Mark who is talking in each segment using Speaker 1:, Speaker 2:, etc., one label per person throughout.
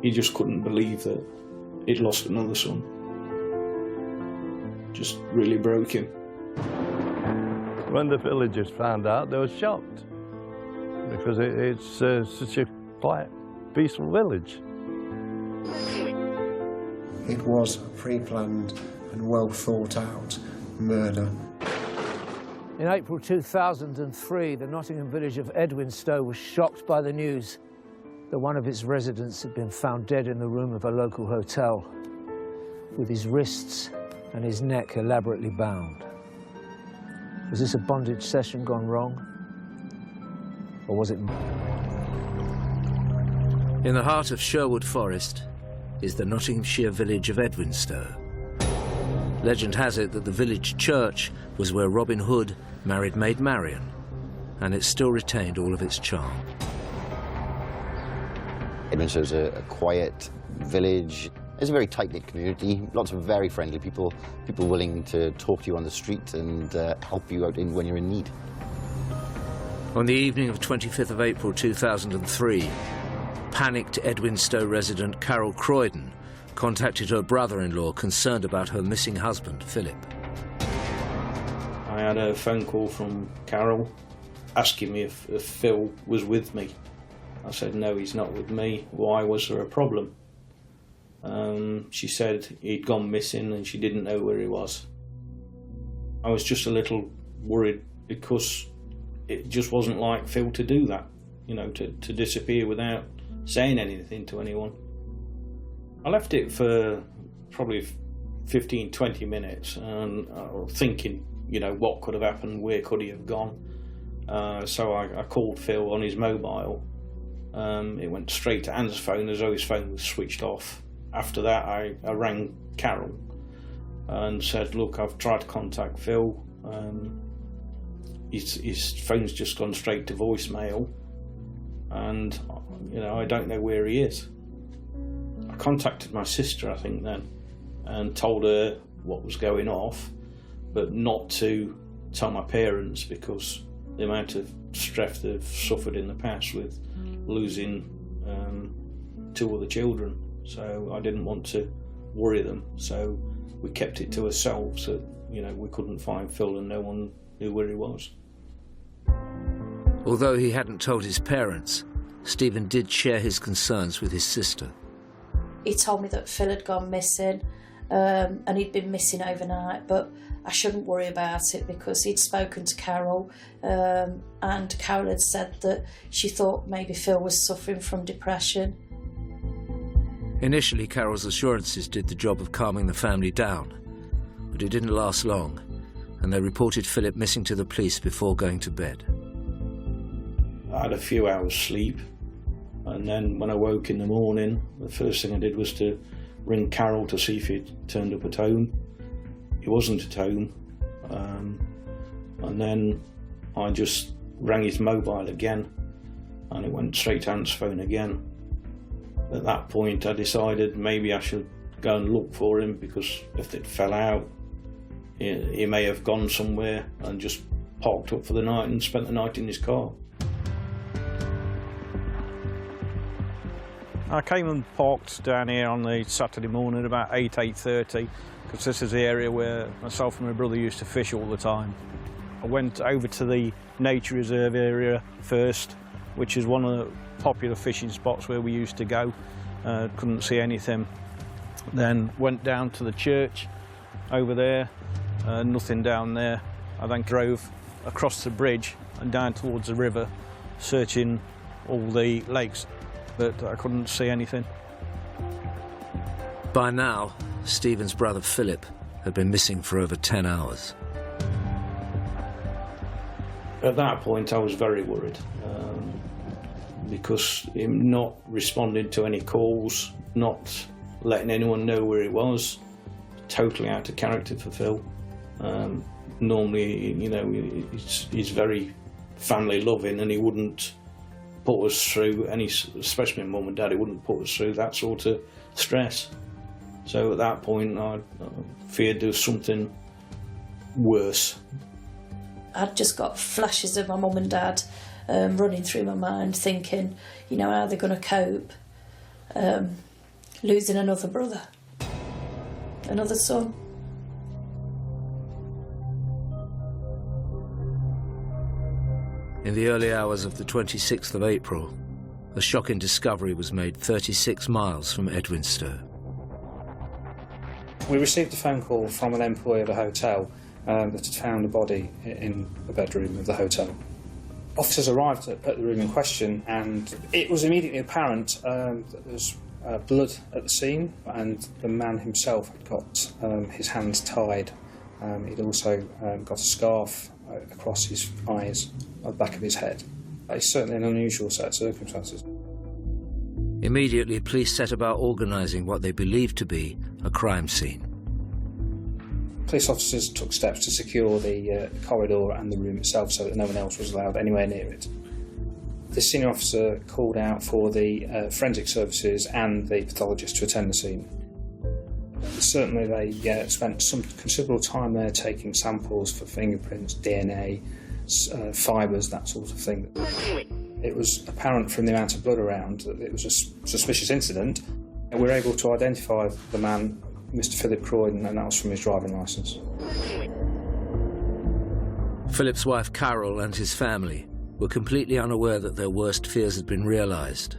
Speaker 1: He just couldn't believe that he'd lost another son. Just really broke him.
Speaker 2: When the villagers found out, they were shocked, because it's such a quiet, peaceful village.
Speaker 3: It was a pre-planned and well thought out murder.
Speaker 4: In April 2003, the Nottingham village of Edwinstowe was shocked by the news that one of its residents had been found dead in the room of a local hotel, with his wrists and his neck elaborately bound. Was this a bondage session gone wrong? Or was it...
Speaker 5: In the heart of Sherwood Forest is the Nottinghamshire village of Edwinstowe. Legend has it that the village church was where Robin Hood married Maid Marian, and it still retained all of its charm.
Speaker 6: Edwinstowe's a quiet village. It's a very tight-knit community, lots of very friendly people, people willing to talk to you on the street and help you out when you're in need.
Speaker 5: On the evening of 25th of April 2003, panicked Edwinstowe resident Carol Croydon contacted her brother-in-law concerned about her missing husband, Philip.
Speaker 1: I had a phone call from Carol asking me if Phil was with me. I said, no, he's not with me. Why, was there a problem? She said he'd gone missing and she didn't know where he was. I was just a little worried because it just wasn't like Phil to do that, you know, to disappear without saying anything to anyone. I left it for probably 15, 20 minutes and thinking, you know, what could have happened, where could he have gone? So I called Phil on his mobile. It went straight to Anne's phone as though his phone was switched off. After that, I rang Carol and said, look, I've tried to contact Phil. His phone's just gone straight to voicemail, and, you know, I don't know where he is. I contacted my sister, I think, then, and told her what was going off, but not to tell my parents, because the amount of stress they've suffered in the past with losing 2 other children. So I didn't want to worry them, so we kept it to ourselves that, you know, we couldn't find Phil and no one knew where he was.
Speaker 5: Although he hadn't told his parents, Stephen did share his concerns with his sister.
Speaker 7: He told me that Phil had gone missing and he'd been missing overnight, but I shouldn't worry about it because he'd spoken to Carol and Carol had said that she thought maybe Phil was suffering from depression.
Speaker 5: Initially, Carol's assurances did the job of calming the family down, but it didn't last long, and they reported Philip missing to the police before going to bed.
Speaker 1: I had a few hours sleep, and then when I woke in the morning, the first thing I did was to ring Carol to see if he'd turned up at home. He wasn't at home, and then I just rang his mobile again, and it went straight to Aunt's phone again. At that point I decided maybe I should go and look for him, because if it fell out, he may have gone somewhere and just parked up for the night and spent the night in his car.
Speaker 8: I came and parked down here on the Saturday morning about 8:30, because this is the area where myself and my brother used to fish all the time. I went over to the nature reserve area first, which is one of the popular fishing spots where we used to go. Couldn't see anything. Then went down to the church over there, nothing down there. I then drove across the bridge and down towards the river, searching all the lakes, but I couldn't see anything.
Speaker 5: By now, Stephen's brother Philip had been missing for over 10 hours.
Speaker 1: At that point I was very worried, because him not responding to any calls, not letting anyone know where he was, totally out of character for Phil. Normally, you know, he's very family loving, and he wouldn't put us through any, especially Mum and Dad, he wouldn't put us through that sort of stress. So at that point I feared there was something worse.
Speaker 7: I'd just got flashes of my mum and dad running through my mind, thinking, you know, how they're going to cope. losing another brother, another son.
Speaker 5: In the early hours of the 26th of April, a shocking discovery was made 36 miles from Edwinstowe.
Speaker 1: We received a phone call from an employee of a hotel that had found a body in a bedroom of the hotel. Officers arrived at the room in question, and it was immediately apparent that there was blood at the scene, and the man himself had got his hands tied. He'd also got a scarf across his eyes, at the back of his head. It's certainly an unusual set of circumstances.
Speaker 5: Immediately, police set about organising what they believed to be a crime scene.
Speaker 1: Police officers took steps to secure the corridor and the room itself so that no one else was allowed anywhere near it. The senior officer called out for the forensic services and the pathologist to attend the scene. Certainly they spent some considerable time there taking samples for fingerprints, DNA, fibres, that sort of thing. It was apparent from the amount of blood around that it was a suspicious incident. We were able to identify the man, Mr. Philip Croydon, and that was from his driving licence.
Speaker 5: Philip's wife Carol and his family were completely unaware that their worst fears had been realised,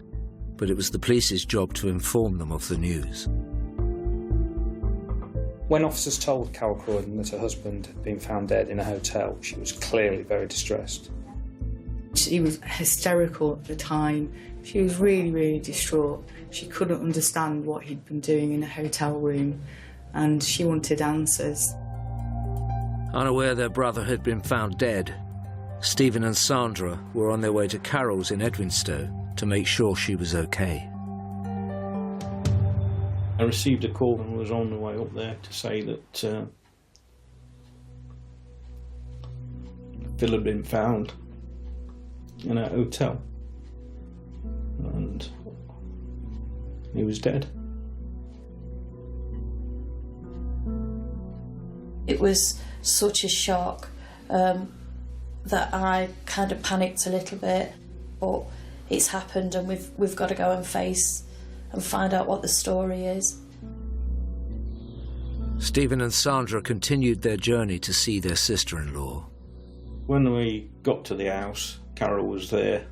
Speaker 5: but it was the police's job to inform them of the news.
Speaker 1: When officers told Carol Croydon that her husband had been found dead in a hotel, she was clearly very distressed.
Speaker 9: She was hysterical at the time. She was really, really distraught. She couldn't understand what he'd been doing in a hotel room, and she wanted answers.
Speaker 5: Unaware their brother had been found dead, Stephen and Sandra were on their way to Carol's in Edwinstowe to make sure she was okay.
Speaker 1: I received a call and was on the way up there to say that Phil had been found in a hotel and he was dead.
Speaker 7: It was such a shock that I kind of panicked a little bit, but it's happened and we've got to go and face and find out what the story is.
Speaker 5: Stephen and Sandra continued their journey to see their sister-in-law.
Speaker 1: When we got to the house, Carol was there.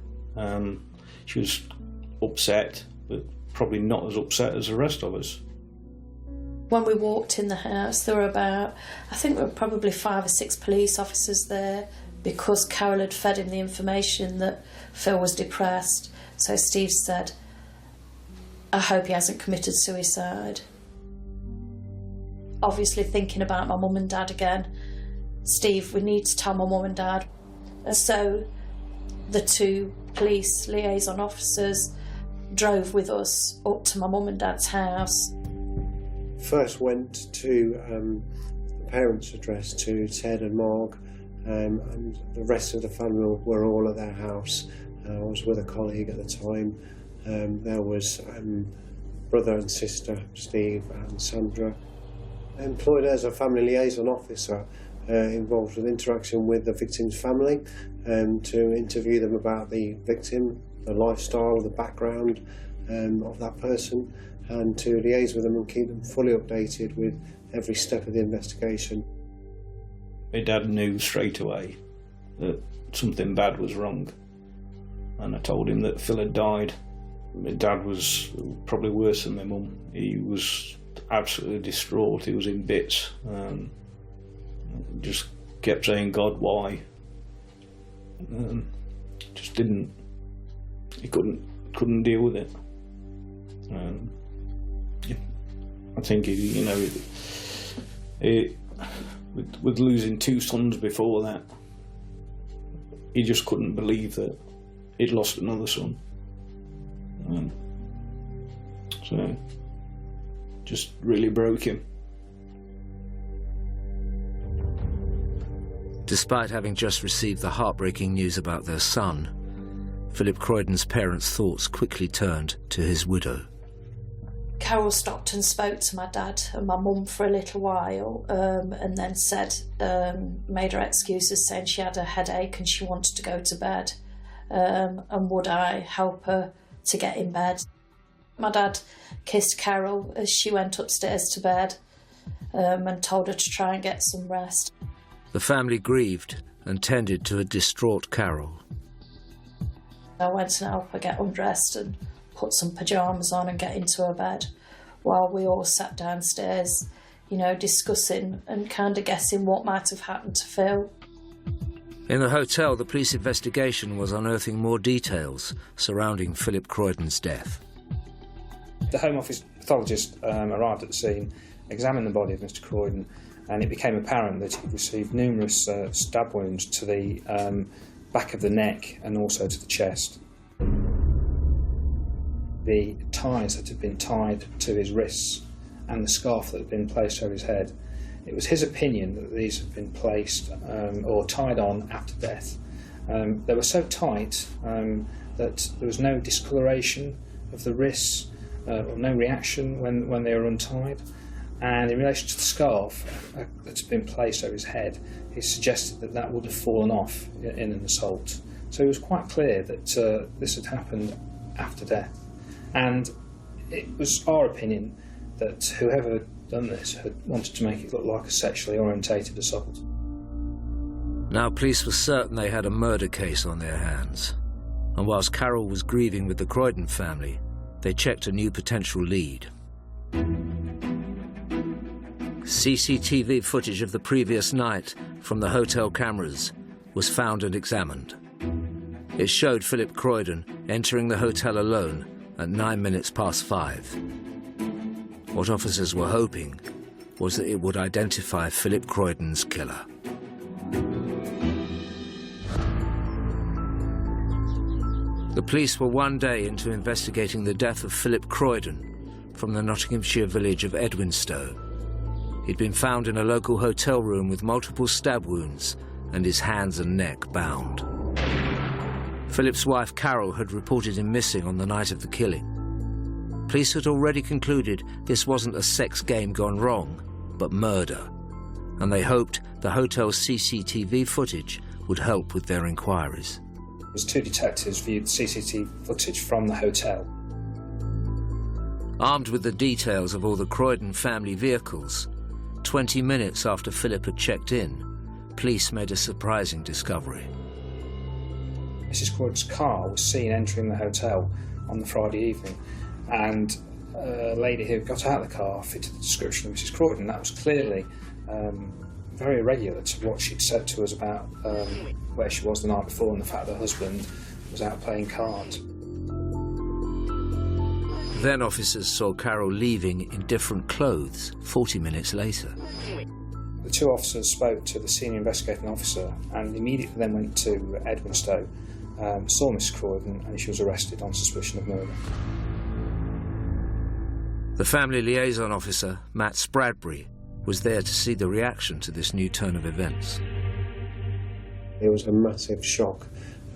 Speaker 1: She was upset, but probably not as upset as the rest of us.
Speaker 7: When we walked in the house, there were I think there were probably 5 or 6 police officers there, because Carol had fed him the information that Phil was depressed. So Steve said, I hope he hasn't committed suicide. Obviously thinking about my mum and dad again. Steve, we need to tell my mum and dad. And so the 2 police liaison officers drove with us up to my mum and dad's house.
Speaker 3: First went to the parents' address, to Ted and Marg, and the rest of the family were all at their house. I was with a colleague at the time. There was brother and sister, Steve and Sandra. Employed as a family liaison officer, involved with interaction with the victim's family, to interview them about the victim, the lifestyle, the background of that person, and to liaise with them and keep them fully updated with every step of the investigation.
Speaker 1: My dad knew straight away that something bad was wrong, and I told him that Phil had died. My dad was probably worse than my mum. He was absolutely distraught. He was in bits. Just kept saying, God, why? Just didn't. He couldn't deal with it. I think with losing 2 sons before that, he just couldn't believe that he'd lost another son. So just really broke him.
Speaker 5: Despite having just received the heartbreaking news about their son, Philip Croydon's parents' thoughts quickly turned to his widow.
Speaker 7: Carol stopped and spoke to my dad and my mum for a little while, and then made her excuses, saying she had a headache and she wanted to go to bed, and would I help her to get in bed. My dad kissed Carol as she went upstairs to bed and told her to try and get some rest.
Speaker 5: The family grieved and tended to a distraught Carol.
Speaker 7: I went and helped her get undressed and put some pyjamas on and get into her bed while we all sat downstairs, you know, discussing and kind of guessing what might have happened to Phil.
Speaker 5: In the hotel, the police investigation was unearthing more details surrounding Philip Croydon's death.
Speaker 1: The Home Office pathologist arrived at the scene, examined the body of Mr. Croydon, and it became apparent that he'd received numerous stab wounds to the back of the neck and also to the chest. The ties that had been tied to his wrists and the scarf that had been placed over his head, it was his opinion that these had been placed or tied on after death. They were so tight that there was no discoloration of the wrists or no reaction when they were untied. And in relation to the scarf that had been placed over his head, he suggested that that would have fallen off in an assault. So it was quite clear that this had happened after death. And it was our opinion that whoever had done this had wanted to make it look like a sexually orientated assault.
Speaker 5: Now police were certain they had a murder case on their hands. And whilst Carol was grieving with the Croydon family, they checked a new potential lead. CCTV footage of the previous night from the hotel cameras was found and examined. It showed Philip Croydon entering the hotel alone at 5:09. What officers were hoping was that it would identify Philip Croydon's killer. The police were one day into investigating the death of Philip Croydon from the Nottinghamshire village of Edwinstowe. He'd been found in a local hotel room with multiple stab wounds and his hands and neck bound. Philip's wife Carol had reported him missing on the night of the killing. Police had already concluded this wasn't a sex game gone wrong, but murder, and they hoped the hotel's CCTV footage would help with their inquiries.
Speaker 1: As two detectives viewed CCTV footage from the hotel.
Speaker 5: Armed with the details of all the Croydon family vehicles, 20 minutes after Philip had checked in, police made a surprising discovery.
Speaker 1: Mrs. Croydon's car was seen entering the hotel on the Friday evening, and a lady who got out of the car fitted the description of Mrs. Croydon. That was clearly very irregular to what she'd said to us about where she was the night before and the fact that her husband was out playing cards.
Speaker 5: Then officers saw Carol leaving in different clothes 40 minutes later.
Speaker 1: The two officers spoke to the senior investigating officer and immediately then went to Edwinstowe, saw Miss Croydon, and she was arrested on suspicion of murder.
Speaker 5: The family liaison officer, Matt Spradbury, was there to see the reaction to this new turn of events.
Speaker 3: It was a massive shock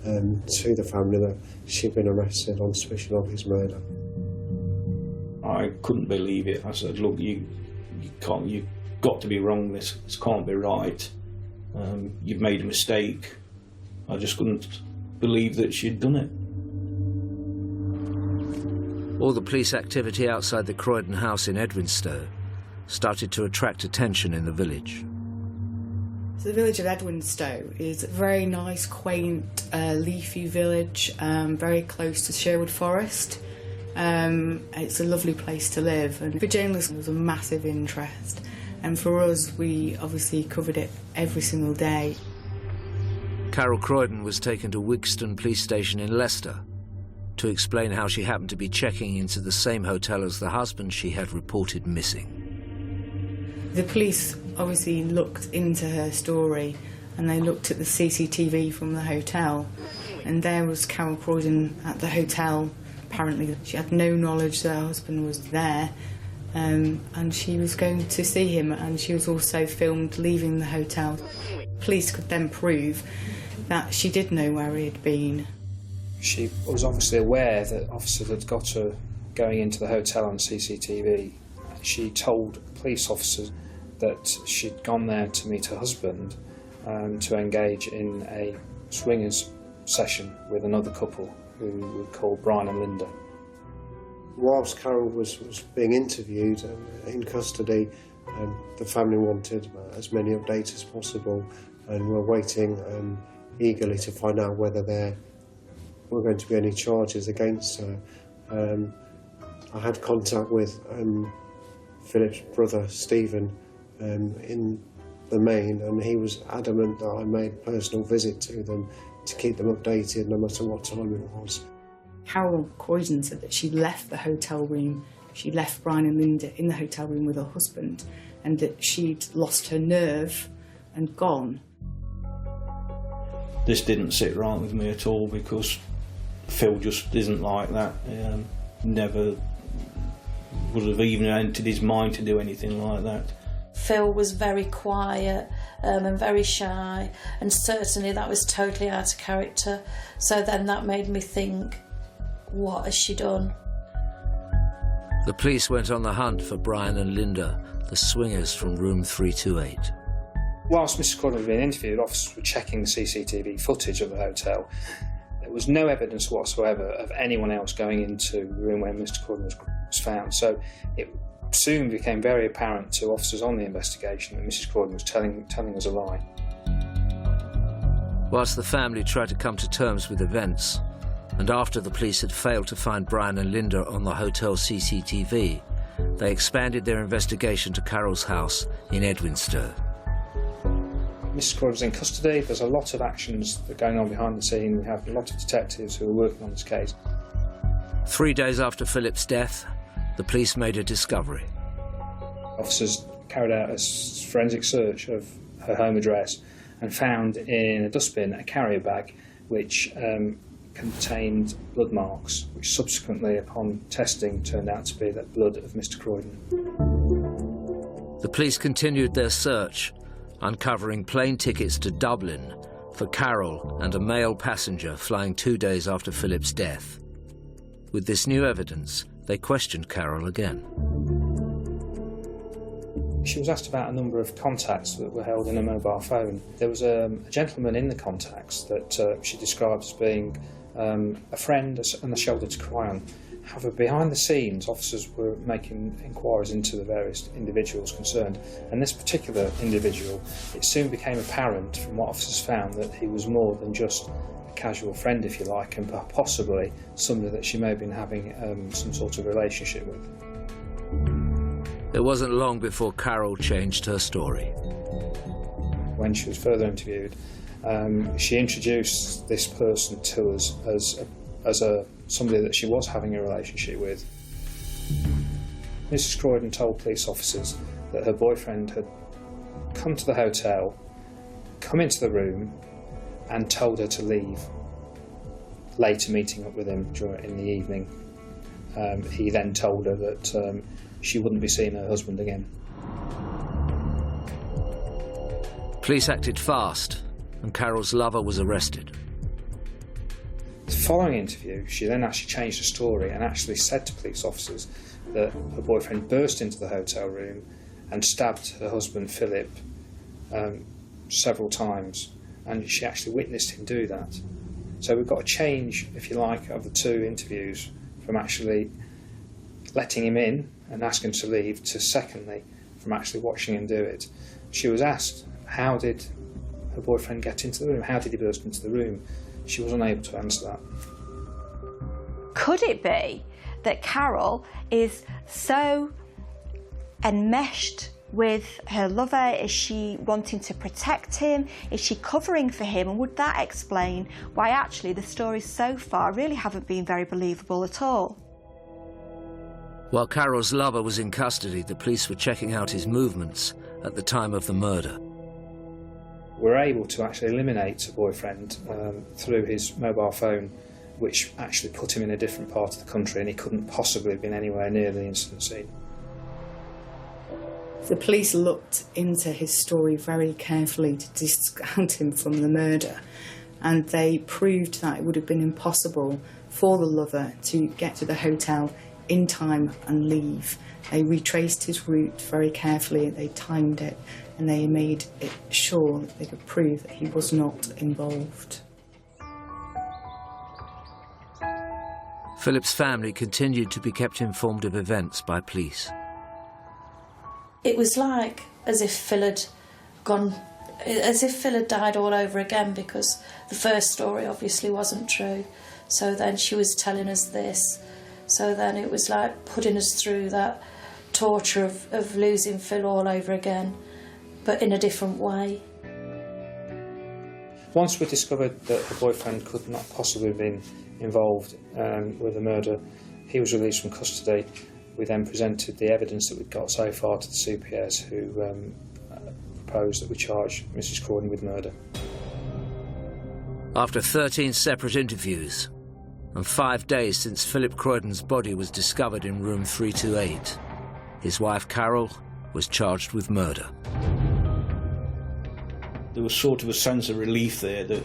Speaker 3: to the family that she'd been arrested on suspicion of his murder.
Speaker 1: I couldn't believe it. I said, look, you've got to be wrong, this can't be right. You've made a mistake. I just couldn't believe that she'd done it.
Speaker 5: All the police activity outside the Croydon house in Edwinstowe started to attract attention in the village.
Speaker 9: So the village of Edwinstowe is a very nice, quaint, leafy village, very close to Sherwood Forest. It's a lovely place to live, and for journalists there was a massive interest, and for us we obviously covered it every single day.
Speaker 5: Carol Croydon was taken to Wigston police station in Leicester to explain how she happened to be checking into the same hotel as the husband she had reported missing.
Speaker 9: The police obviously looked into her story, and they looked at the CCTV from the hotel, and there was Carol Croydon at the hotel. Apparently she had no knowledge that her husband was there, and she was going to see him, and she was also filmed leaving the hotel. Police could then prove that she did know where he had been.
Speaker 1: She was obviously aware that officers had got her going into the hotel on CCTV. She told police officers that she'd gone there to meet her husband to engage in a swingers session with another couple who we call Brian and Linda.
Speaker 3: Whilst Carol was being interviewed in custody, the family wanted as many updates as possible and were waiting eagerly to find out whether there were going to be any charges against her. I had contact with Philip's brother Stephen in the main, and he was adamant that I made a personal visit to them to keep them updated no matter what time it was.
Speaker 9: Carol Croydon said that she left the hotel room, she left Brian and Linda in the hotel room with her husband, and that she'd lost her nerve and gone.
Speaker 1: This didn't sit right with me at all, because Phil just isn't like that. Never would have even entered his mind to do anything like that.
Speaker 7: Phil was very quiet and very shy, and certainly that was totally out of character. So then that made me think, what has she done?
Speaker 5: The police went on the hunt for Brian and Linda, the swingers from room 328.
Speaker 10: Whilst Mrs. Croydon was being interviewed, officers were checking the CCTV footage of the hotel. There was no evidence whatsoever of anyone else going into the room where Mr. Croydon was found. So it soon became very apparent to officers on the investigation that Mrs. Croydon was telling us a lie.
Speaker 5: Whilst the family tried to come to terms with events, and after the police had failed to find Brian and Linda on the hotel CCTV, they expanded their investigation to Carol's house in Edwinstowe.
Speaker 10: Mrs. Croydon was in custody. There's a lot of actions that are going on behind the scene. We have a lot of detectives who are working on this case.
Speaker 5: 3 days after Philip's death, the police made a discovery.
Speaker 10: Officers carried out a forensic search of her home address and found in a dustbin a carrier bag which contained blood marks, which subsequently, upon testing, turned out to be the blood of Mr. Croydon.
Speaker 5: The police continued their search, uncovering plane tickets to Dublin for Carol and a male passenger flying 2 days after Philip's death. With this new evidence, they questioned Carol again.
Speaker 10: She was asked about a number of contacts that were held in a mobile phone. There was a gentleman in the contacts that she described as being a friend and a shoulder to cry on. However, behind the scenes, officers were making inquiries into the various individuals concerned, and this particular individual, it soon became apparent from what officers found that he was more than just a casual friend, if you like, and possibly somebody that she may have been having some sort of relationship with.
Speaker 5: It wasn't long before Carol changed her story.
Speaker 10: When she was further interviewed, she introduced this person to us as somebody that she was having a relationship with. Mrs. Croydon told police officers that her boyfriend had come to the hotel, come into the room and told her to leave, later meeting up with him in the evening. He then told her that she wouldn't be seeing her husband again.
Speaker 5: Police acted fast, and Carol's lover was arrested.
Speaker 10: The following interview, she then actually changed her story and actually said to police officers that her boyfriend burst into the hotel room and stabbed her husband Philip several times, and she actually witnessed him do that. So we've got a change, if you like, of the two interviews, from actually letting him in and asking him to leave to, secondly, from actually watching him do it. She was asked, how did her boyfriend get into the room? How did he burst into the room? She was unable to answer that.
Speaker 11: Could it be that Carol is so enmeshed with her lover? Is she wanting to protect him? Is she covering for him? And would that explain why actually the stories so far really haven't been very believable at all?
Speaker 5: While Carol's lover was in custody, the police were checking out his movements at the time of the murder.
Speaker 10: We're able to actually eliminate her boyfriend through his mobile phone, which actually put him in a different part of the country, and he couldn't possibly have been anywhere near the incident scene.
Speaker 9: The police looked into his story very carefully to discount him from the murder, and they proved that it would have been impossible for the lover to get to the hotel in time and leave. They retraced his route very carefully, they timed it, and they made it sure that they could prove that he was not involved.
Speaker 5: Philip's family continued to be kept informed of events by police.
Speaker 7: It was like as if Phil had died all over again, because the first story obviously wasn't true. So then she was telling us this. So then it was like putting us through that torture of losing Phil all over again, but in a different way.
Speaker 10: Once we discovered that her boyfriend could not possibly have been involved with the murder, he was released from custody. We then presented the evidence that we'd got so far to the CPS, who proposed that we charge Mrs. Croydon with murder.
Speaker 5: After 13 separate interviews, and 5 days since Philip Croydon's body was discovered in room 328, his wife Carol was charged with murder.
Speaker 1: There was sort of a sense of relief there that,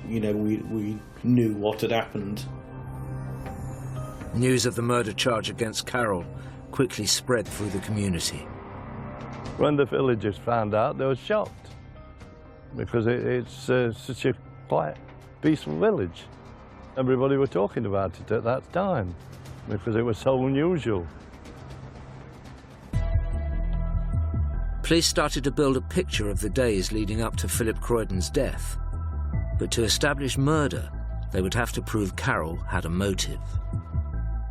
Speaker 1: you know, we knew what had happened.
Speaker 5: News of the murder charge against Carol quickly spread through the community.
Speaker 2: When the villagers found out, they were shocked, because it's such a quiet, peaceful village. Everybody were talking about it at that time, because it was so unusual.
Speaker 5: Police started to build a picture of the days leading up to Philip Croydon's death. But to establish murder, they would have to prove Carol had a motive.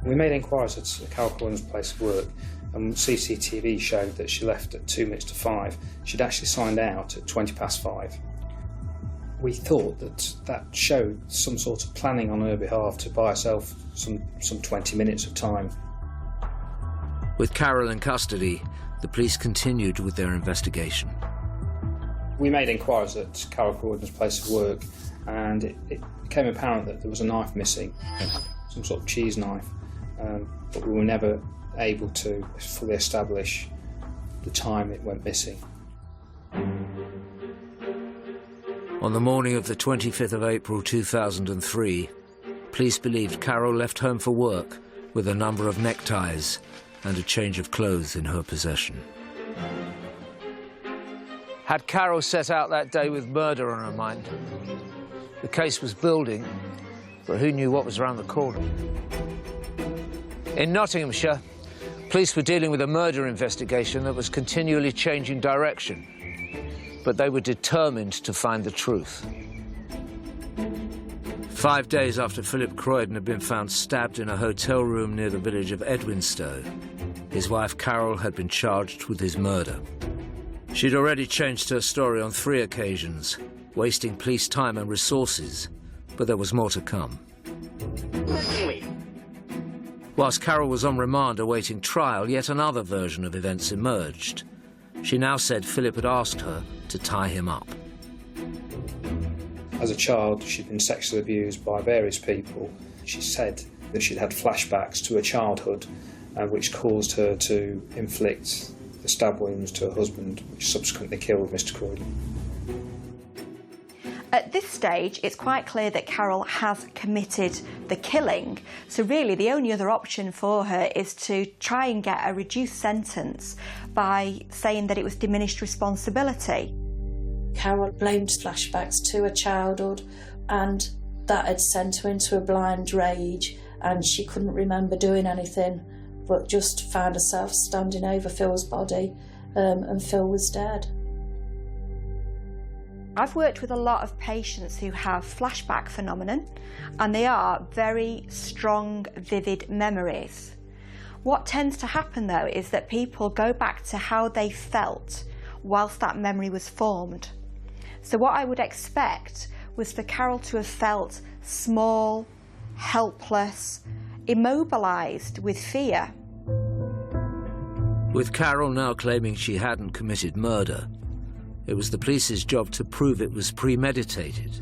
Speaker 10: We made inquiries at Carol Croydon's place of work, and CCTV showed that she left at 2 minutes to 5. She'd actually signed out at 20 past 5. We thought that showed some sort of planning on her behalf to buy herself some 20 minutes of time.
Speaker 5: With Carol in custody, the police continued with their investigation.
Speaker 10: We made inquiries at Carol Croydon's place of work, and it became apparent that there was a knife missing, some sort of cheese knife, but we were never able to fully establish the time it went missing.
Speaker 5: On the morning of the 25th of April 2003, police believed Carol left home for work with a number of neckties and a change of clothes in her possession.
Speaker 4: Had Carol set out that day with murder on her mind? The case was building, but who knew what was around the corner? In Nottinghamshire, police were dealing with a murder investigation that was continually changing direction, but they were determined to find the truth.
Speaker 5: 5 days after Philip Croydon had been found stabbed in a hotel room near the village of Edwinstowe, his wife Carol had been charged with his murder. She'd already changed her story on 3 occasions, wasting police time and resources, but there was more to come. Whilst Carol was on remand awaiting trial, yet another version of events emerged. She now said Philip had asked her to tie him up.
Speaker 10: As a child, she'd been sexually abused by various people. She said that she'd had flashbacks to her childhood, which caused her to inflict the stab wounds to her husband, which subsequently killed Mr. Croydon.
Speaker 11: At this stage, it's quite clear that Carol has committed the killing. So really, the only other option for her is to try and get a reduced sentence by saying that it was diminished responsibility.
Speaker 7: Carol blamed flashbacks to her childhood, and that had sent her into a blind rage, and she couldn't remember doing anything, but just found herself standing over Phil's body, and Phil was dead.
Speaker 11: I've worked with a lot of patients who have flashback phenomenon, and they are very strong, vivid memories. What tends to happen though is that people go back to how they felt whilst that memory was formed. So what I would expect was for Carol to have felt small, helpless, immobilised with fear.
Speaker 5: With Carol now claiming she hadn't committed murder, it was the police's job to prove it was premeditated.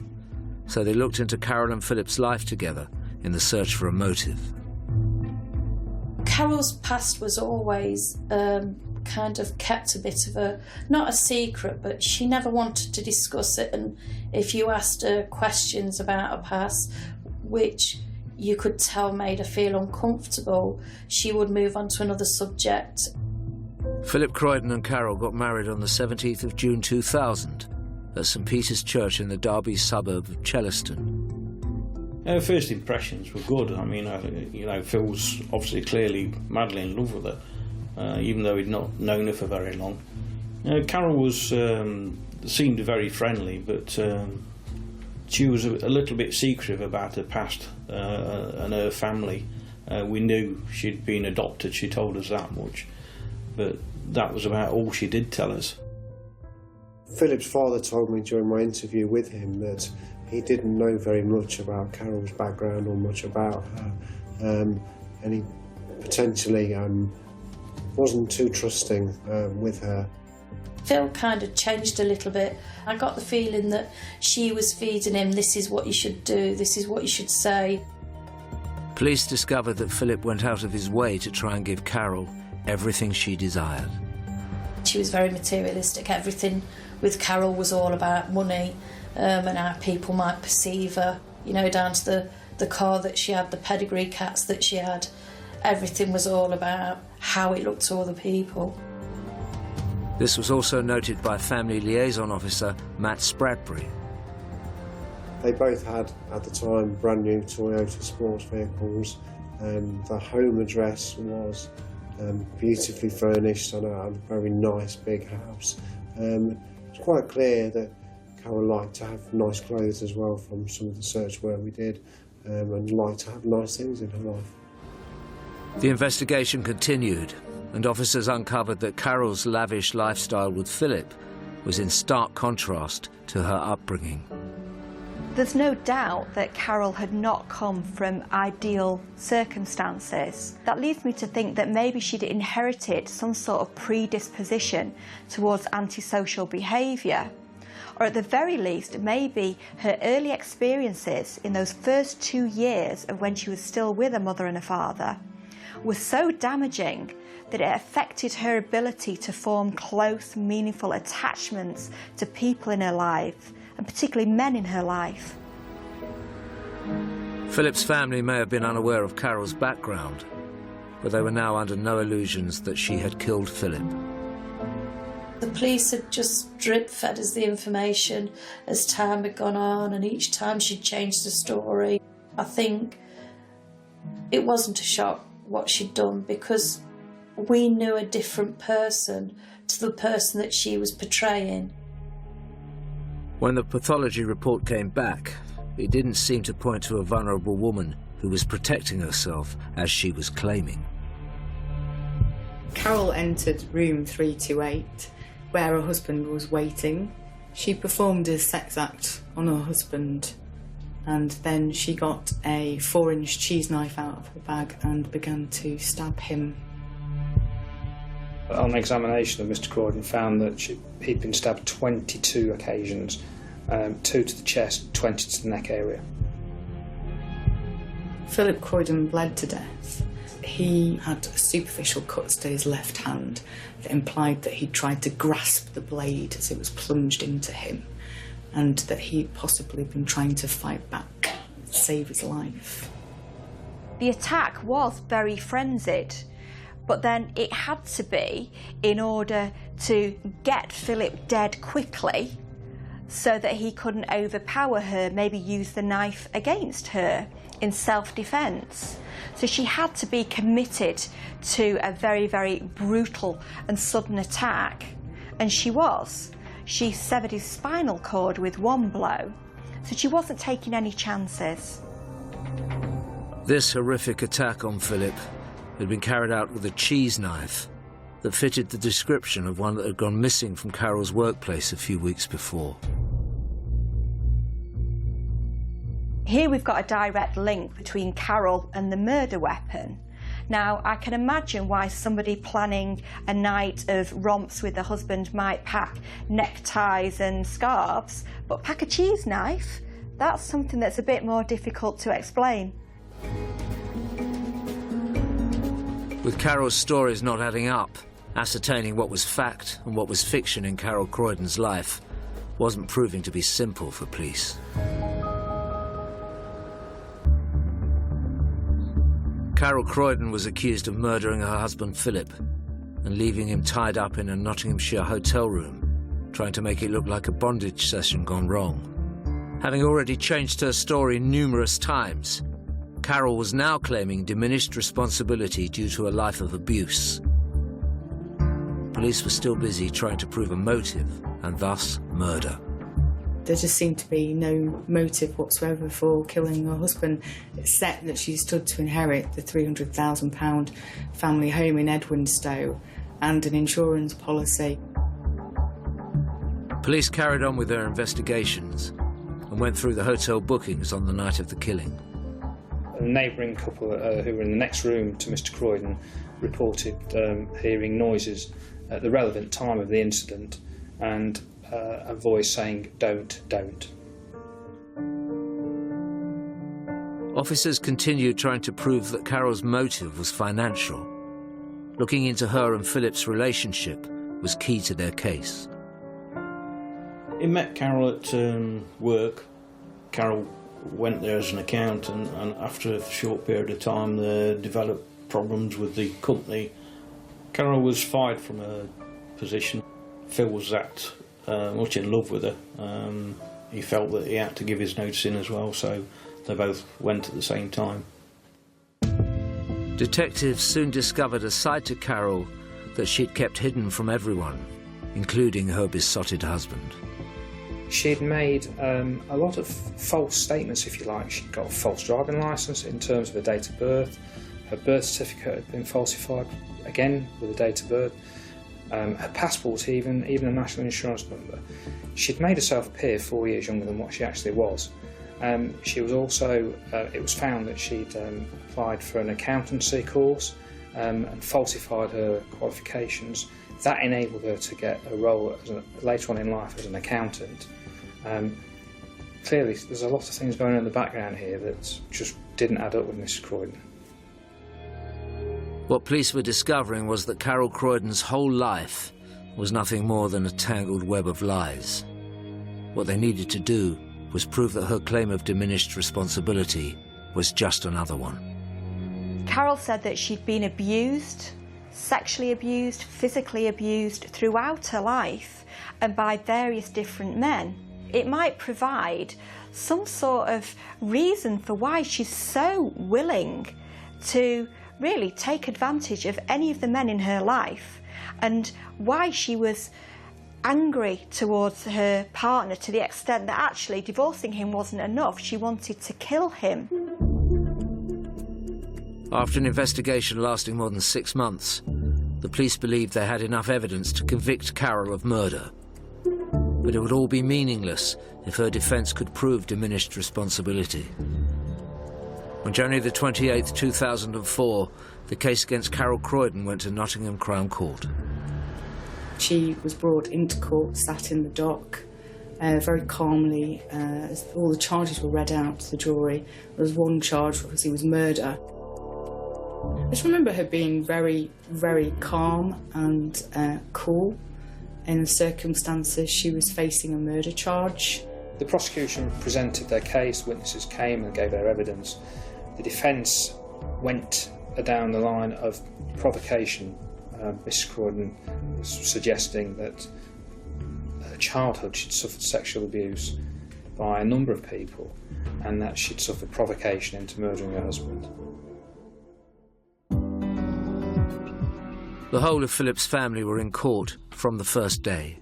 Speaker 5: So they looked into Carol and Philip's life together in the search for a motive.
Speaker 7: Carol's past was always kind of kept a bit of a, not a secret, but she never wanted to discuss it. And if you asked her questions about her past, which you could tell made her feel uncomfortable, she would move on to another subject.
Speaker 5: Philip Croydon and Carol got married on the 17th of June 2000 at St Peter's Church in the Derby suburb of Chellaston.
Speaker 1: First impressions were good. I mean, Phil's obviously clearly madly in love with her, even though he'd not known her for very long. Carol seemed very friendly, but she was a little bit secretive about her past and her family. We knew she'd been adopted, she told us that much, but that was about all she did tell us.
Speaker 3: Philip's father told me during my interview with him that he didn't know very much about Carol's background or much about her, and he potentially wasn't too trusting with her.
Speaker 7: Phil kind of changed a little bit. I got the feeling that she was feeding him, this is what you should do, this is what you should say.
Speaker 5: Police discovered that Philip went out of his way to try and give Carol everything she desired.
Speaker 7: She was very materialistic. Everything with Carol was all about money and how people might perceive her, down to the car that she had, the pedigree cats that she had. Everything was all about how it looked to other people.
Speaker 5: This was also noted by family liaison officer Matt Spradbury.
Speaker 3: They both had, at the time, brand new Toyota sports vehicles. The home address was beautifully furnished and a very nice big house. It's quite clear that Carol liked to have nice clothes as well from some of the search work we did, and liked to have nice things in her life.
Speaker 5: The investigation continued, and officers uncovered that Carol's lavish lifestyle with Philip was in stark contrast to her upbringing.
Speaker 11: There's no doubt that Carol had not come from ideal circumstances. That leads me to think that maybe she'd inherited some sort of predisposition towards antisocial behaviour. Or at the very least, maybe her early experiences in those first 2 years of when she was still with her mother and her father were so damaging that it affected her ability to form close, meaningful attachments to people in her life, and particularly men in her life.
Speaker 5: Philip's family may have been unaware of Carol's background, but they were now under no illusions that she had killed Philip.
Speaker 7: The police had just drip-fed us the information as time had gone on, and each time she'd changed the story. I think it wasn't a shock what she'd done, because we knew a different person to the person that she was portraying.
Speaker 5: When the pathology report came back, it didn't seem to point to a vulnerable woman who was protecting herself as she was claiming.
Speaker 9: Carol entered room 328, where her husband was waiting. She performed a sex act on her husband, and then she got a 4-inch cheese knife out of her bag and began to stab him.
Speaker 10: On examination of Mr. Croydon found that he'd been stabbed 22 occasions, 2 to the chest, 20 to the neck area.
Speaker 9: Philip Croydon bled to death. He had superficial cuts to his left hand that implied that he'd tried to grasp the blade as it was plunged into him, and that he'd possibly been trying to fight back, save his life.
Speaker 11: The attack was very frenzied, but then it had to be in order to get Philip dead quickly so that he couldn't overpower her, maybe use the knife against her in self-defence. So she had to be committed to a very, very brutal and sudden attack, and she was. She severed his spinal cord with one blow, so she wasn't taking any chances.
Speaker 5: This horrific attack on Philip had been carried out with a cheese knife that fitted the description of one that had gone missing from Carol's workplace a few weeks before.
Speaker 11: Here we've got a direct link between Carol and the murder weapon. Now, I can imagine why somebody planning a night of romps with the husband might pack neckties and scarves, but pack a cheese knife? That's something that's a bit more difficult to explain.
Speaker 5: With Carol's stories not adding up, ascertaining what was fact and what was fiction in Carol Croydon's life wasn't proving to be simple for police. Carol Croydon was accused of murdering her husband Philip and leaving him tied up in a Nottinghamshire hotel room, trying to make it look like a bondage session gone wrong. Having already changed her story numerous times, Carol was now claiming diminished responsibility due to a life of abuse. Police were still busy trying to prove a motive, and thus murder.
Speaker 9: There just seemed to be no motive whatsoever for killing her husband, except that she stood to inherit the £300,000 family home in Edwinstowe and an insurance policy.
Speaker 5: Police carried on with their investigations and went through the hotel bookings on the night of the killing.
Speaker 10: A neighbouring couple who were in the next room to Mr Croydon reported hearing noises at the relevant time of the incident and a voice saying, "Don't, don't."
Speaker 5: Officers continued trying to prove that Carol's motive was financial. Looking into her and Philip's relationship was key to their case.
Speaker 1: He met Carol at work. Carol went there as an accountant, and after a short period of time they developed problems with the company. Carol was fired from her position. Phil was that much in love with her. He felt that he had to give his notice in as well, so they both went at the same time.
Speaker 5: Detectives soon discovered a side to Carol that she'd kept hidden from everyone, including her besotted husband.
Speaker 10: She'd made a lot of false statements, if you like. She'd got a false driving licence in terms of her date of birth. Her birth certificate had been falsified, again with the date of birth. Her passport, even a national insurance number. She'd made herself appear 4 years younger than what she actually was. She was also, it was found that she'd applied for an accountancy course and falsified her qualifications. That enabled her to get a role later on in life as an accountant. Clearly, there's a lot of things going on in the background here that just didn't add up with Mrs Croydon.
Speaker 5: What police were discovering was that Carol Croydon's whole life was nothing more than a tangled web of lies. What they needed to do was prove that her claim of diminished responsibility was just another one.
Speaker 11: Carol said that she'd been abused, sexually abused, physically abused throughout her life and by various different men. It might provide some sort of reason for why she's so willing to really take advantage of any of the men in her life, and why she was angry towards her partner to the extent that actually divorcing him wasn't enough. She wanted to kill him.
Speaker 5: After an investigation lasting more than 6 months, the police believed they had enough evidence to convict Carol of murder. But it would all be meaningless if her defence could prove diminished responsibility. On January the 28th, 2004, the case against Carol Croydon went to Nottingham Crown Court.
Speaker 9: She was brought into court, sat in the dock, very calmly, as all the charges were read out to the jury. There was one charge, because it was murder. I just remember her being very, very calm and cool in the circumstances. She was facing a murder charge.
Speaker 10: The prosecution presented their case, witnesses came and gave their evidence. The defence went down the line of provocation. Mrs Croydon was suggesting that her childhood she'd suffered sexual abuse by a number of people and that she'd suffered provocation into murdering her husband.
Speaker 5: The whole of Philip's family were in court from the first day.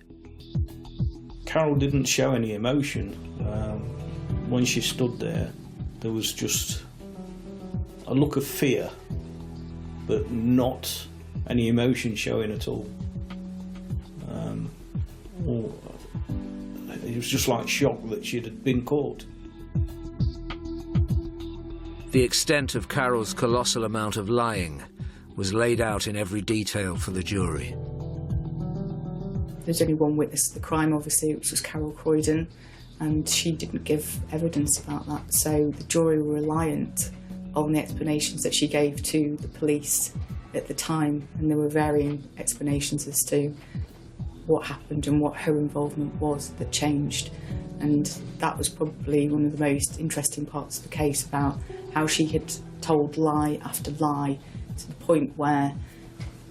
Speaker 1: Carol didn't show any emotion. When she stood there was just a look of fear, but not any emotion showing at all. It was just like shock that she'd been caught.
Speaker 5: The extent of Carol's colossal amount of lying was laid out in every detail for the jury.
Speaker 9: There's only one witness to the crime, obviously, which was Carol Croydon, and she didn't give evidence about that, so the jury were reliant on the explanations that she gave to the police at the time, and there were varying explanations as to what happened and what her involvement was that changed. And that was probably one of the most interesting parts of the case, about how she had told lie after lie to the point where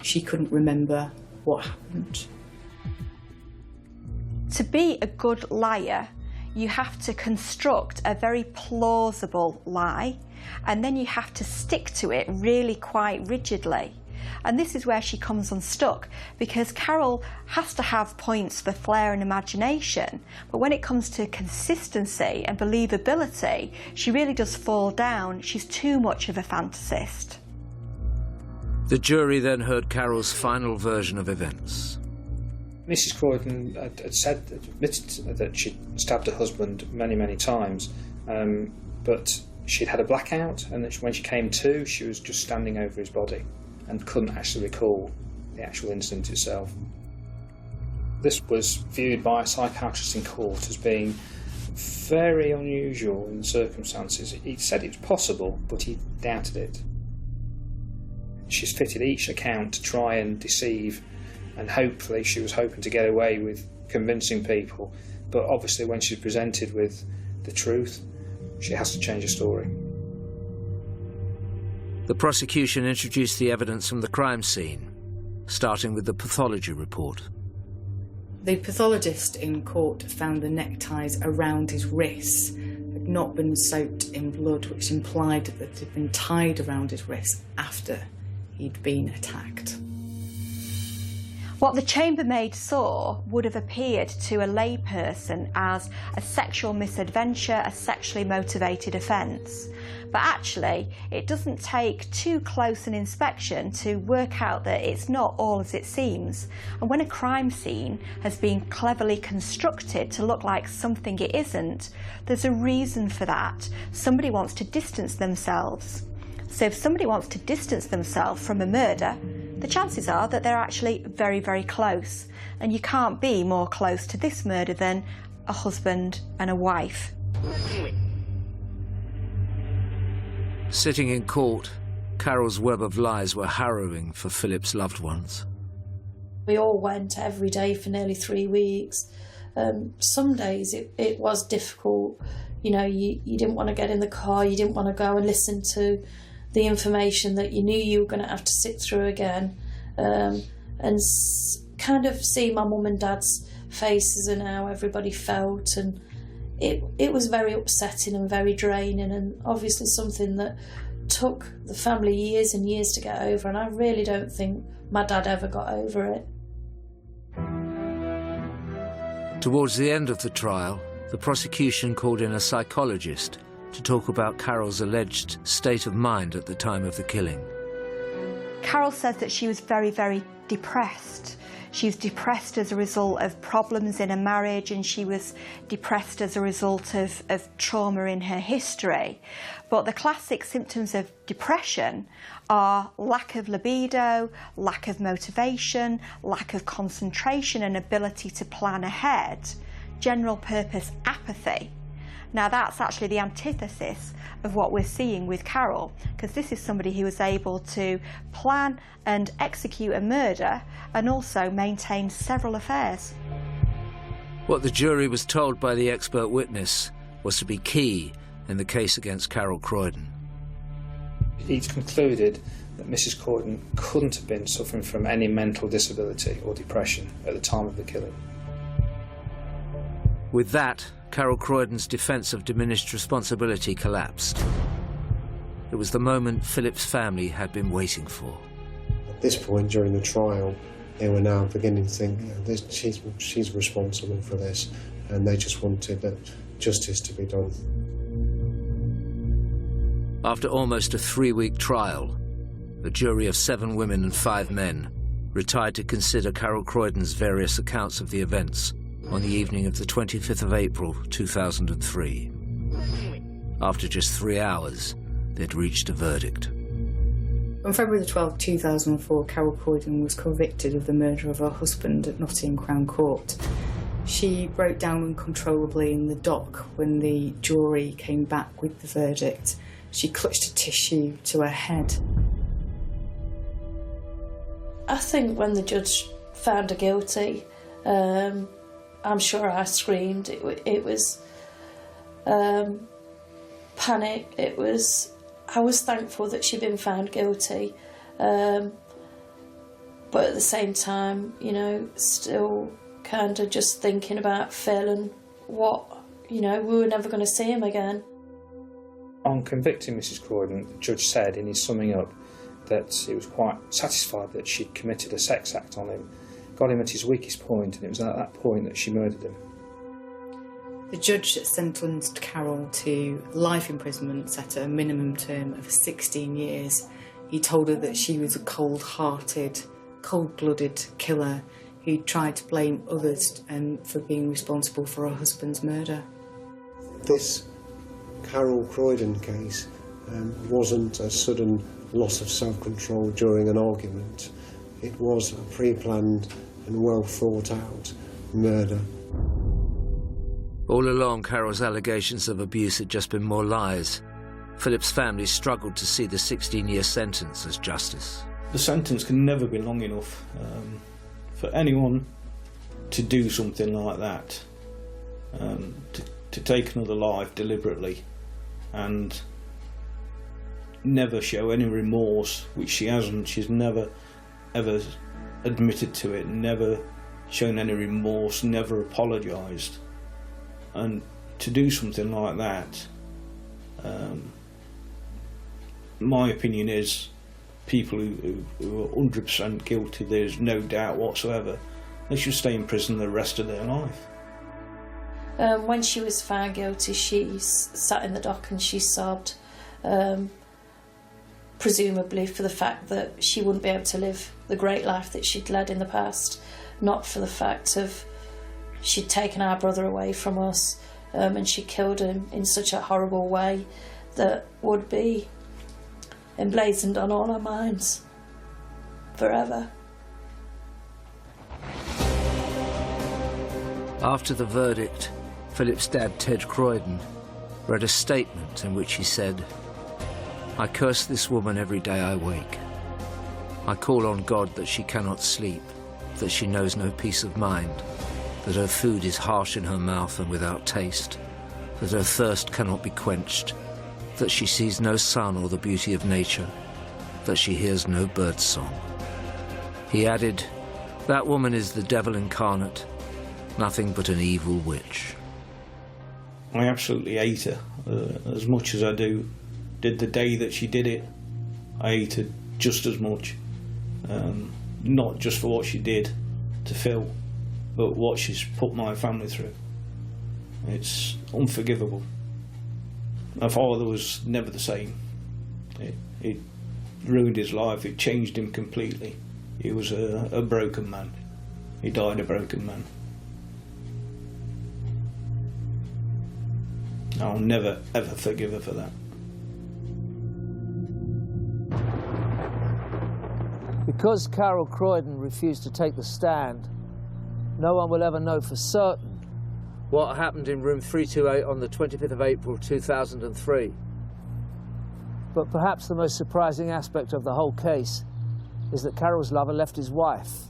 Speaker 9: she couldn't remember what happened.
Speaker 11: To be a good liar, you have to construct a very plausible lie, and then you have to stick to it really quite rigidly. And this is where she comes unstuck, because Carol has to have points for flair and imagination, but when it comes to consistency and believability, she really does fall down. She's too much of a fantasist.
Speaker 5: The jury then heard Carol's final version of events.
Speaker 10: Mrs. Croydon admitted that she'd stabbed her husband many, many times, but she'd had a blackout, and that when she came to, she was just standing over his body and couldn't actually recall the actual incident itself. This was viewed by a psychiatrist in court as being very unusual in the circumstances. He said it was possible, but he doubted it. She's fitted each account to try and deceive, and hopefully she was hoping to get away with convincing people, but obviously when she's presented with the truth, she has to change her story.
Speaker 5: The prosecution introduced the evidence from the crime scene, starting with the pathology report.
Speaker 9: The pathologist in court found the neckties around his wrists had not been soaked in blood, which implied that it had been tied around his wrists after he'd been attacked.
Speaker 11: What the chambermaid saw would have appeared to a layperson as a sexual misadventure, a sexually motivated offence. But actually, it doesn't take too close an inspection to work out that it's not all as it seems. And when a crime scene has been cleverly constructed to look like something it isn't, there's a reason for that. Somebody wants to distance themselves. So if somebody wants to distance themselves from a murder, the chances are that they're actually very, very close. And you can't be more close to this murder than a husband and a wife.
Speaker 5: Sitting in court, Carol's web of lies were harrowing for Philip's loved ones.
Speaker 7: We all went every day for nearly 3 weeks. Some days it was difficult. You know, you didn't want to get in the car, you didn't want to go and listen to the information that you knew you were going to have to sit through again, and kind of see my mum and dad's faces and how everybody felt, and it was very upsetting and very draining, and obviously something that took the family years and years to get over, and I really don't think my dad ever got over it.
Speaker 5: Towards the end of the trial, the prosecution called in a psychologist to talk about Carol's alleged state of mind at the time of the killing.
Speaker 11: Carol says that she was very, very depressed. She was depressed as a result of problems in her marriage, and she was depressed as a result of trauma in her history. But the classic symptoms of depression are lack of libido, lack of motivation, lack of concentration and ability to plan ahead, general purpose apathy. Now that's actually the antithesis of what we're seeing with Carol, because this is somebody who was able to plan and execute a murder and also maintain several affairs.
Speaker 5: What the jury was told by the expert witness was to be key in the case against Carol Croydon.
Speaker 10: He's concluded that Mrs. Croydon couldn't have been suffering from any mental disability or depression at the time of the killing.
Speaker 5: With that, Carol Croydon's defence of diminished responsibility collapsed. It was the moment Philip's family had been waiting for.
Speaker 3: At this point during the trial, they were now beginning to think, she's responsible for this, and they just wanted that justice to be done.
Speaker 5: After almost a 3-week trial, a jury of 7 women and 5 men retired to consider Carol Croydon's various accounts of the events on the evening of the 25th of April 2003. After just 3 hours, they'd reached a verdict.
Speaker 9: On February the 12th, 2004, Carol Croydon was convicted of the murder of her husband at Nottingham Crown Court. She broke down uncontrollably in the dock when the jury came back with the verdict. She clutched a tissue to her head.
Speaker 7: I think when the judge found her guilty, I'm sure I screamed. It was panic. I was thankful that she'd been found guilty, but at the same time, you know, still kind of just thinking about Phil and what you know, we were never going to see him again.
Speaker 10: On convicting Mrs. Croydon, the judge said in his summing up that he was quite satisfied that she'd committed a sex act on him, got him at his weakest point, and it was at that point that she murdered him.
Speaker 9: The judge sentenced Carol to life imprisonment, set a minimum term of 16 years. He told her that she was a cold-hearted, cold-blooded killer who tried to blame others for being responsible for her husband's murder.
Speaker 3: This Carol Croydon case wasn't a sudden loss of self-control during an argument. It was a pre-planned and well-thought-out murder.
Speaker 5: All along, Carol's allegations of abuse had just been more lies. Philip's family struggled to see the 16-year sentence as justice.
Speaker 1: The sentence can never be long enough for anyone to do something like that, to take another life deliberately and never show any remorse, which she hasn't. She's never ever admitted to it, never shown any remorse, never apologised. And to do something like that, my opinion is people who are 100% guilty, there's no doubt whatsoever, they should stay in prison the rest of their life.
Speaker 7: When she was found guilty, she sat in the dock and she sobbed, presumably for the fact that she wouldn't be able to live the great life that she'd led in the past, not for the fact of she'd taken our brother away from us, and she killed him in such a horrible way that would be emblazoned on all our minds forever.
Speaker 5: After the verdict, Philip's dad, Ted Croydon, read a statement in which he said, "I curse this woman every day I wake. I call on God that she cannot sleep, that she knows no peace of mind, that her food is harsh in her mouth and without taste, that her thirst cannot be quenched, that she sees no sun or the beauty of nature, that she hears no bird's song." He added, "That woman is the devil incarnate, nothing but an evil witch."
Speaker 1: I absolutely hate her as much as I did the day that she did it. I hate her just as much, not just for what she did to Phil, but what she's put my family through. It's unforgivable. My father was never the same. It ruined his life, it changed him completely. He was a broken man. He died a broken man. I'll never ever forgive her for that.
Speaker 4: Because Carol Croydon refused to take the stand, no one will ever know for certain what happened in room 328 on the 25th of April 2003. But perhaps the most surprising aspect of the whole case is that Carol's lover left his wife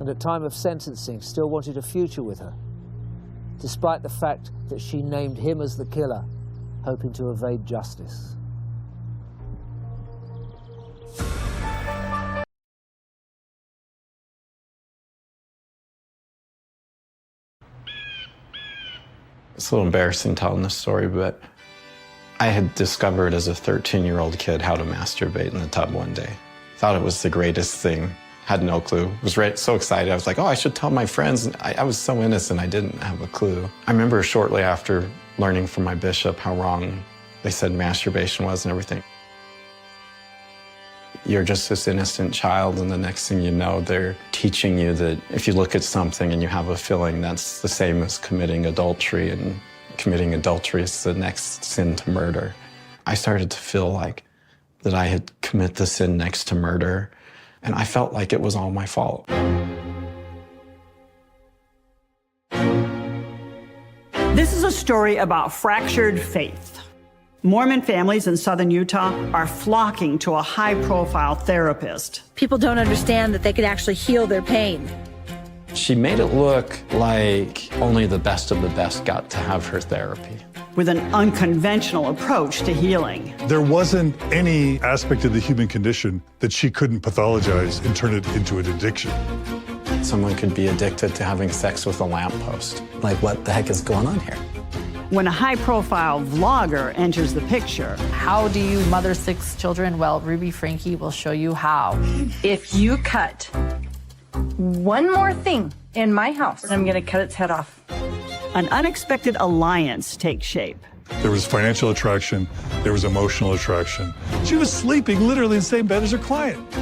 Speaker 4: and at time of sentencing still wanted a future with her, despite the fact that she named him as the killer, hoping to evade justice.
Speaker 12: It's a little embarrassing telling this story, but I had discovered as a 13-year-old kid how to masturbate in the tub one day. Thought it was the greatest thing. Had no clue. Was so excited. I was like, oh, I should tell my friends. And I was so innocent, I didn't have a clue. I remember shortly after learning from my bishop how wrong they said masturbation was and everything. You're just this innocent child, and the next thing you know, they're teaching you that if you look at something and you have a feeling, that's the same as committing adultery, and committing adultery is the next sin to murder. I started to feel like that I had committed the sin next to murder, and I felt like it was all my fault.
Speaker 13: This is a story about fractured faith. Mormon families in southern Utah are flocking to a high-profile therapist.
Speaker 14: People don't understand that they could actually heal their pain.
Speaker 12: She made it look like only the best of the best got to have her therapy.
Speaker 13: With an unconventional approach to healing.
Speaker 15: There wasn't any aspect of the human condition that she couldn't pathologize and turn it into an addiction.
Speaker 12: Someone could be addicted to having sex with a lamppost.
Speaker 16: Like, what the heck is going on here?
Speaker 13: when a high-profile vlogger enters the picture.
Speaker 16: How do you mother 6 children? Well, Ruby Frankie will show you how.
Speaker 17: If you cut one more thing in my house, I'm going to cut its head off.
Speaker 13: An unexpected alliance takes shape.
Speaker 15: There was financial attraction. There was emotional attraction. She was sleeping literally in the same bed as her client.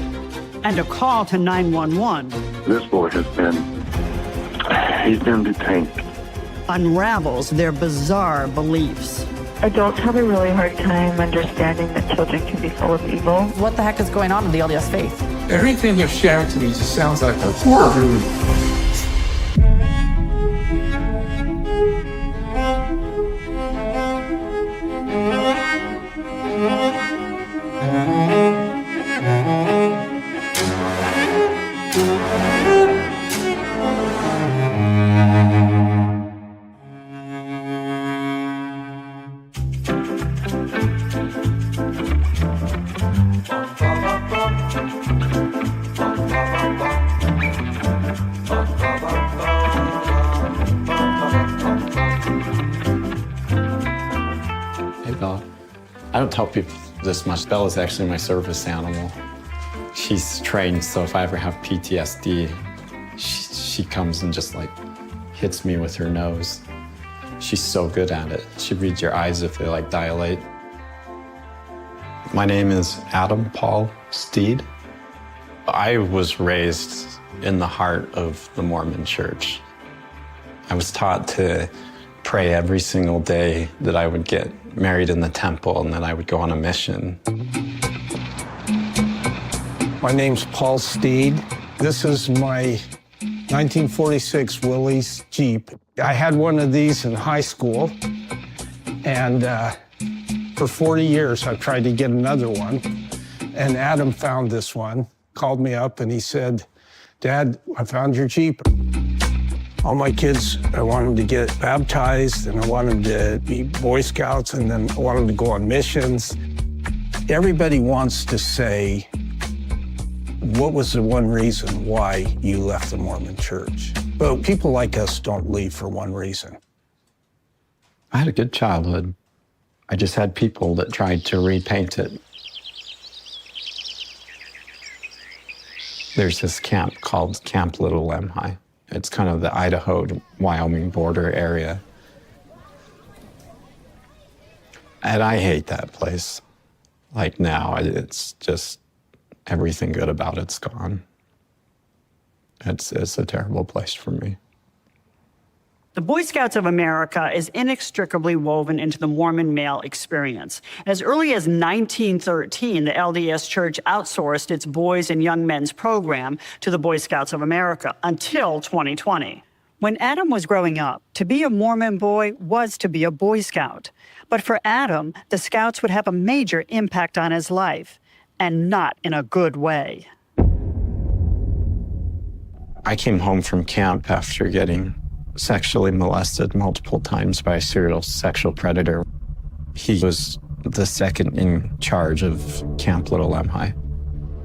Speaker 13: And a call to 911.
Speaker 18: This boy he's been detained.
Speaker 13: Unravels their bizarre beliefs.
Speaker 19: Adults have a really hard time understanding that children can be full of evil.
Speaker 16: What the heck is going on in the LDS faith?
Speaker 20: Everything you're sharing to me just sounds like a horror movie.
Speaker 12: I don't tell people this much. Bella's actually my service animal. She's trained, so if I ever have PTSD, she comes and just like hits me with her nose. She's so good at it. She reads your eyes if they like dilate. My name is Adam Paul Steed. I was raised in the heart of the Mormon Church. I was taught to pray every single day that I would get married in the temple and then I would go on a mission.
Speaker 21: My name's Paul Steed. This is my 1946 Willys Jeep. I had one of these in high school, and for 40 years I've tried to get another one. And Adam found this one, called me up, and he said, "Dad, I found your Jeep. All my kids, I want them to get baptized, and I want them to be Boy Scouts, and then I want them to go on missions." Everybody wants to say, what was the one reason why you left the Mormon Church? But people like us don't leave for one reason.
Speaker 12: I had a good childhood. I just had people that tried to repaint it. There's this camp called Camp Little Lemhi. It's kind of the Idaho-Wyoming border area. And I hate that place. Like now, it's just everything good about it's gone. It's a terrible place for me.
Speaker 13: The Boy Scouts of America is inextricably woven into the Mormon male experience. As early as 1913, the LDS Church outsourced its boys and young men's program to the Boy Scouts of America until 2020. When Adam was growing up, to be a Mormon boy was to be a Boy Scout. But for Adam, the Scouts would have a major impact on his life, and not in a good way.
Speaker 12: I came home from camp after getting sexually molested multiple times by a serial sexual predator. He was the second in charge of Camp Little Lemhi.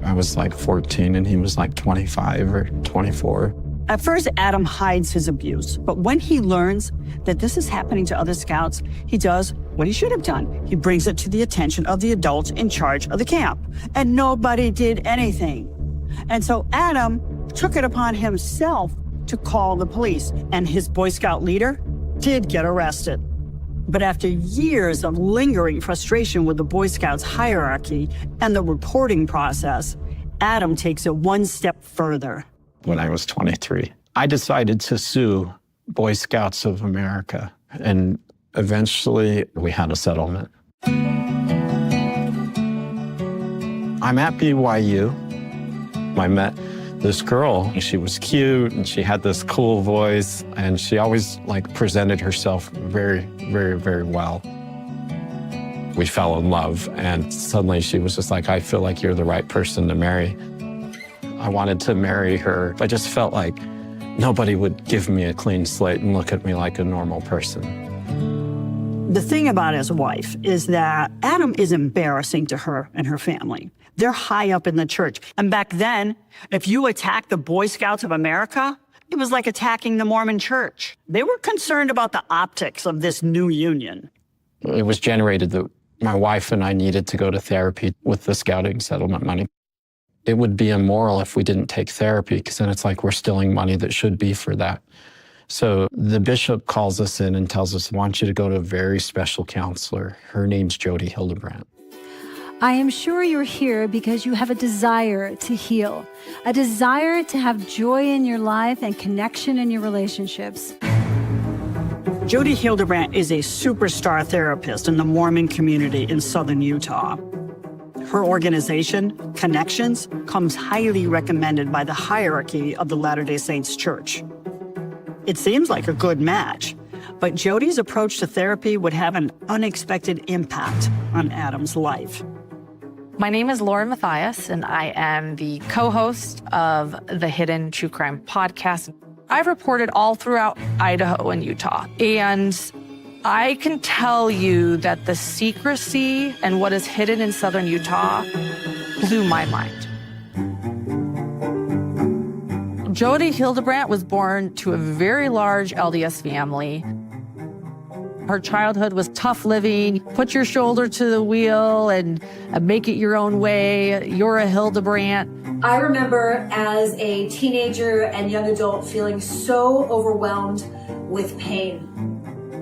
Speaker 12: I was like 14 and he was like 25 or 24.
Speaker 13: At first, Adam hides his abuse, but when he learns that this is happening to other Scouts, he does what he should have done. He brings it to the attention of the adults in charge of the camp, and nobody did anything. And so Adam took it upon himself to call the police, and his Boy Scout leader did get arrested. But after years of lingering frustration with the Boy Scouts hierarchy and the reporting process, Adam takes it one step further.
Speaker 12: When I was 23, I decided to sue Boy Scouts of America, and eventually we had a settlement. I'm at BYU. I met this girl. She was cute and she had this cool voice, and she always like presented herself very, very, very well. We fell in love, and suddenly she was just like, "I feel like you're the right person to marry." I wanted to marry her. I just felt like nobody would give me a clean slate and look at me like a normal person.
Speaker 13: The thing about his wife is that Adam is embarrassing to her and her family. They're high up in the church. And back then, if you attacked the Boy Scouts of America, It was like attacking the Mormon church. They were concerned about the optics of this new union.
Speaker 12: It was generated that my wife and I needed to go to therapy with the scouting settlement money. It would be immoral if we didn't take therapy, because then it's like we're stealing money that should be for that. So the bishop calls us in and tells us, I want you to go to a very special counselor. Her name's Jody Hildebrandt.
Speaker 6: I am sure you're here because you have a desire to heal, a desire to have joy in your life and connection in your relationships.
Speaker 13: Jody Hildebrandt is a superstar therapist in the Mormon community in southern Utah. Her organization, Connections, comes highly recommended by the hierarchy of the Latter-day Saints Church. It seems like a good match, but Jody's approach to therapy would have an unexpected impact on Adam's life.
Speaker 16: My name is Laura Mathias, and I am the co-host of the Hidden True Crime podcast. I've reported all throughout Idaho and Utah, and I can tell you that the secrecy and what is hidden in southern Utah blew my mind. Jody Hildebrandt was born to a very large LDS family. Her childhood was tough living. Put your shoulder to the wheel and make it your own way. You're a Hildebrandt.
Speaker 22: I remember as a teenager and young adult feeling so overwhelmed with pain.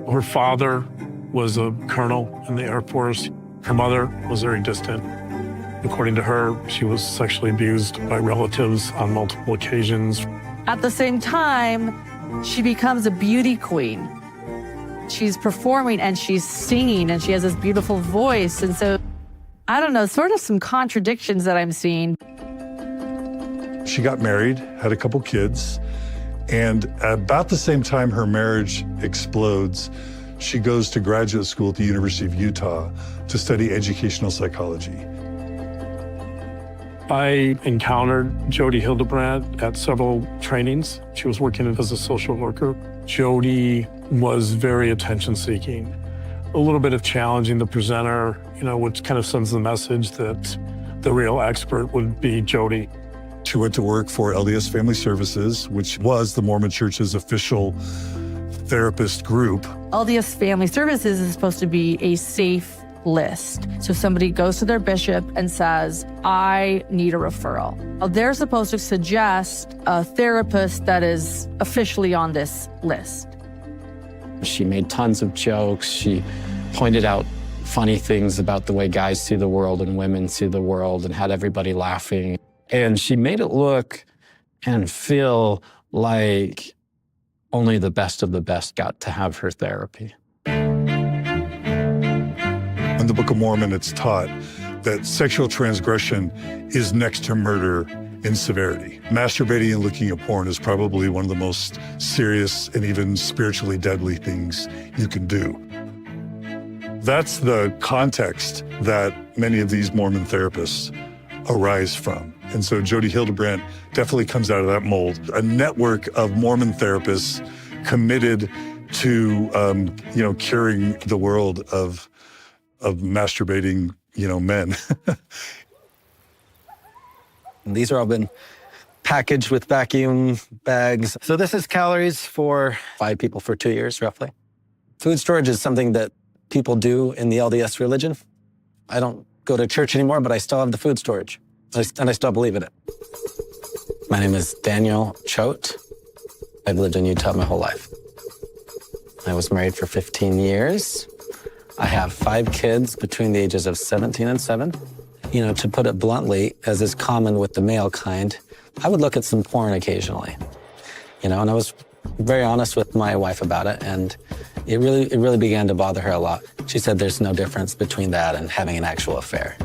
Speaker 23: Her father was a colonel in the Air Force. Her mother was very distant. According to her, she was sexually abused by relatives on multiple occasions.
Speaker 16: At the same time, she becomes a beauty queen. She's performing and she's singing and she has this beautiful voice. And so, I don't know, sort of some contradictions that I'm seeing.
Speaker 15: She got married, had a couple kids, and about the same time her marriage explodes, she goes to graduate school at the University of Utah to study educational psychology.
Speaker 23: I encountered Jody Hildebrandt at several trainings. She was working as a social worker. Jody was very attention-seeking, a little bit of challenging the presenter, which kind of sends the message that the real expert would be Jody.
Speaker 15: She went to work for LDS Family Services, which was the Mormon Church's official therapist group.
Speaker 16: LDS Family Services is supposed to be a safe list. So somebody goes to their bishop and says, I need a referral. They're supposed to suggest a therapist that is officially on this list.
Speaker 12: She made tons of jokes. She pointed out funny things about the way guys see the world and women see the world and had everybody laughing. And she made it look and feel like only the best of the best got to have her therapy.
Speaker 15: In the Book of Mormon, it's taught that sexual transgression is next to murder in severity. Masturbating and looking at porn is probably one of the most serious and even spiritually deadly things you can do. That's the context that many of these Mormon therapists arise from. And so Jody Hildebrandt definitely comes out of that mold. A network of Mormon therapists committed to, curing the world of masturbating, men.
Speaker 24: These are all been packaged with vacuum bags. So this is calories for 5 people for 2 years, roughly. Food storage is something that people do in the LDS religion. I don't go to church anymore, but I still have the food storage, and I still believe in it. My name is Daniel Choate. I've lived in Utah my whole life. I was married for 15 years. I have 5 kids between the ages of 17 and 7. To put it bluntly, as is common with the male kind, I would look at some porn occasionally. And I was very honest with my wife about it, and it really began to bother her a lot. She said there's no difference between that and having an actual affair.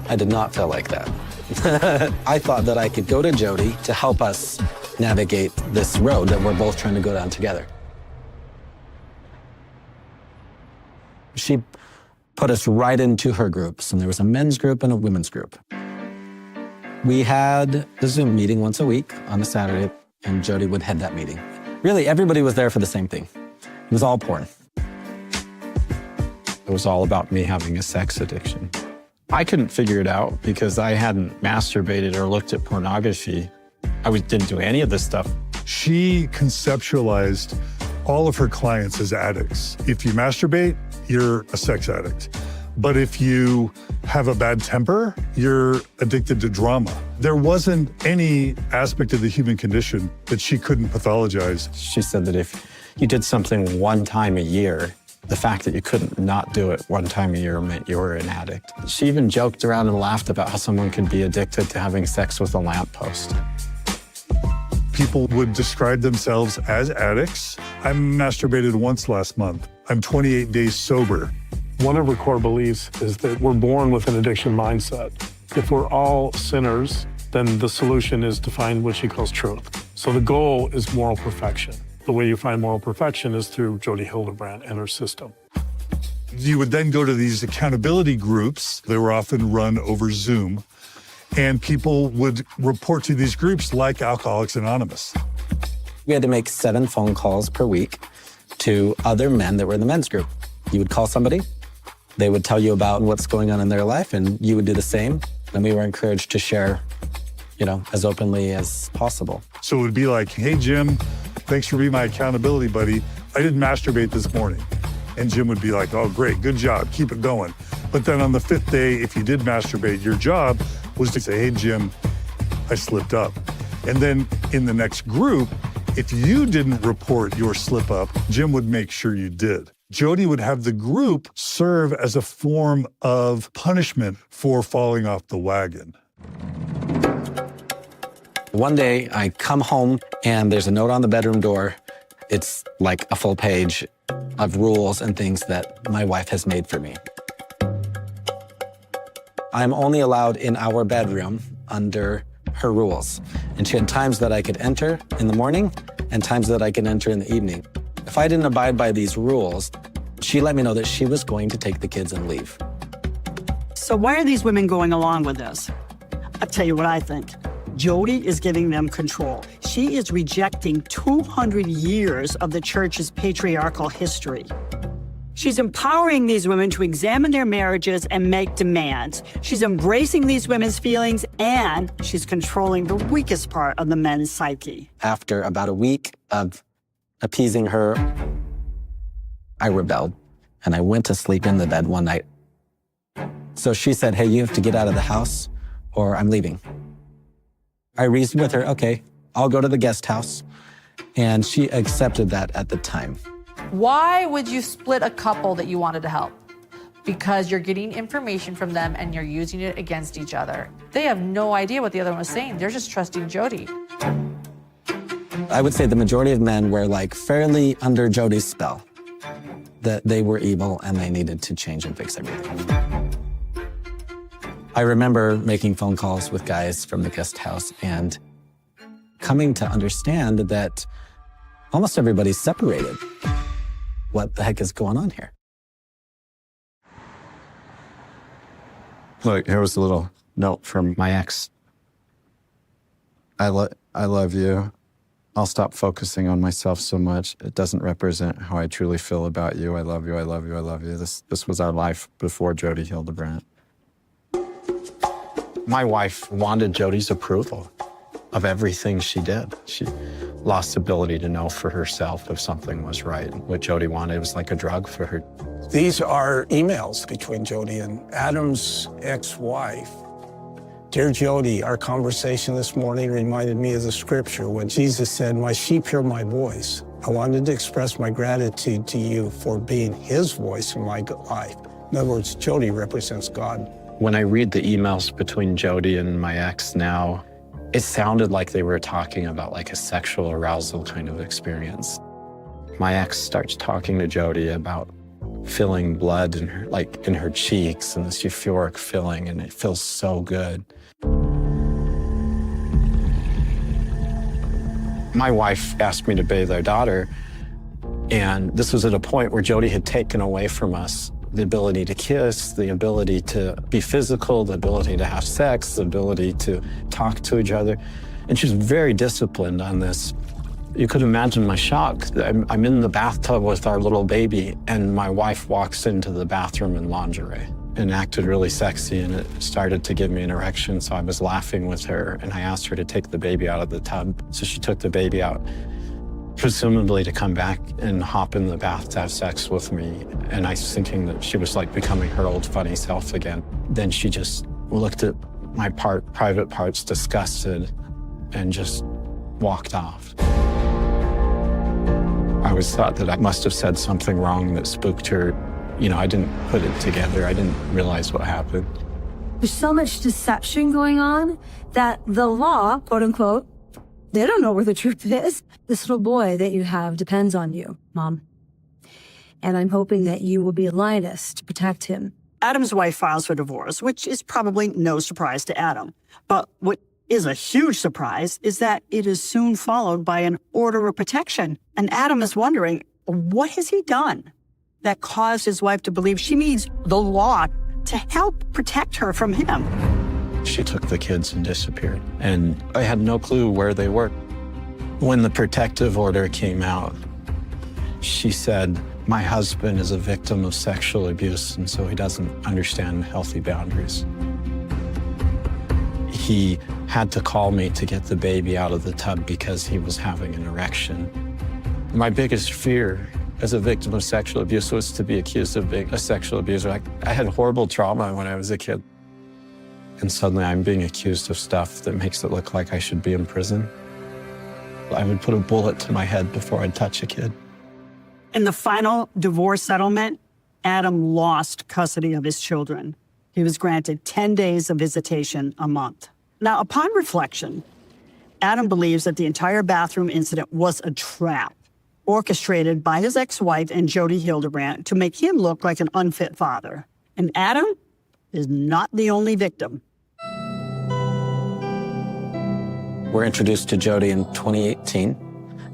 Speaker 24: I did not feel like that. I thought that I could go to Jody to help us navigate this road that we're both trying to go down together. She put us right into her groups, and there was a men's group and a women's group. We had a Zoom meeting once a week on a Saturday, and Jody would head that meeting. Really, everybody was there for the same thing. It was all porn.
Speaker 12: It was all about me having a sex addiction. I couldn't figure it out because I hadn't masturbated or looked at pornography. I didn't do any of this stuff
Speaker 15: She conceptualized all of her clients as addicts. If you masturbate, you're a sex addict. But if you have a bad temper, you're addicted to drama. There wasn't any aspect of the human condition that she couldn't pathologize.
Speaker 12: She said that if you did something one time a year, the fact that you couldn't not do it one time a year meant you were an addict. She even joked around and laughed about how someone could be addicted to having sex with a lamppost.
Speaker 15: People would describe themselves as addicts. I masturbated once last month. I'm 28 days sober.
Speaker 23: One of her core beliefs is that we're born with an addiction mindset. If we're all sinners, then the solution is to find what she calls truth. So the goal is moral perfection. The way you find moral perfection is through Jodi Hildebrandt and her system.
Speaker 15: You would then go to these accountability groups. They were often run over Zoom, and people would report to these groups like Alcoholics Anonymous.
Speaker 24: We had to make 7 phone calls per week to other men that were in the men's group. You would call somebody, they would tell you about what's going on in their life, and you would do the same. And we were encouraged to share, as openly as possible.
Speaker 15: So it would be like, hey, Jim, thanks for being my accountability buddy. I didn't masturbate this morning. And Jim would be like, oh, great, good job, keep it going. But then on the 5th day, if you did masturbate, your job was to say, hey, Jim, I slipped up. And then in the next group, if you didn't report your slip up, Jim would make sure you did. Jodi would have the group serve as a form of punishment for falling off the wagon.
Speaker 24: One day, I come home, and there's a note on the bedroom door. It's like a full page of rules and things that my wife has made for me. I'm only allowed in our bedroom under her rules. And she had times that I could enter in the morning and times that I could enter in the evening. If I didn't abide by these rules, she let me know that she was going to take the kids and leave.
Speaker 13: So why are these women going along with this? I'll tell you what I think. Jodi is giving them control. She is rejecting 200 years of the church's patriarchal history. She's empowering these women to examine their marriages and make demands. She's embracing these women's feelings, and she's controlling the weakest part of the men's psyche.
Speaker 24: After about a week of appeasing her, I rebelled, and I went to sleep in the bed one night. So she said, hey, you have to get out of the house, or I'm leaving. I reasoned with her, okay, I'll go to the guest house. And she accepted that at the time.
Speaker 16: Why would you split a couple that you wanted to help? Because you're getting information from them and you're using it against each other. They have no idea what the other one was saying. They're just trusting Jodi.
Speaker 24: I would say the majority of men were fairly under Jodi's spell, that they were evil and they needed to change and fix everything. I remember making phone calls with guys from the guest house and coming to understand that almost everybody's separated. What the heck is going on here?
Speaker 12: Look, here was a little note from my ex. I love you. I'll stop focusing on myself so much. It doesn't represent how I truly feel about you. I love you, I love you, I love you. This was our life before Jodi Hildebrandt. My wife wanted Jodi's approval of everything she did. She lost the ability to know for herself if something was right. What Jodi wanted was like a drug for her.
Speaker 21: These are emails between Jodi and Adam's ex-wife. Dear Jodi, our conversation this morning reminded me of the scripture when Jesus said, my sheep hear my voice. I wanted to express my gratitude to you for being his voice in my life. In other words, Jodi represents God.
Speaker 12: When I read the emails between Jodi and my ex now, it sounded like they were talking about a sexual arousal kind of experience. My ex starts talking to Jodi about feeling blood in her, in her cheeks and this euphoric feeling, and it feels so good. My wife asked me to bathe our daughter, and this was at a point where Jodi had taken away from us the ability to kiss, the ability to be physical, the ability to have sex, the ability to talk to each other. And she's very disciplined on this. You could imagine my shock. I'm in the bathtub with our little baby, and my wife walks into the bathroom in lingerie. and acted really sexy, and it started to give me an erection, so I was laughing with her, and I asked her to take the baby out of the tub. So she took the baby out, presumably to come back and hop in the bath to have sex with me, and I was thinking that she was like becoming her old funny self again. Then she just looked at my private parts, disgusted, and just walked off. I always thought that I must have said something wrong that spooked her. You know, I didn't put it together. I didn't realize what happened.
Speaker 22: There's so much deception going on that the law, quote unquote, they don't know where the truth is. This little boy that you have depends on you, Mom. And I'm hoping that you will be a lioness to protect him.
Speaker 13: Adam's wife files for divorce, which is probably no surprise to Adam. But what is a huge surprise is that it is soon followed by an order of protection. And Adam is wondering, what has he done that caused his wife to believe she needs the law to help protect her from him?
Speaker 12: She took the kids and disappeared, and I had no clue where they were. When the protective order came out, she said, my husband is a victim of sexual abuse, and so he doesn't understand healthy boundaries. He had to call me to get the baby out of the tub because he was having an erection. My biggest fear as a victim of sexual abuse was to be accused of being a sexual abuser. I had horrible trauma when I was a kid. And suddenly I'm being accused of stuff that makes it look like I should be in prison. I would put a bullet to my head before I'd touch a kid.
Speaker 13: In the final divorce settlement, Adam lost custody of his children. He was granted 10 days of visitation a month. Now, upon reflection, Adam believes that the entire bathroom incident was a trap orchestrated by his ex-wife and Jody Hildebrandt to make him look like an unfit father. And Adam is not the only victim.
Speaker 24: We're introduced to Jody in 2018.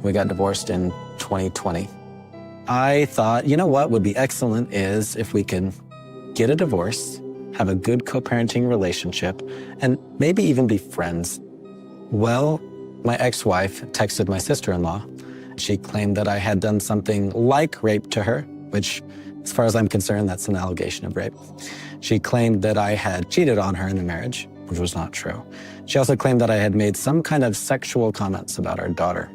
Speaker 24: We got divorced in 2020. I thought, you know what would be excellent is if we can get a divorce, have a good co-parenting relationship, and maybe even be friends. Well, my ex-wife texted my sister-in-law. She claimed that I had done something like rape to her, which, as far as I'm concerned, that's an allegation of rape. She claimed that I had cheated on her in the marriage, which was not true. She also claimed that I had made some kind of sexual comments about our daughter.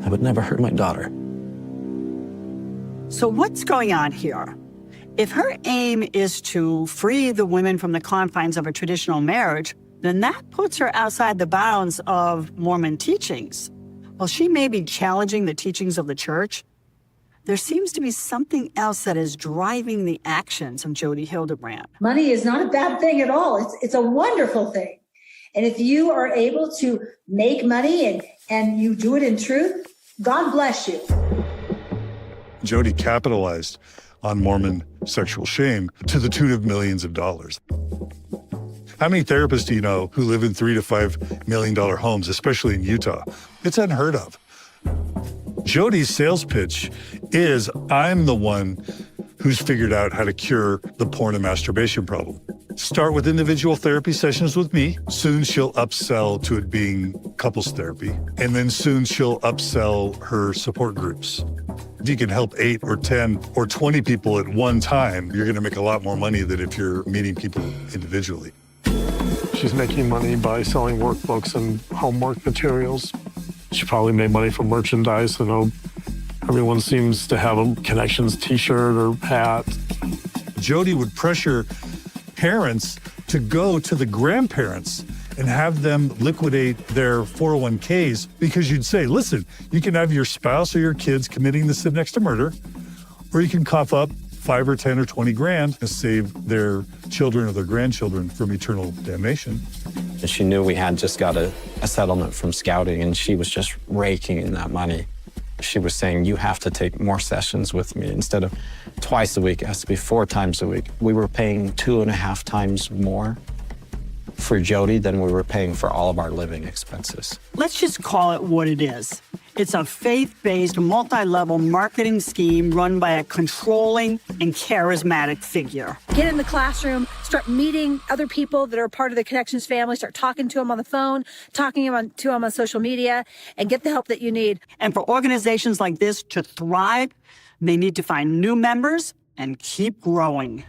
Speaker 24: I would never hurt my daughter.
Speaker 13: So what's going on here? If her aim is to free the women from the confines of a traditional marriage, then that puts her outside the bounds of Mormon teachings. While she may be challenging the teachings of the church, there seems to be something else that is driving the actions of Jody Hildebrandt.
Speaker 22: Money is not a bad thing at all. It's a wonderful thing. And if you are able to make money and you do it in truth, God bless you.
Speaker 15: Jody capitalized on Mormon sexual shame to the tune of millions of dollars. How many therapists do you know who live in $3 to $5 million homes, especially in Utah? It's unheard of. Jody's sales pitch is, I'm the one who's figured out how to cure the porn and masturbation problem. Start with individual therapy sessions with me. Soon she'll upsell to it being couples therapy. And then soon she'll upsell her support groups. If you can help 8 or 10 or 20 people at one time, you're going to make a lot more money than if you're meeting people individually.
Speaker 23: She's making money by selling workbooks and homework materials. She probably made money from merchandise. I know everyone seems to have a Connections t-shirt or hat.
Speaker 15: Jody would pressure parents to go to the grandparents and have them liquidate their 401ks because you'd say, listen, you can have your spouse or your kids committing this next to murder, or you can cough up 5 or 10 or 20 grand and save their children or their grandchildren from eternal damnation.
Speaker 12: She knew we had just got a settlement from scouting, and she was just raking in that money. She was saying, you have to take more sessions with me. Instead of twice a week, it has to be 4 times a week. We were paying 2.5 times more for Jody than we were paying for all of our living expenses.
Speaker 13: Let's just call it what it is. It's a faith-based, multi-level marketing scheme run by a controlling and charismatic figure.
Speaker 14: Get in the classroom, start meeting other people that are part of the Connections family, start talking to them on the phone, talking to them on social media, and get the help that you need.
Speaker 13: And for organizations like this to thrive, they need to find new members and keep growing.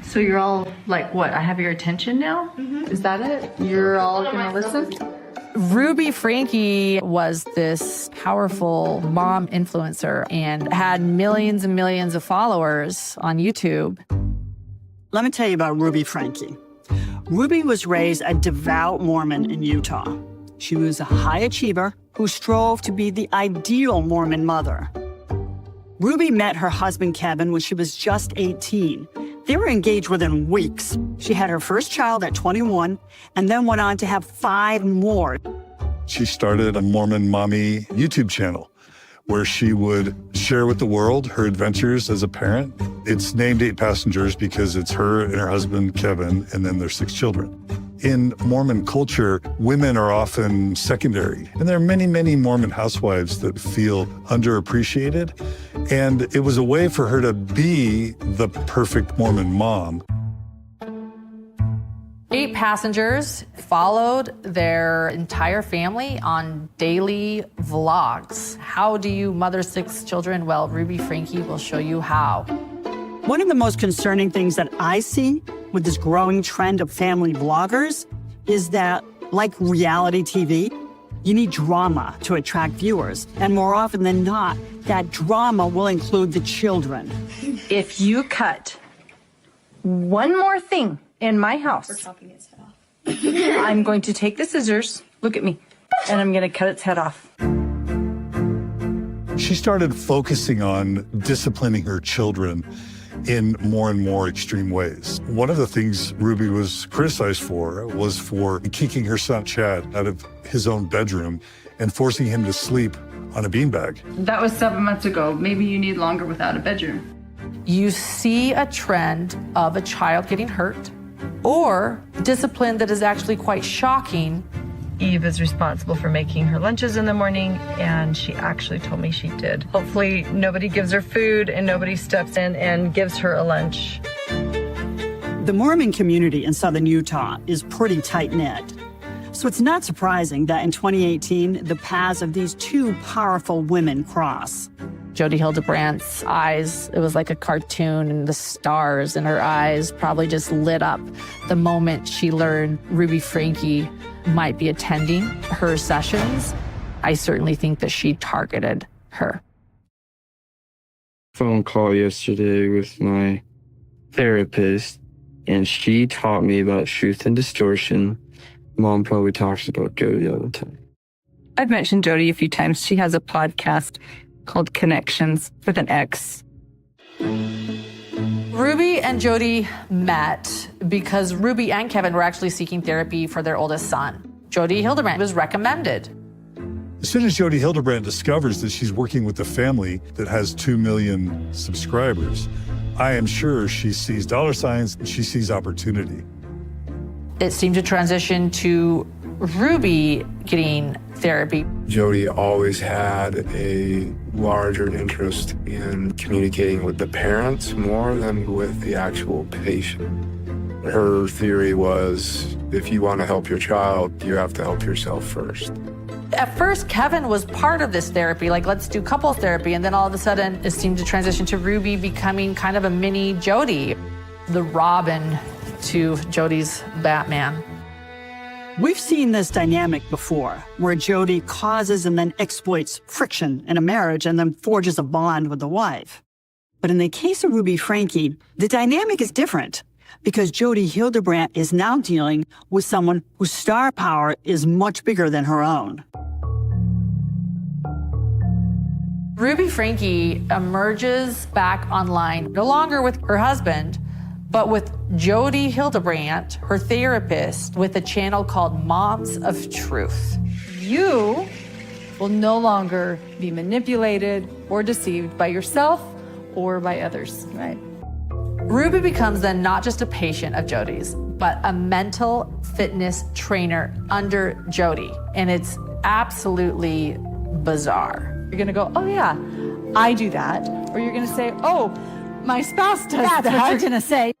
Speaker 17: So you're all like, what? I have your attention now? Is that it? You're all gonna listen?
Speaker 16: Ruby Franke was this powerful mom influencer and had millions and millions of followers on YouTube.
Speaker 13: Let me tell you about Ruby Franke. Ruby was raised a devout Mormon in Utah. She was a high achiever who strove to be the ideal Mormon mother. Ruby met her husband, Kevin, when she was just 18. They were engaged within weeks. She had her first child at 21 and then went on to have 5 more.
Speaker 15: She started a Mormon Mommy YouTube channel where she would share with the world her adventures as a parent. It's named 8 Passengers because it's her and her husband, Kevin, and then their 6 children. In Mormon culture, women are often secondary, and there are many, many Mormon housewives that feel underappreciated, and it was a way for her to be the perfect Mormon mom.
Speaker 16: 8 Passengers followed their entire family on daily vlogs. How do you mother 6 children? Well, Ruby Franke will show you how.
Speaker 13: One of the most concerning things that I see with this growing trend of family vloggers is that, like reality TV, you need drama to attract viewers. And more often than not, that drama will include the children.
Speaker 17: If you cut one more thing in my house, I'm going to take the scissors, look at me, and I'm going to cut its head off.
Speaker 15: She started focusing on disciplining her children in more and more extreme ways. One of the things Ruby was criticized for was for kicking her son Chad out of his own bedroom and forcing him to sleep on a beanbag.
Speaker 17: That was 7 months ago. Maybe you need longer without a bedroom.
Speaker 16: You see a trend of a child getting hurt or discipline that is actually quite shocking.
Speaker 17: Eve is responsible for making her lunches in the morning, and she actually told me she did. Hopefully nobody gives her food and nobody steps in and gives her a lunch.
Speaker 13: The Mormon community in southern Utah is pretty tight-knit. So it's not surprising that in 2018, the paths of these 2 powerful women cross.
Speaker 16: Jodi Hildebrandt's eyes, it was like a cartoon, and the stars in her eyes probably just lit up the moment she learned Ruby Franke might be attending her sessions. I certainly think that she targeted her.
Speaker 2: Phone call yesterday with my therapist, and she taught me about truth and distortion. Mom probably talks about Jodi all the time.
Speaker 17: I've mentioned Jodi a few times. She has a podcast called Connections with an X.
Speaker 16: Ruby and Jodi met because Ruby and Kevin were actually seeking therapy for their oldest son. Jodi Hildebrandt was recommended.
Speaker 15: As soon as Jodi Hildebrandt discovers that she's working with a family that has 2 million subscribers, I am sure she sees dollar signs and she sees opportunity.
Speaker 16: It seemed to transition to Ruby getting therapy.
Speaker 2: Jodi always had a larger interest in communicating with the parents more than with the actual patient. Her theory was, if you want to help your child, you have to help yourself first.
Speaker 16: At first, Kevin was part of this therapy, like, let's do couple therapy, and then all of a sudden, it seemed to transition to Ruby becoming kind of a mini Jodi, the Robin to Jodi's Batman.
Speaker 13: We've seen this dynamic before, where Jodi causes and then exploits friction in a marriage and then forges a bond with the wife. But in the case of Ruby Franke, the dynamic is different, because Jodi Hildebrandt is now dealing with someone whose star power is much bigger than her own.
Speaker 16: Ruby Franke emerges back online, no longer with her husband, but with Jodi Hildebrandt, her therapist, with a channel called Moms of Truth.
Speaker 17: You will no longer be manipulated or deceived by yourself or by others, right?
Speaker 16: Ruby becomes then not just a patient of Jodi's, but a mental fitness trainer under Jody. And it's absolutely bizarre. You're gonna go, oh yeah, I do that. Or you're gonna say, oh, my spouse does that.
Speaker 22: That's what you're gonna say.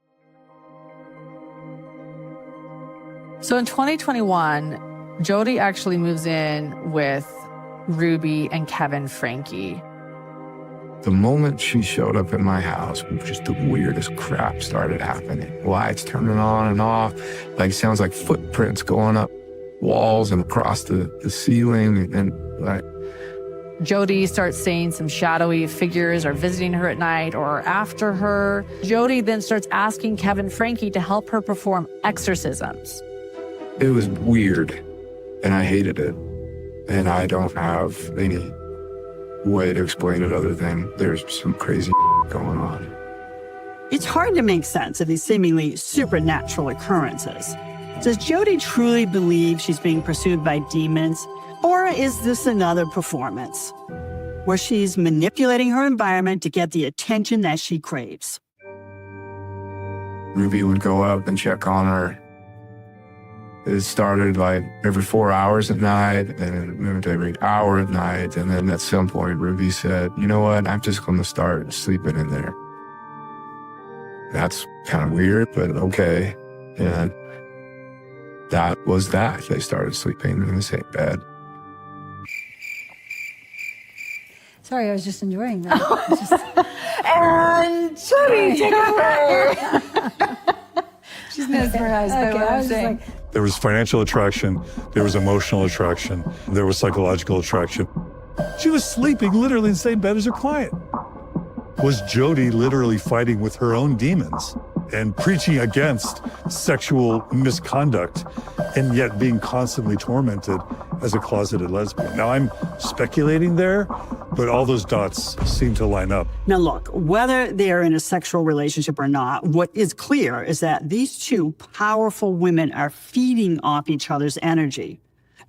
Speaker 16: So in 2021, Jody actually moves in with Ruby and Kevin Franke.
Speaker 2: The moment she showed up at my house, just the weirdest crap started happening. Lights turning on and off, like sounds like footprints going up walls and across the ceiling, and like
Speaker 16: Jody starts saying some shadowy figures are visiting her at night or after her. Jody then starts asking Kevin Franke to help her perform exorcisms.
Speaker 2: it was weird, and I hated it. And I don't have any way to explain it other than there's some crazy going on.
Speaker 13: It's hard to make sense of these seemingly supernatural occurrences. Does Jody truly believe she's being pursued by demons? Or is this another performance where she's manipulating her environment to get the attention that she craves?
Speaker 2: Ruby would go up and check on her. It started like every 4 hours at night, and it moved to every hour at night. And then at some point, Ruby said, you know what, I'm just going to start sleeping in there. That's kind of weird, but okay. And that was that. They started sleeping in the same bed.
Speaker 22: Sorry, I was just enjoying that.
Speaker 17: And Jody, take over. She's mesmerized by what I'm saying.
Speaker 15: There was financial attraction, there was emotional attraction, there was psychological attraction. She was sleeping literally in the same bed as her client. Was Jody literally fighting with her own demons and preaching against sexual misconduct and yet being constantly tormented as a closeted lesbian? Now, I'm speculating there, but all those dots seem to line up.
Speaker 13: Now look, whether they're in a sexual relationship or not, what is clear is that these two powerful women are feeding off each other's energy.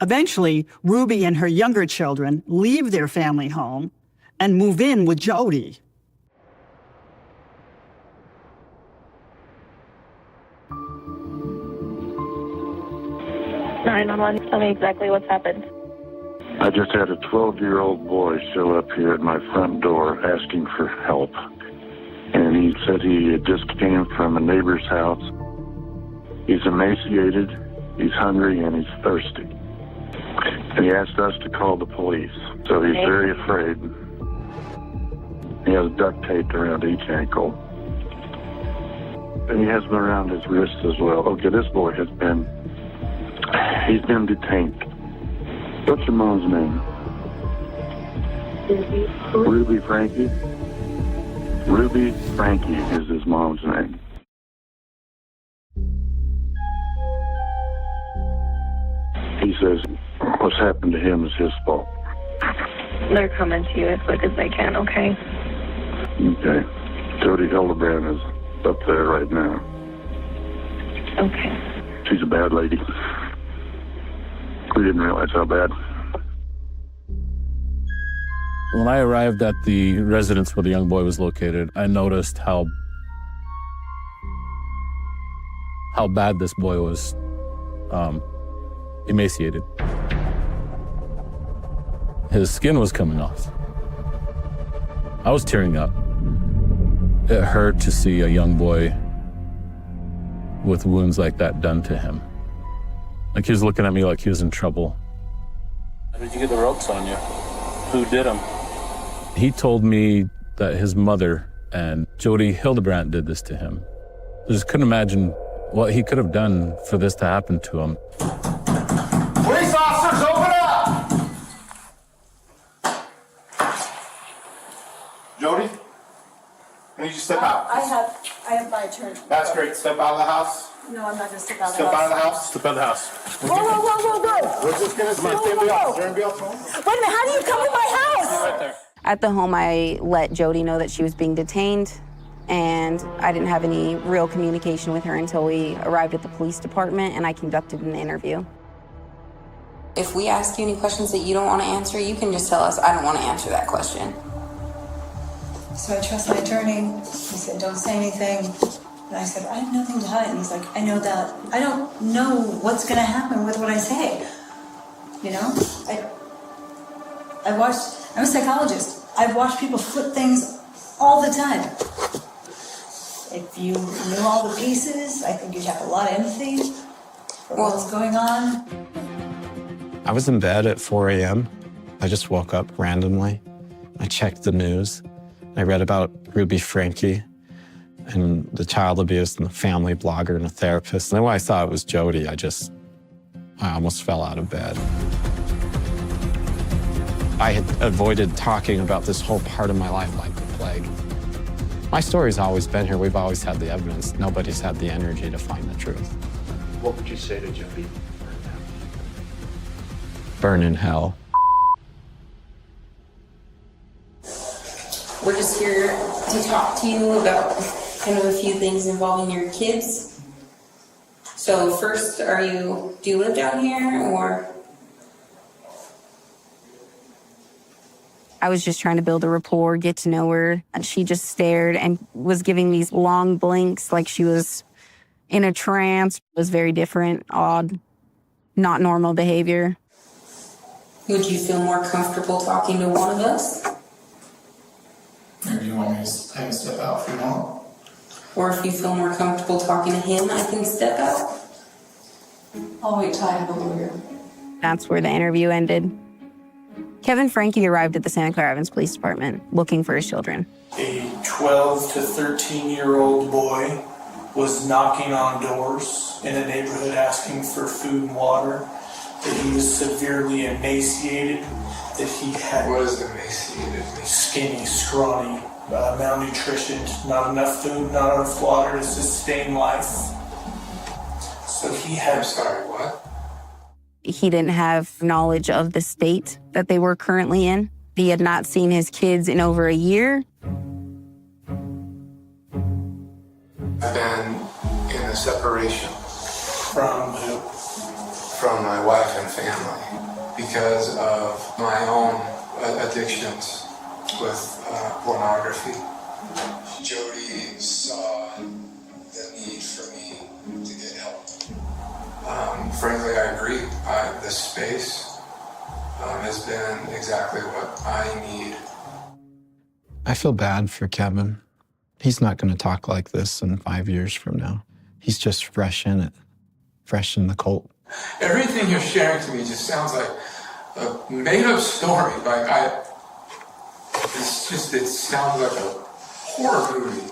Speaker 13: Eventually, Ruby and her younger children leave their family home and move in with Jody.
Speaker 19: Tell me exactly what's happened.
Speaker 18: I just had a 12-year-old boy show up here at my front door asking for help. And he said he had just came from a neighbor's house. He's emaciated, he's hungry, and he's thirsty. And he asked us to call the police. So he's very afraid. He has duct tape around each ankle. And he has them around his wrists as well. Okay, this boy has been... He's been detained. What's your mom's name? Ruby Franke. Ruby Franke is his mom's name. He says what's happened to him is his fault.
Speaker 19: They're coming to you as quick as they can, okay?
Speaker 18: Okay. Jody Hildebrand is up there right now.
Speaker 19: Okay.
Speaker 18: She's a bad lady. We didn't realize how bad.
Speaker 8: When I arrived at the residence where the young boy was located, I noticed how bad this boy was emaciated. His skin was coming off. I was tearing up. It hurt to see a young boy with wounds like that done to him. Like he was looking at me like he was in trouble.
Speaker 9: How did you get the ropes on you? Who did them?
Speaker 8: He told me that his mother and Jody Hildebrand did this to him. I just couldn't imagine what he could have done for this to happen to him.
Speaker 20: Police officers, open up! Jody, I need you to step out.
Speaker 22: I have my attorney.
Speaker 20: That's great. Step out of the house.
Speaker 22: No, I'm not going to step out of the
Speaker 20: Step
Speaker 22: house.
Speaker 20: out of the house.
Speaker 8: Step out of the house.
Speaker 22: Whoa.
Speaker 20: We're just gonna stay in the office. You're gonna be off home.
Speaker 22: Wait a minute, how do you come to my house?
Speaker 8: Right there.
Speaker 10: At the home, I let Jody know that she was being detained, and I didn't have any real communication with her until we arrived at the police department and I conducted an interview. If we ask you any questions that you don't want to answer, you can just tell us, I don't want to answer that question.
Speaker 22: So I trust my attorney. He said, don't say anything. And I said, I have nothing to hide. And he's like, I know that. I don't know what's going to happen with what I say. You know, I'm a psychologist. I've watched people flip things all the time. If you knew all the pieces, I think you'd have a lot of empathy for what's going on.
Speaker 12: I was in bed at 4 a.m. I just woke up randomly. I checked the news. I read about Ruby Franke and the child abuse and the family blogger and a therapist. And then when I saw it was Jody, I almost fell out of bed. I had avoided talking about this whole part of my life like the plague. My story's always been here. We've always had the evidence. Nobody's had the energy to find the truth.
Speaker 3: What would you say to Jody?
Speaker 12: Burn in hell.
Speaker 10: We're just here to talk to you about kind of a few things involving your kids. So first, do you live down here, or? I was just trying to build a rapport, get to know her, and she just stared and was giving these long blinks like she was in a trance. It was very different, odd, not normal behavior. Would you feel more comfortable talking to one of us?
Speaker 20: Maybe you want me to step out if you want.
Speaker 10: Or if you feel more comfortable talking to him, I can step out.
Speaker 22: I'll wait till I have a lawyer.
Speaker 10: That's where the interview ended. Kevin Franke arrived at the Santa Clara Evans Police Department looking for his children.
Speaker 5: A 12 to 13-year-old boy was knocking on doors in a neighborhood asking for food and water, that he was severely emaciated, that he had...
Speaker 2: What is emaciated?
Speaker 5: Skinny, scrawny, malnutritioned, not enough food, not enough water to sustain life. So he had...
Speaker 2: I'm sorry, what?
Speaker 10: He didn't have knowledge of the state that they were currently in. He had not seen his kids in over a year.
Speaker 2: I've been in a separation.
Speaker 5: From who?
Speaker 2: From my wife and family because of my own addictions with pornography. Jody saw the need for me to get help. Frankly, I agree. This space has been exactly what I need.
Speaker 12: I feel bad for Kevin. He's not going to talk like this in 5 years from now. He's just fresh in it, fresh in the cult.
Speaker 2: Everything you're sharing to me just sounds like a made-up story. It sounds like a horror movie.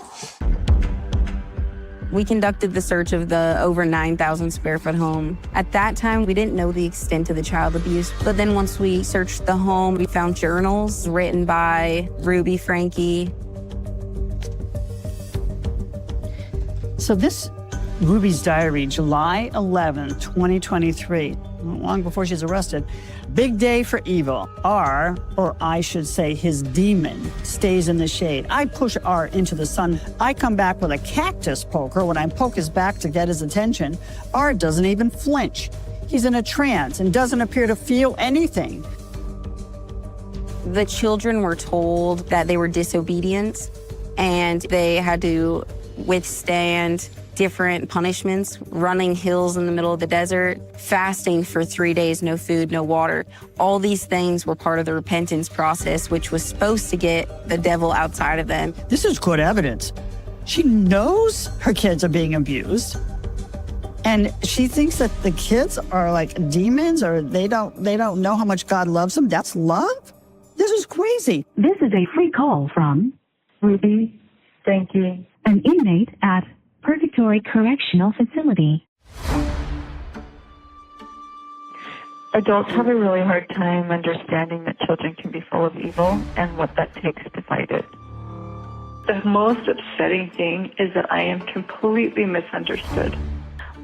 Speaker 10: We conducted the search of the over 9,000 square foot home. At that time, we didn't know the extent of the child abuse, but then once we searched the home, we found journals written by Ruby Franke.
Speaker 13: So this Ruby's diary, July 11, 2023, long before she's arrested. Big day for evil. R, or I should say his demon, stays in the shade. I push R into the sun. I come back with a cactus poker. When I poke his back to get his attention, R doesn't even flinch. He's in a trance and doesn't appear to feel anything.
Speaker 10: The children were told that they were disobedient and they had to withstand different punishments, running hills in the middle of the desert, fasting for 3 days, no food, no water. All these things were part of the repentance process, which was supposed to get the devil outside of them.
Speaker 13: This is good evidence. She knows her kids are being abused, and she thinks that the kids are like demons, or they don't know how much God loves them. That's love? This is crazy.
Speaker 19: This is a free call from Ruby Franke, an inmate at Purgatory Correctional Facility. Adults have a really hard time understanding that children can be full of evil and what that takes to fight it. The most upsetting thing is that I am completely misunderstood.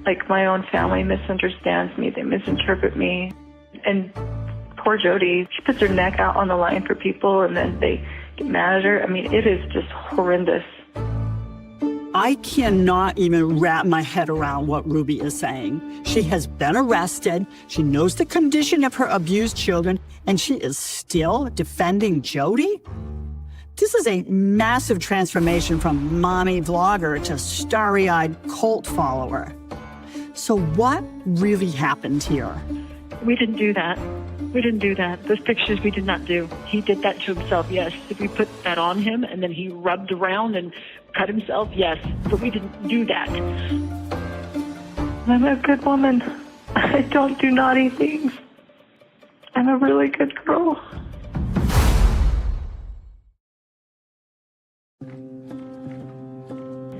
Speaker 19: Like, my own family misunderstands me, they misinterpret me. And poor Jody, she puts her neck out on the line for people and then they get mad at her. I mean, it is just horrendous.
Speaker 13: I cannot even wrap my head around what Ruby is saying. She has been arrested. She knows the condition of her abused children, and she is still defending Jody? This is a massive transformation from mommy vlogger to starry-eyed cult follower. So what really happened here?
Speaker 19: We didn't do that. We didn't do that. Those pictures we did not do. He did that to himself, yes. Did we put that on him and then he rubbed around and cut himself? Yes. But we didn't do that. I'm a good woman. I don't do naughty things. I'm a really good girl.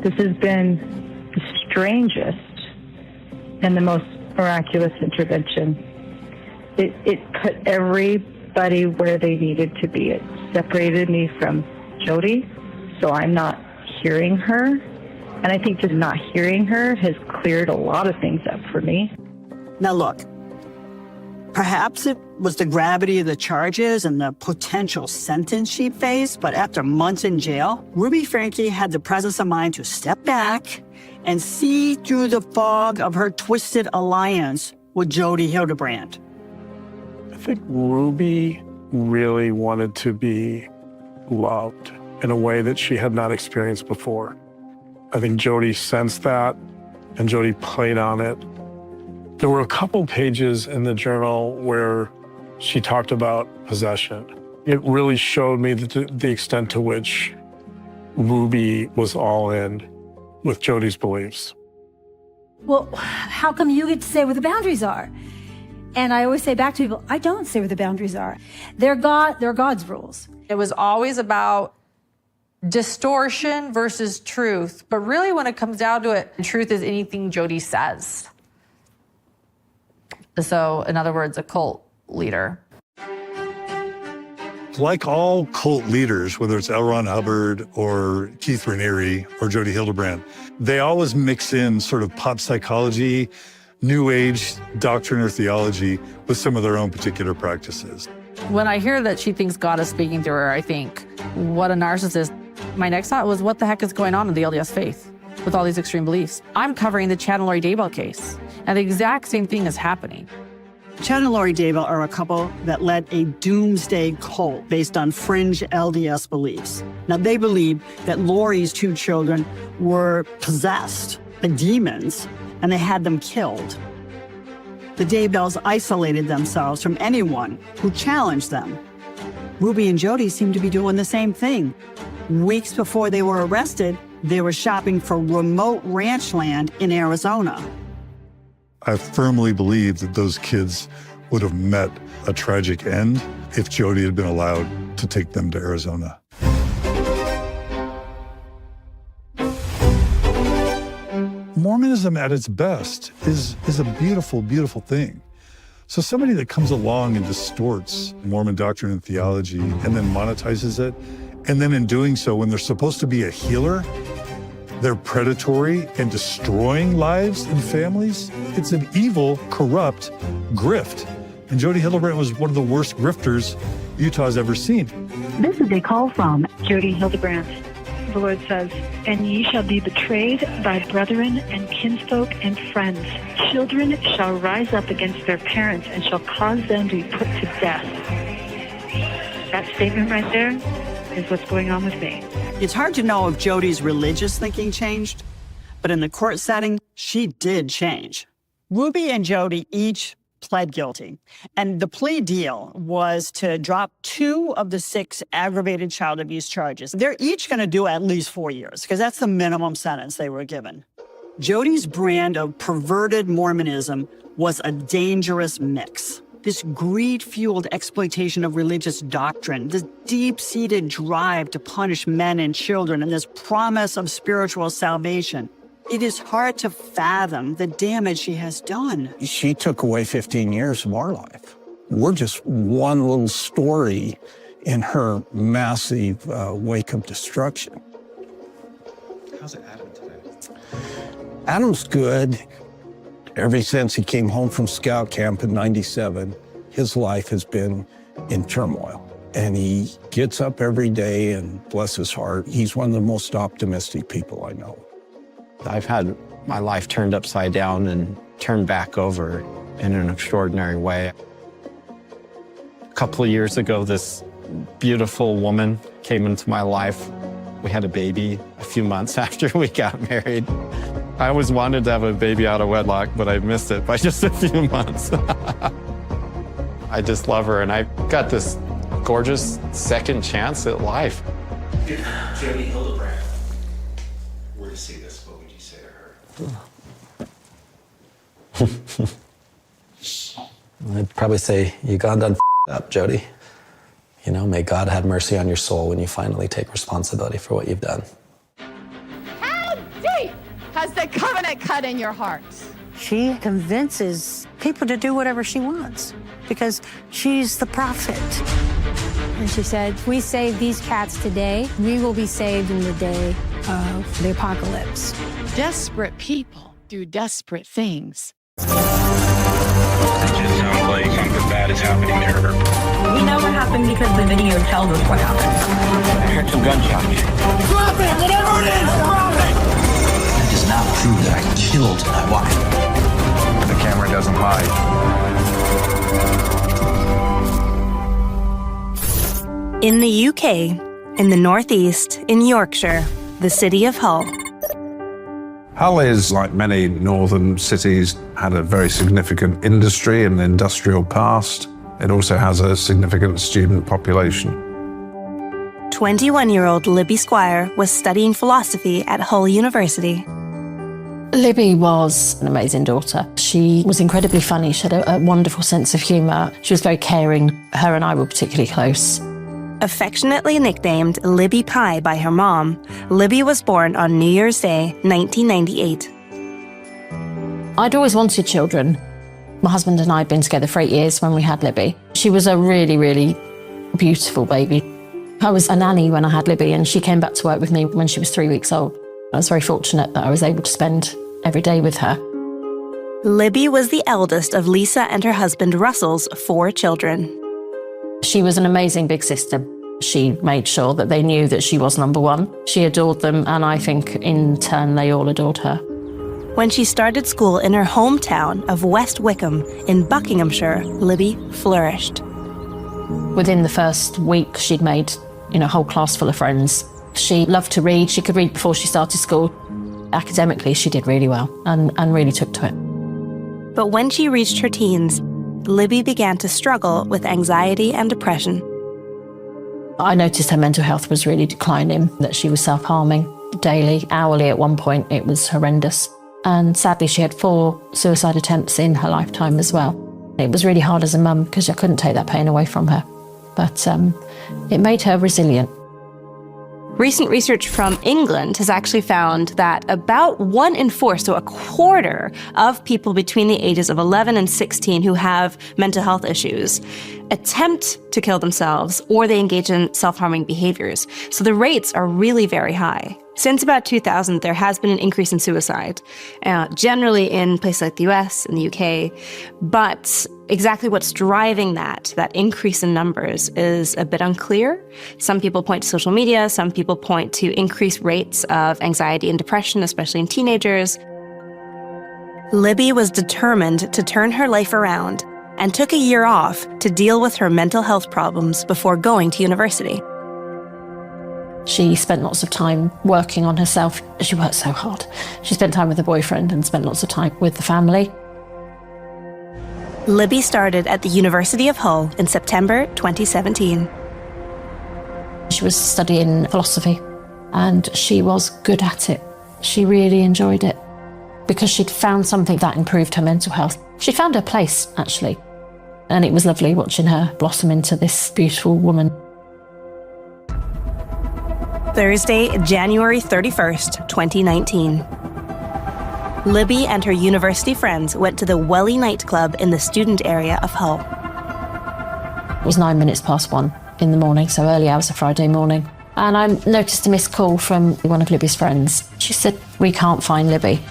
Speaker 17: This has been the strangest and the most miraculous intervention. It put everybody where they needed to be. It separated me from Jody, so I'm not hearing her. And I think just not hearing her has cleared a lot of things up for me.
Speaker 13: Now look, perhaps it was the gravity of the charges and the potential sentence she faced, but after months in jail, Ruby Franke had the presence of mind to step back and see through the fog of her twisted alliance with Jody Hildebrand.
Speaker 23: I think Ruby really wanted to be loved in a way that she had not experienced before. I think Jody sensed that, and Jody played on it. There were a couple pages in the journal where she talked about possession. It really showed me the extent to which Ruby was all in with Jody's beliefs.
Speaker 6: Well, how come you get to say where the boundaries are? And I always say back to people, I don't say where the boundaries are. They're God's rules.
Speaker 16: It was always about distortion versus truth. But really, when it comes down to it, truth is anything Jody says. So, in other words, a cult leader.
Speaker 15: Like all cult leaders, whether it's L. Ron Hubbard or Keith Raniere or Jody Hildebrand, they always mix in sort of pop psychology, New Age doctrine or theology with some of their own particular practices.
Speaker 16: When I hear that she thinks God is speaking through her, I think, what a narcissist. My next thought was, what the heck is going on in the LDS faith with all these extreme beliefs? I'm covering the Chad and Lori Daybell case, and the exact same thing is happening.
Speaker 13: Chad and Lori Daybell are a couple that led a doomsday cult based on fringe LDS beliefs. Now, they believe that Lori's two children were possessed by demons, and they had them killed. The Daybells isolated themselves from anyone who challenged them. Ruby and Jody seem to be doing the same thing. Weeks before they were arrested, they were shopping for remote ranch land in Arizona.
Speaker 15: I firmly believe that those kids would have met a tragic end if Jody had been allowed to take them to Arizona. Mormonism at its best is a beautiful, beautiful thing. So somebody that comes along and distorts Mormon doctrine and theology and then monetizes it, and then in doing so, when they're supposed to be a healer, they're predatory and destroying lives and families. It's an evil, corrupt grift. And Jody Hildebrand was one of the worst grifters Utah's ever seen.
Speaker 19: This is a call from Jody Hildebrand. The Lord says, "And ye shall be betrayed by brethren and kinsfolk and friends. Children shall rise up against their parents and shall cause them to be put to death." That statement right there is what's going on with me.
Speaker 13: It's hard to know if Jody's religious thinking changed, but in the court setting, she did change. Ruby and Jody each pled guilty, and the plea deal was to drop 2 of the 6 aggravated child abuse charges. They're each going to do at least 4 years, because that's the minimum sentence they were given. Jody's brand of perverted Mormonism was a dangerous mix. This greed-fueled exploitation of religious doctrine, this deep-seated drive to punish men and children, and this promise of spiritual salvation. It is hard to fathom the damage she has done.
Speaker 21: She took away 15 years of our life. We're just one little story in her massive wake of destruction.
Speaker 12: How's Adam today?
Speaker 21: Adam's good. Ever since he came home from scout camp in '97, his life has been in turmoil. And he gets up every day, and bless his heart, he's one of the most optimistic people I know.
Speaker 12: I've had my life turned upside down and turned back over in an extraordinary way. A couple of years ago, this beautiful woman came into my life. We had a baby a few months after we got married. I always wanted to have a baby out of wedlock, but I missed it by just a few months. I just love her, and I got this gorgeous second chance at life.
Speaker 3: If Jody Hildebrand were to see this, what would you say to her?
Speaker 24: I'd probably say, you gone done up, Jody. You know, may God have mercy on your soul when you finally take responsibility for what you've done.
Speaker 1: How deep has the covenant cut in your heart?
Speaker 13: She convinces people to do whatever she wants because she's the prophet.
Speaker 22: And she said, if we save these cats today, we will be saved in the day of the apocalypse.
Speaker 1: Desperate people do desperate things.
Speaker 4: It just sounds like something bad is happening to her.
Speaker 22: We know what happened because the video tells us what happened.
Speaker 4: I heard some gunshots.
Speaker 1: Drop it! Whatever it is, drop it!
Speaker 4: That does not prove that I killed my wife. The camera doesn't lie.
Speaker 7: In the UK, in the northeast, in Yorkshire, the city of Hull.
Speaker 11: Hull is, like many northern cities, had a very significant industry and industrial past. It also has a significant student population.
Speaker 7: 21-year-old Libby Squire was studying philosophy at Hull University.
Speaker 16: Libby was an amazing daughter. She was incredibly funny. She had a wonderful sense of humour. She was very caring. Her and I were particularly close.
Speaker 7: Affectionately nicknamed Libby Pie by her mom, Libby was born on New Year's Day, 1998.
Speaker 16: I'd always wanted children. My husband and I had been together for 8 years when we had Libby. She was a really, really beautiful baby. I was a nanny when I had Libby, and she came back to work with me when she was 3 weeks old. I was very fortunate that I was able to spend every day with her.
Speaker 7: Libby was the eldest of Lisa and her husband Russell's 4 children.
Speaker 16: She was an amazing big sister. She made sure that they knew that she was number one. She adored them, and I think in turn they all adored her.
Speaker 7: When she started school in her hometown of West Wickham in Buckinghamshire, Libby flourished.
Speaker 16: Within the first week, she'd made, a whole class full of friends. She loved to read. She could read before she started school. Academically, she did really well and really took to it.
Speaker 7: But when she reached her teens, Libby began to struggle with anxiety and depression.
Speaker 16: I noticed her mental health was really declining, that she was self-harming daily, hourly at one point. It was horrendous. And sadly, she had 4 suicide attempts in her lifetime as well. It was really hard as a mum because I couldn't take that pain away from her. But it made her resilient.
Speaker 7: Recent research from England has actually found that about 1 in 4, so a quarter of people between the ages of 11 and 16 who have mental health issues attempt to kill themselves or they engage in self-harming behaviors. So the rates are really very high. Since about 2000, there has been an increase in suicide, generally in places like the US and the UK. But exactly what's driving that increase in numbers is a bit unclear. Some people point to social media. Some people point to increased rates of anxiety and depression, especially in teenagers. Libby was determined to turn her life around and took a year off to deal with her mental health problems before going to university.
Speaker 16: She spent lots of time working on herself. She worked so hard. She spent time with her boyfriend and spent lots of time with the family.
Speaker 7: Libby started at the University of Hull in September 2017.
Speaker 16: She was studying philosophy and she was good at it. She really enjoyed it because she'd found something that improved her mental health. She found her place, actually. And it was lovely watching her blossom into this beautiful woman.
Speaker 7: Thursday, January 31st, 2019. Libby and her university friends went to the Welly nightclub in the student area of Hull.
Speaker 16: It was 1 in the morning, so early hours of Friday morning. And I noticed a missed call from one of Libby's friends. She said, "We can't find Libby."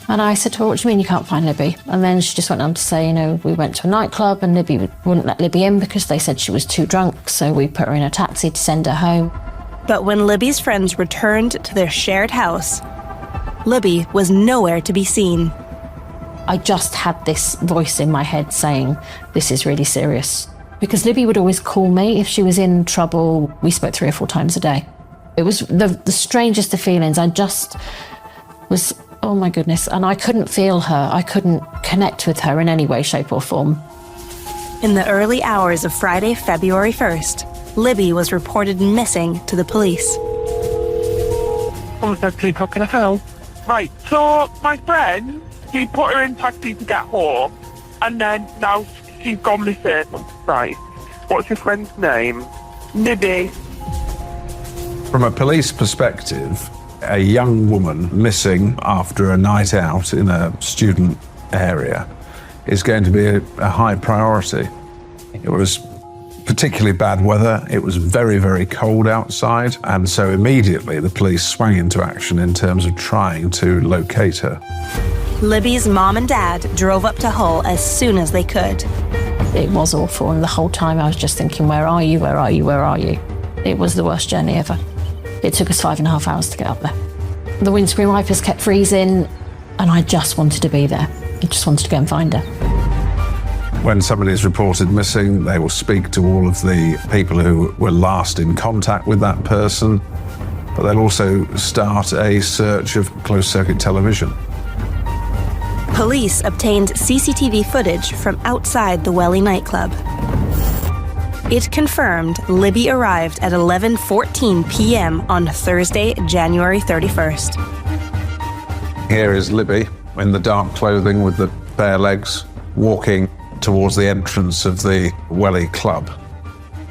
Speaker 16: And I said to her, "What do you mean you can't find Libby?" And then she just went on to say, we went to a nightclub and Libby wouldn't let Libby in because they said she was too drunk, so we put her in a taxi to send her home.
Speaker 7: But when Libby's friends returned to their shared house, Libby was nowhere to be seen.
Speaker 16: I just had this voice in my head saying, this is really serious.
Speaker 8: because Libby would always call me if she was in trouble. We spoke 3 or 4 times a day. It was the strangest of feelings. I just was, oh my goodness, and I couldn't feel her. I couldn't connect with her in any way, shape or form.
Speaker 7: In the early hours of Friday, February 1st, Libby was reported missing to the police.
Speaker 9: How can I help? Right, so my friend, he put her in taxi to get home, and then now she's gone missing. Right, what's your friend's name? Libby.
Speaker 11: From a police perspective, a young woman missing after a night out in a student area is going to be a high priority. It was particularly bad weather. It was very, very cold outside. And so immediately the police swung into action in terms of trying to locate her.
Speaker 7: Libby's mom and dad drove up to Hull as soon as they could.
Speaker 8: It was awful, and the whole time I was just thinking, where are you, where are you, where are you? It was the worst journey ever. It took us 5.5 hours to get up there. The windscreen wipers kept freezing, and I just wanted to be there. I just wanted to go and find her.
Speaker 11: When somebody is reported missing, they will speak to all of the people who were last in contact with that person, but they'll also start a search of closed-circuit television.
Speaker 7: Police obtained CCTV footage from outside the Welly nightclub. It confirmed Libby arrived at 11:14 p.m. on Thursday, January 31st.
Speaker 11: Here is Libby in the dark clothing with the bare legs, walking towards the entrance of the Welly club.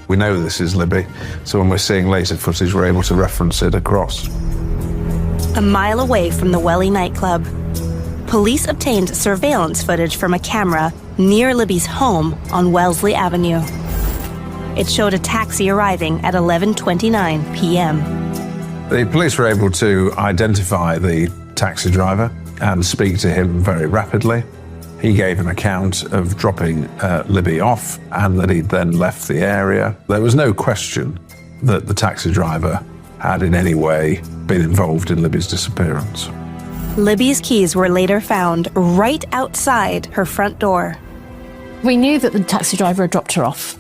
Speaker 11: We know this is Libby, so when we're seeing later footage, we're able to reference it across.
Speaker 7: A mile away from the Welly nightclub, police obtained surveillance footage from a camera near Libby's home on Wellesley Avenue. It showed a taxi arriving at 11:29 p.m.
Speaker 11: The police were able to identify the taxi driver and speak to him very rapidly. He gave an account of dropping Libby off and that he'd then left the area. There was no question that the taxi driver had in any way been involved in Libby's disappearance.
Speaker 7: Libby's keys were later found right outside her front door.
Speaker 8: We knew that the taxi driver had dropped her off,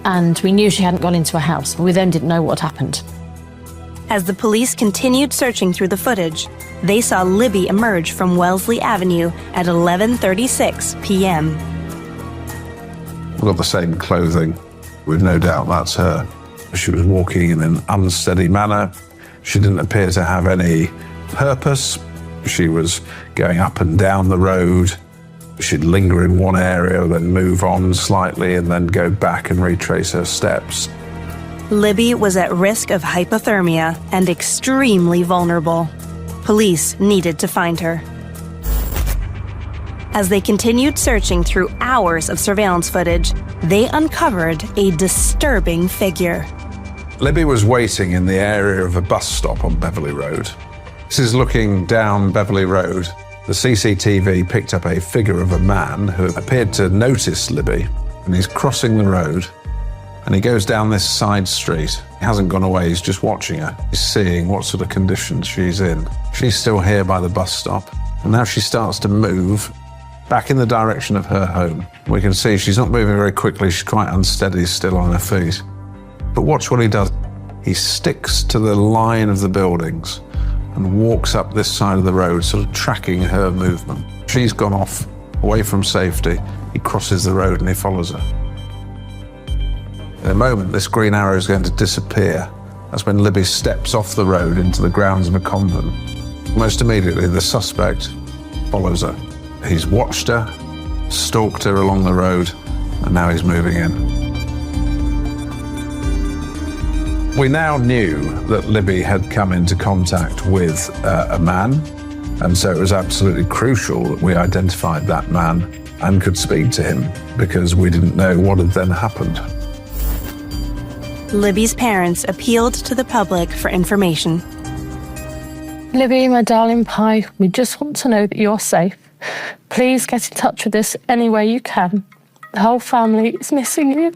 Speaker 8: and we knew she hadn't gone into a house, but we then didn't know what had happened.
Speaker 7: As the police continued searching through the footage, they saw Libby emerge from Wellesley Avenue at 11:36 p.m.
Speaker 11: We've got the same clothing. With no doubt that's her. She was walking in an unsteady manner. She didn't appear to have any purpose. She was going up and down the road. She'd linger in one area, then move on slightly, and then go back and retrace her steps.
Speaker 7: Libby was at risk of hypothermia and extremely vulnerable. Police needed to find her. As they continued searching through hours of surveillance footage, they uncovered a disturbing figure.
Speaker 11: Libby was waiting in the area of a bus stop on Beverley Road. This is looking down Beverley Road. The CCTV picked up a figure of a man who appeared to notice Libby, and he's crossing the road, and he goes down this side street. He hasn't gone away, he's just watching her. He's seeing what sort of conditions she's in. She's still here by the bus stop, and now she starts to move back in the direction of her home. We can see she's not moving very quickly, she's quite unsteady still on her feet. But watch what he does. He sticks to the line of the buildings and walks up this side of the road, sort of tracking her movement. She's gone off, away from safety. He crosses the road and he follows her. In a moment, this green arrow is going to disappear. That's when Libby steps off the road into the grounds of a convent. Almost immediately, the suspect follows her. He's watched her, stalked her along the road, and now he's moving in. We now knew that Libby had come into contact with a man, and so it was absolutely crucial that we identified that man and could speak to him, because we didn't know what had then happened.
Speaker 7: Libby's parents appealed to the public for information.
Speaker 14: Libby, my darling pie, we just want to know that you're safe. Please get in touch with us any way you can. The whole family is missing you.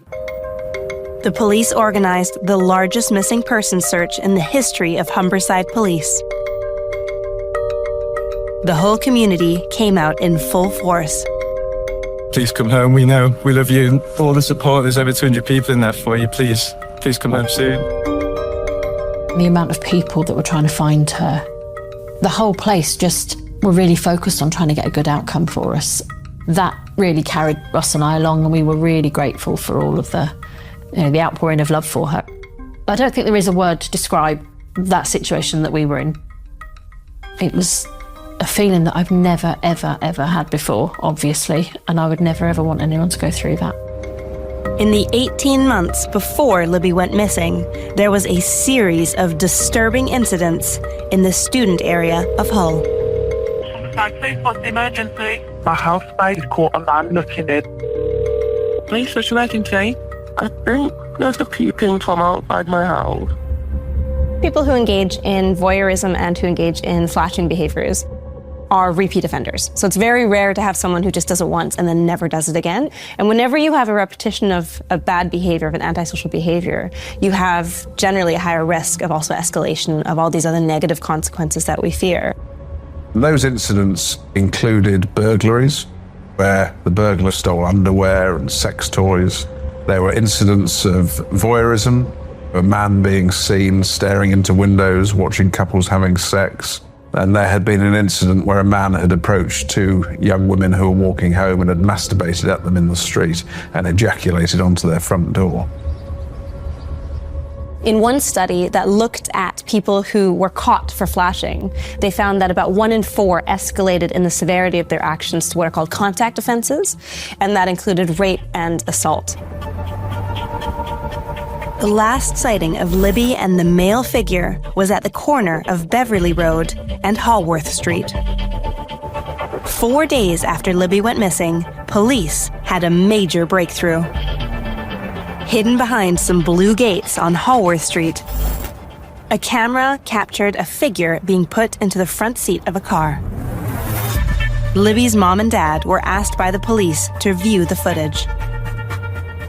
Speaker 7: The police organized the largest missing person search in the history of Humberside Police. The whole community came out in full force.
Speaker 2: Please come home. We know we love you and all the support. There's over 200 people in there for you. Please come home soon.
Speaker 8: The amount of people that were trying to find her, the whole place just were really focused on trying to get a good outcome for us. That really carried Ross and I along, and we were really grateful for all of the outpouring of love for her. I don't think there is a word to describe that situation that we were in. It was a feeling that I've never, ever, ever had before, obviously, and I would never, ever want anyone to go through that.
Speaker 7: In the 18 months before Libby went missing, there was a series of disturbing incidents in the student area of Hull.
Speaker 9: Please, what's the emergency? My housemate has caught a man looking in. Please, what's the emergency? I think there's a peeping Tom outside my house.
Speaker 7: People who engage in voyeurism and who engage in flashing behaviors are repeat offenders. So it's very rare to have someone who just does it once and then never does it again. And whenever you have a repetition of bad behavior, of an antisocial behavior, you have generally a higher risk of also escalation of all these other negative consequences that we fear.
Speaker 11: Those incidents included burglaries, where the burglar stole underwear and sex toys. There were incidents of voyeurism, a man being seen staring into windows, watching couples having sex. And there had been an incident where a man had approached two young women who were walking home and had masturbated at them in the street and ejaculated onto their front door.
Speaker 7: In one study that looked at people who were caught for flashing, they found that about 1 in 4 escalated in the severity of their actions to what are called contact offenses, and that included rape and assault. The last sighting of Libby and the male figure was at the corner of Beverly Road and Haworth Street. 4 days after Libby went missing, police had a major breakthrough. Hidden behind some blue gates on Haworth Street, a camera captured a figure being put into the front seat of a car. Libby's mom and dad were asked by the police to view the footage.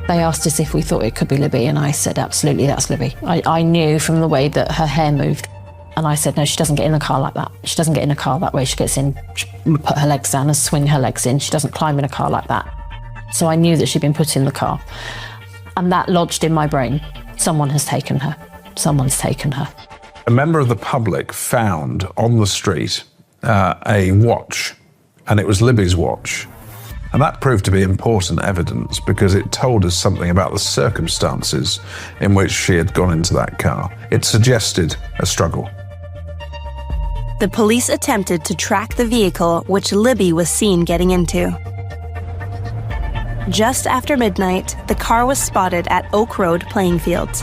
Speaker 8: They asked us if we thought it could be Libby, and I said, absolutely, that's Libby. I knew from the way that her hair moved. And I said, no, she doesn't get in the car like that. She doesn't get in a car that way. She gets in, she put her legs down and swing her legs in. She doesn't climb in a car like that. So I knew that she'd been put in the car. And that lodged in my brain. Someone has taken her. Someone's taken her.
Speaker 11: A member of the public found on the street a watch, and it was Libby's watch. And that proved to be important evidence because it told us something about the circumstances in which she had gone into that car. It suggested a struggle.
Speaker 7: The police attempted to track the vehicle which Libby was seen getting into. Just after midnight, the car was spotted at Oak Road playing fields.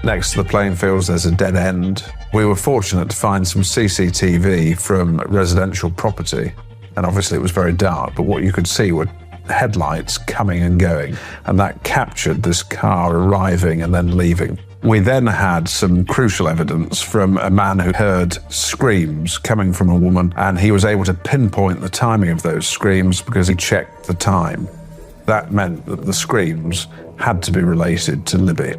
Speaker 11: Next to the playing fields, there's a dead end. We were fortunate to find some CCTV from residential property. And obviously it was very dark, but what you could see were headlights coming and going, and that captured this car arriving and then leaving. We then had some crucial evidence from a man who heard screams coming from a woman, and he was able to pinpoint the timing of those screams because he checked the time. That meant that the screams had to be related to Libby.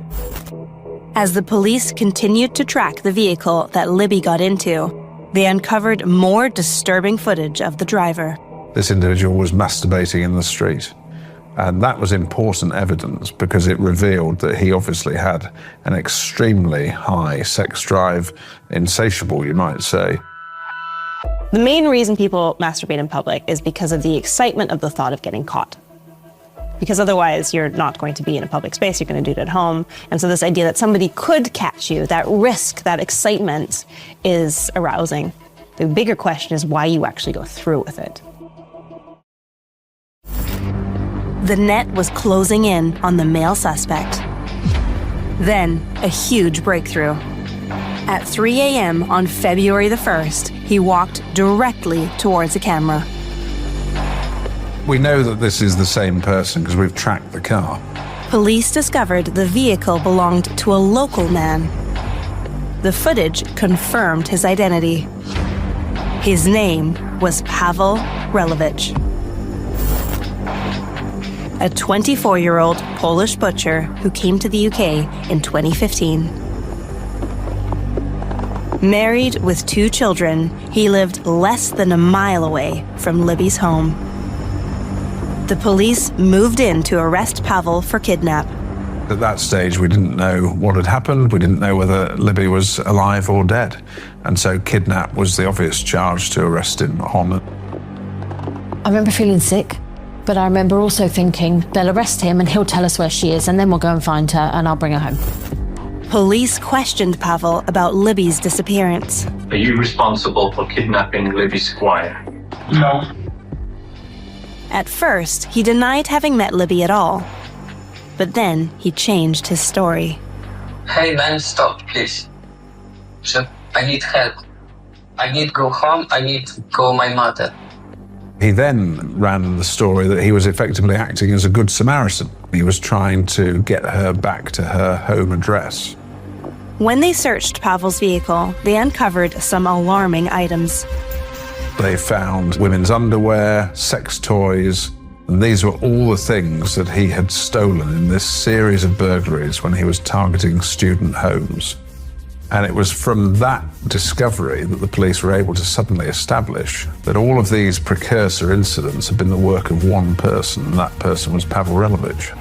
Speaker 7: As the police continued to track the vehicle that Libby got into, they uncovered more disturbing footage of the driver.
Speaker 11: This individual was masturbating in the street. And that was important evidence because it revealed that he obviously had an extremely high sex drive, insatiable, you might say.
Speaker 7: The main reason people masturbate in public is because of the excitement of the thought of getting caught. Because otherwise you're not going to be in a public space, you're going to do it at home. And so this idea that somebody could catch you, that risk, that excitement is arousing. The bigger question is why you actually go through with it. The net was closing in on the male suspect. Then, a huge breakthrough. At 3 a.m. on February the 1st, he walked directly towards the camera.
Speaker 11: We know that this is the same person because we've tracked the car.
Speaker 7: Police discovered the vehicle belonged to a local man. The footage confirmed his identity. His name was Pavel Relevich, a 24-year-old Polish butcher who came to the UK in 2015. Married with 2 children, he lived less than a mile away from Libby's home. The police moved in to arrest Pavel for kidnap.
Speaker 11: At that stage, we didn't know what had happened. We didn't know whether Libby was alive or dead. And so kidnap was the obvious charge to arrest him on.
Speaker 8: I remember feeling sick, but I remember also thinking they'll arrest him and he'll tell us where she is and then we'll go and find her and I'll bring her home.
Speaker 7: Police questioned Pavel about Libby's disappearance.
Speaker 5: Are you responsible for kidnapping Libby Squire?
Speaker 10: No.
Speaker 7: At first, he denied having met Libby at all. But then he changed his story.
Speaker 10: Hey man, stop, please. So, I need help. I need to go home. I need to go my mother.
Speaker 11: He then ran the story that he was effectively acting as a good Samaritan. He was trying to get her back to her home address.
Speaker 7: When they searched Pavel's vehicle, they uncovered some alarming items.
Speaker 11: They found women's underwear, sex toys, and these were all the things that he had stolen in this series of burglaries when he was targeting student homes. And it was from that discovery that the police were able to suddenly establish that all of these precursor incidents had been the work of one person, and that person was Pavel Relevich.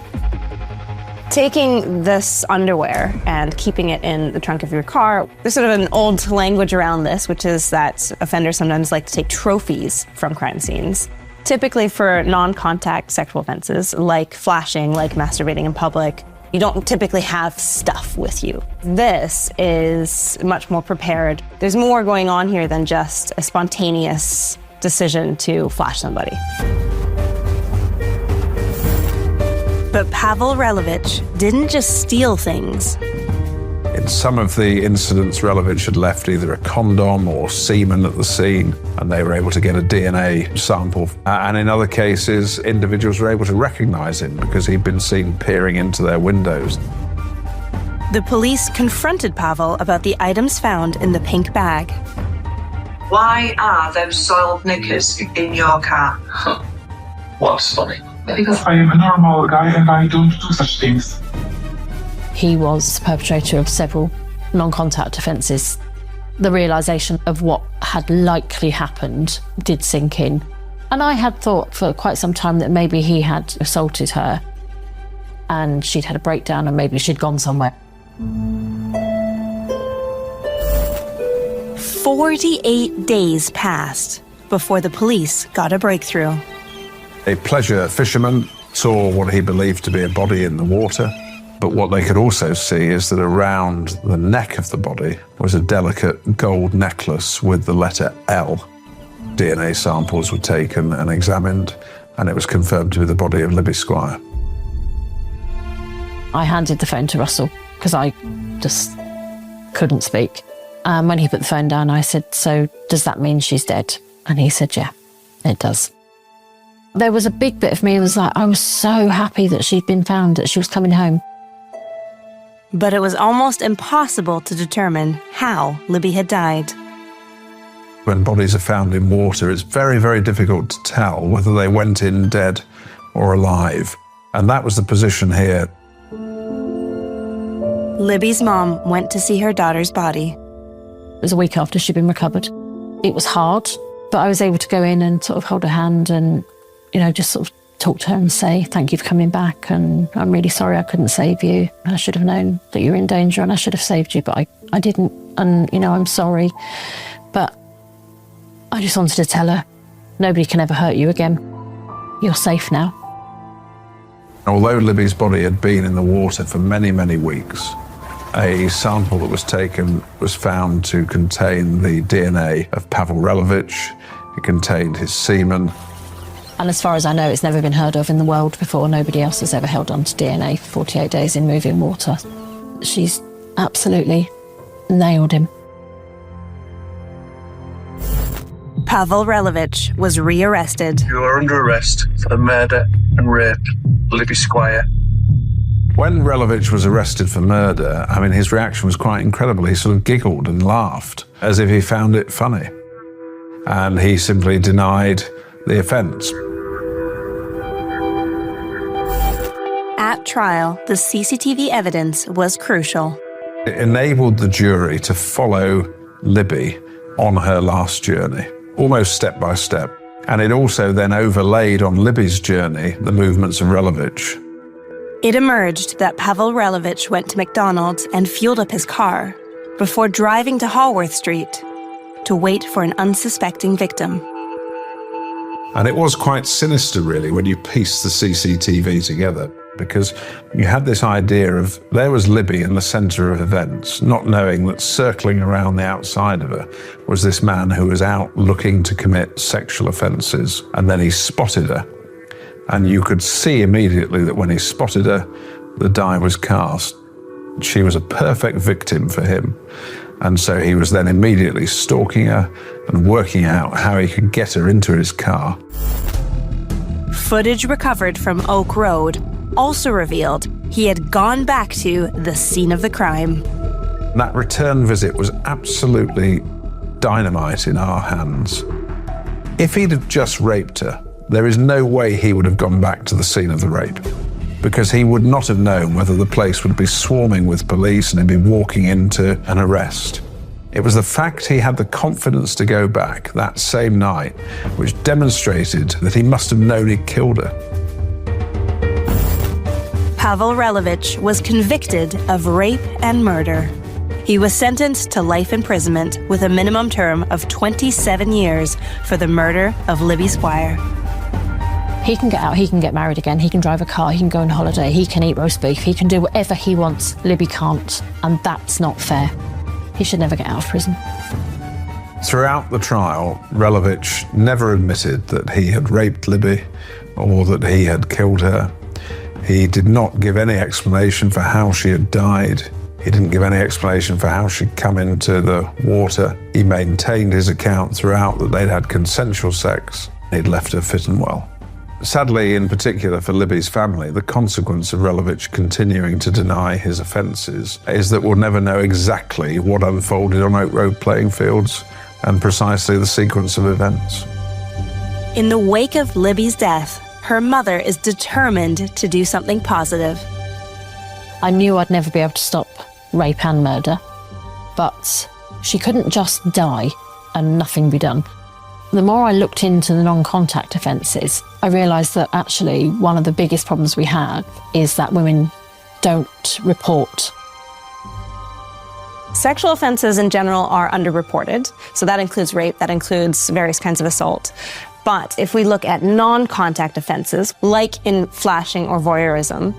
Speaker 7: Taking this underwear and keeping it in the trunk of your car, there's sort of an old language around this, which is that offenders sometimes like to take trophies from crime scenes. Typically for non-contact sexual offenses, like flashing, like masturbating in public, you don't typically have stuff with you. This is much more prepared. There's more going on here than just a spontaneous decision to flash somebody. But Pavel Relevich didn't just steal things.
Speaker 11: In some of the incidents, Relevich had left either a condom or semen at the scene, and they were able to get a DNA sample. And in other cases, individuals were able to recognize him because he'd been seen peering into their windows.
Speaker 7: The police confronted Pavel about the items found in the pink bag.
Speaker 10: Why are those soiled knickers in your car?
Speaker 5: What's funny?
Speaker 10: Because
Speaker 5: I am a normal guy and I don't do such things.
Speaker 8: He was the perpetrator of several non-contact offences. The realisation of what had likely happened did sink in. And I had thought for quite some time that maybe he had assaulted her and she'd had a breakdown and maybe she'd gone somewhere.
Speaker 7: 48 days passed before the police got a breakthrough.
Speaker 11: A pleasure fisherman saw what he believed to be a body in the water, but what they could also see is that around the neck of the body was a delicate gold necklace with the letter L. DNA samples were taken and examined, and it was confirmed to be the body of Libby Squire.
Speaker 8: I handed the phone to Russell because I just couldn't speak. When he put the phone down, I said, "So does that mean she's dead?" And he said, "Yeah, it does." There was a big bit of me that was like, I was so happy that she'd been found, that she was coming home.
Speaker 7: But it was almost impossible to determine how Libby had died.
Speaker 11: When bodies are found in water, it's very, very difficult to tell whether they went in dead or alive. And that was the position here.
Speaker 7: Libby's mom went to see her daughter's body.
Speaker 8: It was a week after she'd been recovered. It was hard, but I was able to go in and sort of hold her hand and, you know, just sort of talk to her and say, "Thank you for coming back, and I'm really sorry I couldn't save you. I should have known that you were in danger and I should have saved you, but I didn't, and, you know, I'm sorry." But I just wanted to tell her, nobody can ever hurt you again. You're safe now.
Speaker 11: Although Libby's body had been in the water for many, many weeks, a sample that was taken was found to contain the DNA of Pavel Relevich. It contained his semen.
Speaker 8: And as far as I know, it's never been heard of in the world before. Nobody else has ever held on to DNA for 48 days in moving water. She's absolutely nailed him.
Speaker 7: Pavel Relevich was rearrested.
Speaker 5: You are under arrest for the murder and rape of Libby Squire.
Speaker 11: When Relevich was arrested for murder, I mean, his reaction was quite incredible. He sort of giggled and laughed as if he found it funny. And he simply denied the offence.
Speaker 7: At trial, the CCTV evidence was crucial.
Speaker 11: It enabled the jury to follow Libby on her last journey, almost step by step. And it also then overlaid on Libby's journey the movements of Relovich.
Speaker 7: It emerged that Pavel Relovich went to McDonald's and fueled up his car before driving to Haworth Street to wait for an unsuspecting victim.
Speaker 11: And it was quite sinister, really, when you piece the CCTV together, because you had this idea of there was Libby in the centre of events, not knowing that circling around the outside of her was this man who was out looking to commit sexual offences, and then he spotted her. And you could see immediately that when he spotted her, the die was cast. She was a perfect victim for him. And so he was then immediately stalking her and working out how he could get her into his car.
Speaker 7: Footage recovered from Oak Road also revealed he had gone back to the scene of the crime.
Speaker 11: That return visit was absolutely dynamite in our hands. If he'd have just raped her, there is no way he would have gone back to the scene of the rape, because he would not have known whether the place would be swarming with police and he'd be walking into an arrest. It was the fact he had the confidence to go back that same night which demonstrated that he must have known he'd killed her.
Speaker 7: Pavel Relovich was convicted of rape and murder. He was sentenced to life imprisonment with a minimum term of 27 years for the murder of Libby Squire.
Speaker 8: He can get out, he can get married again, he can drive a car, he can go on holiday, he can eat roast beef, he can do whatever he wants. Libby can't, and that's not fair. He should never get out of prison.
Speaker 11: Throughout the trial, Relovich never admitted that he had raped Libby or that he had killed her. He did not give any explanation for how she had died. He didn't give any explanation for how she'd come into the water. He maintained his account throughout that they'd had consensual sex. He'd left her fit and well. Sadly, in particular for Libby's family, the consequence of Relovich continuing to deny his offences is that we'll never know exactly what unfolded on Oak Road playing fields and precisely the sequence of events.
Speaker 7: In the wake of Libby's death, her mother is determined to do something positive.
Speaker 8: I knew I'd never be able to stop rape and murder, but she couldn't just die and nothing be done. The more I looked into the non-contact offences, I realised that actually one of the biggest problems we have is that women don't report.
Speaker 7: Sexual offenses in general are underreported, so that includes rape, that includes various kinds of assault. But if we look at non-contact offenses, like in flashing or voyeurism,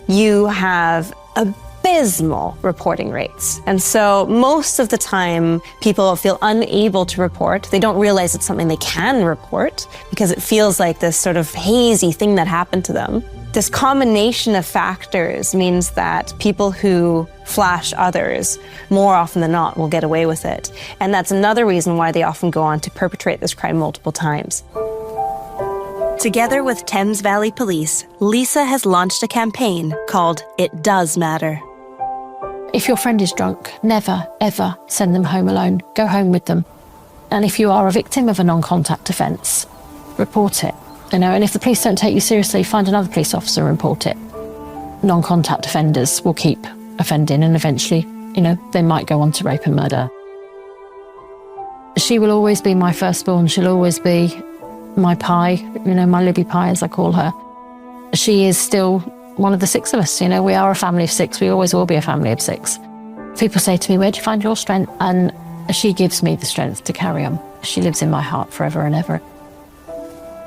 Speaker 7: you have abysmal reporting rates. And so most of the time, people feel unable to report. They don't realize it's something they can report because it feels like this sort of hazy thing that happened to them. This combination of factors means that people who flash others, more often than not, will get away with it. And that's another reason why they often go on to perpetrate this crime multiple times. Together with Thames Valley Police, Lisa has launched a campaign called It Does Matter.
Speaker 8: If your friend is drunk, never, ever send them home alone. Go home with them. And if you are a victim of a non-contact offence, report it. And if the police don't take you seriously, find another police officer and report it. Non-contact offenders will keep offending and eventually, they might go on to rape and murder. She will always be my firstborn. She'll always be my pie, my Libby pie, as I call her. She is still one of the six of us. We are a family of six. We always will be a family of six. People say to me, where do you find your strength? And she gives me the strength to carry on. She lives in my heart forever and ever.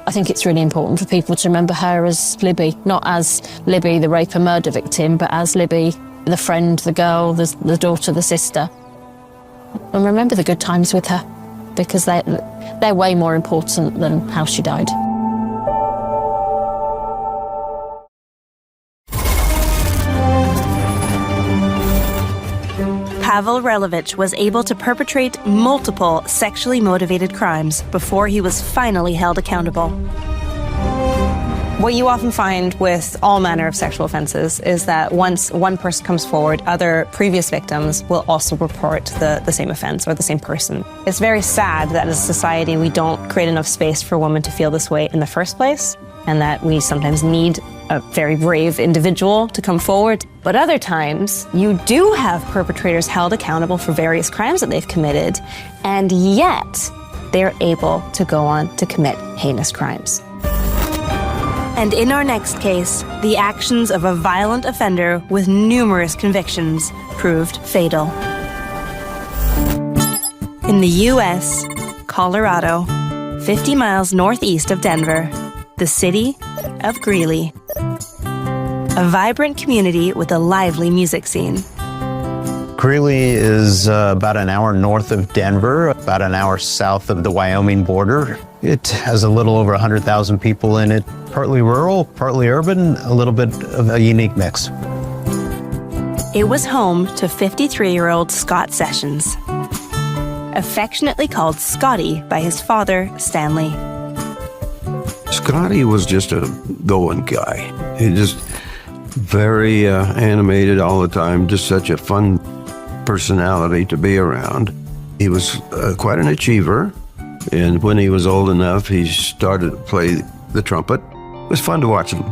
Speaker 8: I think it's really important for people to remember her as Libby, not as Libby, the rape and murder victim, but as Libby, the friend, the girl, the daughter, the sister. And remember the good times with her, because they're way more important than how she died.
Speaker 7: Pavel Relovich was able to perpetrate multiple sexually motivated crimes before he was finally held accountable. What you often find with all manner of sexual offenses is that once one person comes forward, other previous victims will also report the same offense or the same person. It's very sad that as a society we don't create enough space for women to feel this way in the first place, and that we sometimes need a very brave individual to come forward. But other times, you do have perpetrators held accountable for various crimes that they've committed, and yet they're able to go on to commit heinous crimes. And in our next case, the actions of a violent offender with numerous convictions proved fatal. In the U.S., Colorado, 50 miles northeast of Denver, the city of Greeley. A vibrant community with a lively music scene.
Speaker 17: Greeley is about an hour north of Denver, about an hour south of the Wyoming border. It has a little over 100,000 people in it, partly rural, partly urban, a little bit of a unique mix.
Speaker 7: It was home to 53-year-old Scott Sessions, affectionately called Scotty by his father, Stanley.
Speaker 18: Scotty was just a going guy. He just very animated all the time, just such a fun personality to be around. He was quite an achiever, and when he was old enough, he started to play the trumpet. It was fun to watch him.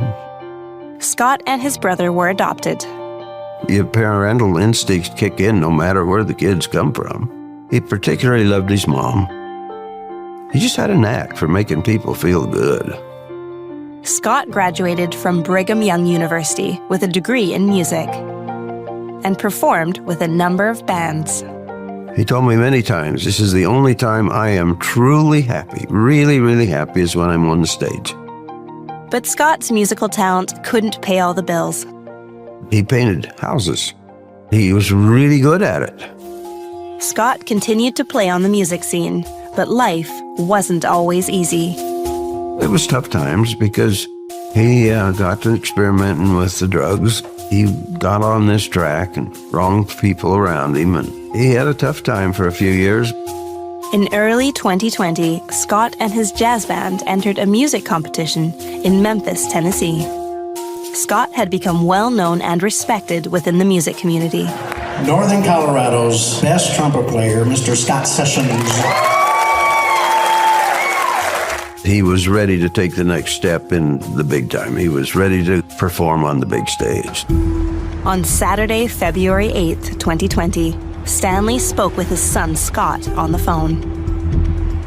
Speaker 7: Scott and his brother were adopted.
Speaker 18: Your parental instincts kick in no matter where the kids come from. He particularly loved his mom. He just had a knack for making people feel good.
Speaker 7: Scott graduated from Brigham Young University with a degree in music and performed with a number of bands.
Speaker 18: He told me many times, this is the only time I am truly happy, really, really happy is when I'm on the stage.
Speaker 7: But Scott's musical talent couldn't pay all the bills.
Speaker 18: He painted houses. He was really good at it.
Speaker 7: Scott continued to play on the music scene, but life wasn't always easy.
Speaker 18: It was tough times because he got to experimenting with the drugs. He got on this track and wronged people around him, and he had a tough time for a few years.
Speaker 7: In early 2020, Scott and his jazz band entered a music competition in Memphis, Tennessee. Scott had become well known and respected within the music community.
Speaker 20: Northern Colorado's best trumpet player, Mr. Scott Sessions.
Speaker 18: He was ready to take the next step in the big time. He was ready to perform on the big stage.
Speaker 7: On Saturday, February 8th, 2020, Stanley spoke with his son, Scott, on the phone.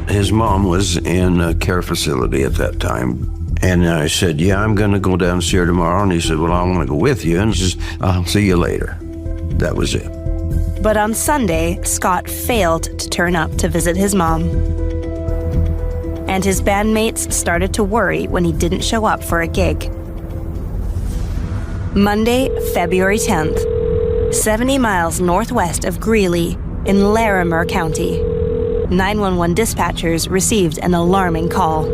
Speaker 18: His mom was in a care facility at that time. And I said, yeah, I'm going to go down and see her tomorrow. And he said, well, I want to go with you. And he says, I'll see you later. That was it.
Speaker 7: But on Sunday, Scott failed to turn up to visit his mom. And his bandmates started to worry when he didn't show up for a gig. Monday, February 10th, 70 miles northwest of Greeley in Larimer County, 911 dispatchers received an alarming call.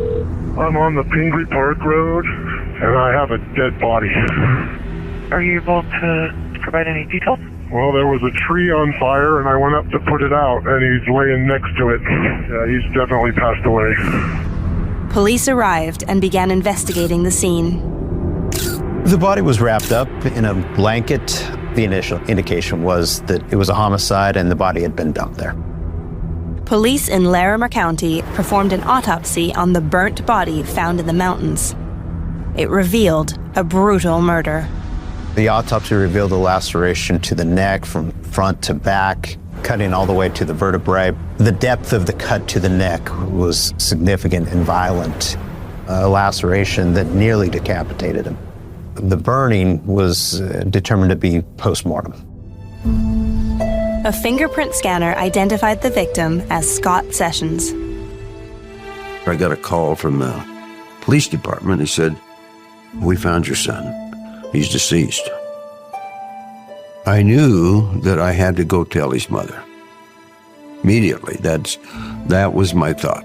Speaker 23: I'm on the Pingree Park Road, and I have a dead body.
Speaker 9: Are you able to provide any details?
Speaker 23: Well, there was a tree on fire, and I went up to put it out, and he's laying next to it. Yeah, he's definitely passed away.
Speaker 7: Police arrived and began investigating the scene.
Speaker 17: The body was wrapped up in a blanket. The initial indication was that it was a homicide and the body had been dumped there.
Speaker 7: Police in Larimer County performed an autopsy on the burnt body found in the mountains. It revealed a brutal murder.
Speaker 17: The autopsy revealed a laceration to the neck from front to back, cutting all the way to the vertebrae. The depth of the cut to the neck was significant and violent, a laceration that nearly decapitated him. The burning was determined to be post-mortem.
Speaker 7: A fingerprint scanner identified the victim as Scott Sessions.
Speaker 18: I got a call from the police department. He said, we found your son. He's deceased. I knew that I had to go tell his mother. Immediately, that was my thought.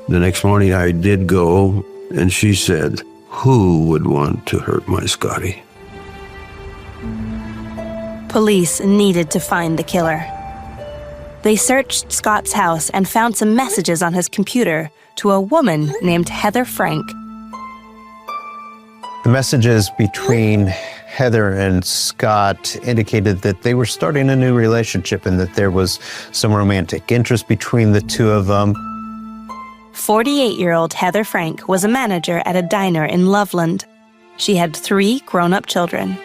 Speaker 18: The next morning I did go, and she said, who would want to hurt my Scotty?
Speaker 7: Police needed to find the killer. They searched Scott's house and found some messages on his computer to a woman named Heather Frank.
Speaker 17: The messages between Heather and Scott indicated that they were starting a new relationship and that there was some romantic interest between the two of them.
Speaker 7: 48-year-old Heather Frank was a manager at a diner in Loveland. She had 3 grown-up children.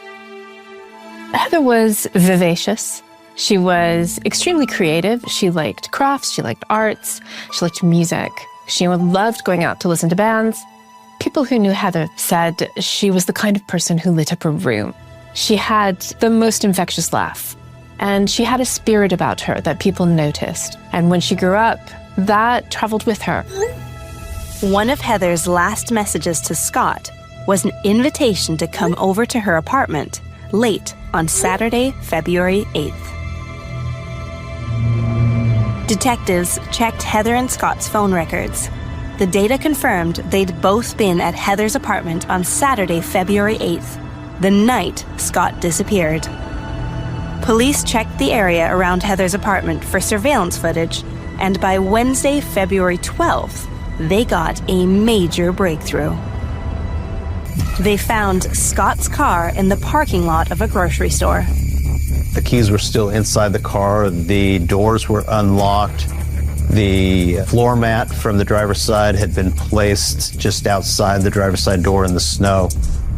Speaker 25: Heather was vivacious.
Speaker 6: She was extremely creative. She liked crafts, she liked arts, she liked music. She loved going out to listen to bands. People who knew Heather said she was the kind of person who lit up a room. She had the most infectious laugh, and she had a spirit about her that people noticed. And when she grew up, that traveled with her.
Speaker 7: One of Heather's last messages to Scott was an invitation to come over to her apartment late on Saturday, February 8th. Detectives checked Heather and Scott's phone records. The data confirmed they'd both been at Heather's apartment on Saturday, February 8th, the night Scott disappeared. Police checked the area around Heather's apartment for surveillance footage, and by Wednesday, February 12th, they got a major breakthrough. They found Scott's car in the parking lot of a grocery store.
Speaker 17: The keys were still inside the car, the doors were unlocked, the floor mat from the driver's side had been placed just outside the driver's side door in the snow.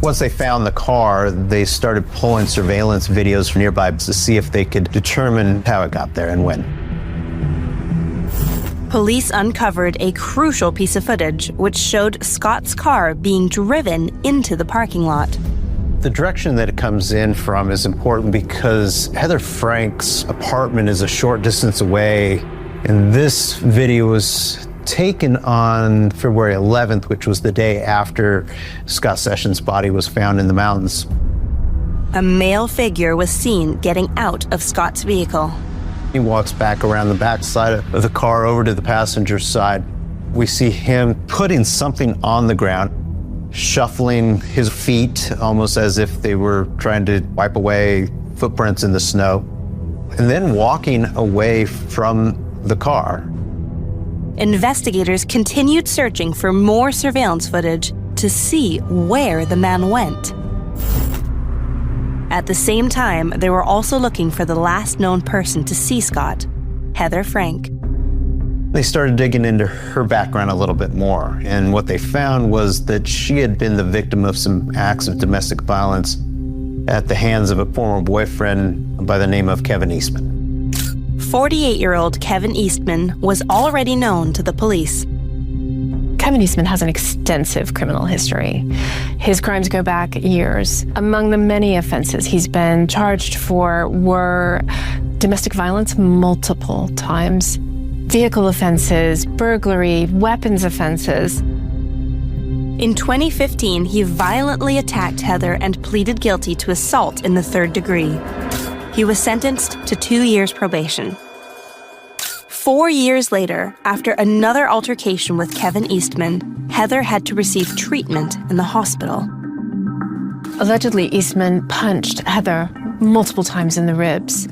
Speaker 17: Once they found the car, they started pulling surveillance videos from nearby to see if they could determine how it got there and when.
Speaker 7: Police uncovered a crucial piece of footage which showed Scott's car being driven into the parking lot.
Speaker 17: The direction that it comes in from is important because Heather Frank's apartment is a short distance away, and this video was taken on February 11th, which was the day after Scott Sessions' body was found in the mountains.
Speaker 7: A male figure was seen getting out of Scott's vehicle.
Speaker 17: He walks back around the back side of the car over to the passenger side. We see him putting something on the ground, shuffling his feet almost as if they were trying to wipe away footprints in the snow, and then walking away from the car.
Speaker 7: Investigators continued searching for more surveillance footage to see where the man went. At the same time, they were also looking for the last known person to see Scott, Heather Frank.
Speaker 17: They started digging into her background a little bit more, and what they found was that she had been the victim of some acts of domestic violence at the hands of a former boyfriend by the name of Kevin Eastman.
Speaker 7: 48-year-old Kevin Eastman was already known to the police.
Speaker 6: Kevin Eastman has an extensive criminal history. His crimes go back years. Among the many offenses he's been charged for were domestic violence multiple times, vehicle offenses, burglary, weapons offenses.
Speaker 7: In 2015, he violently attacked Heather and pleaded guilty to assault in the 3rd degree. He was sentenced to 2 years probation. 4 years later, after another altercation with Kevin Eastman, Heather had to receive treatment in the hospital.
Speaker 6: Allegedly, Eastman punched Heather multiple times in the ribs,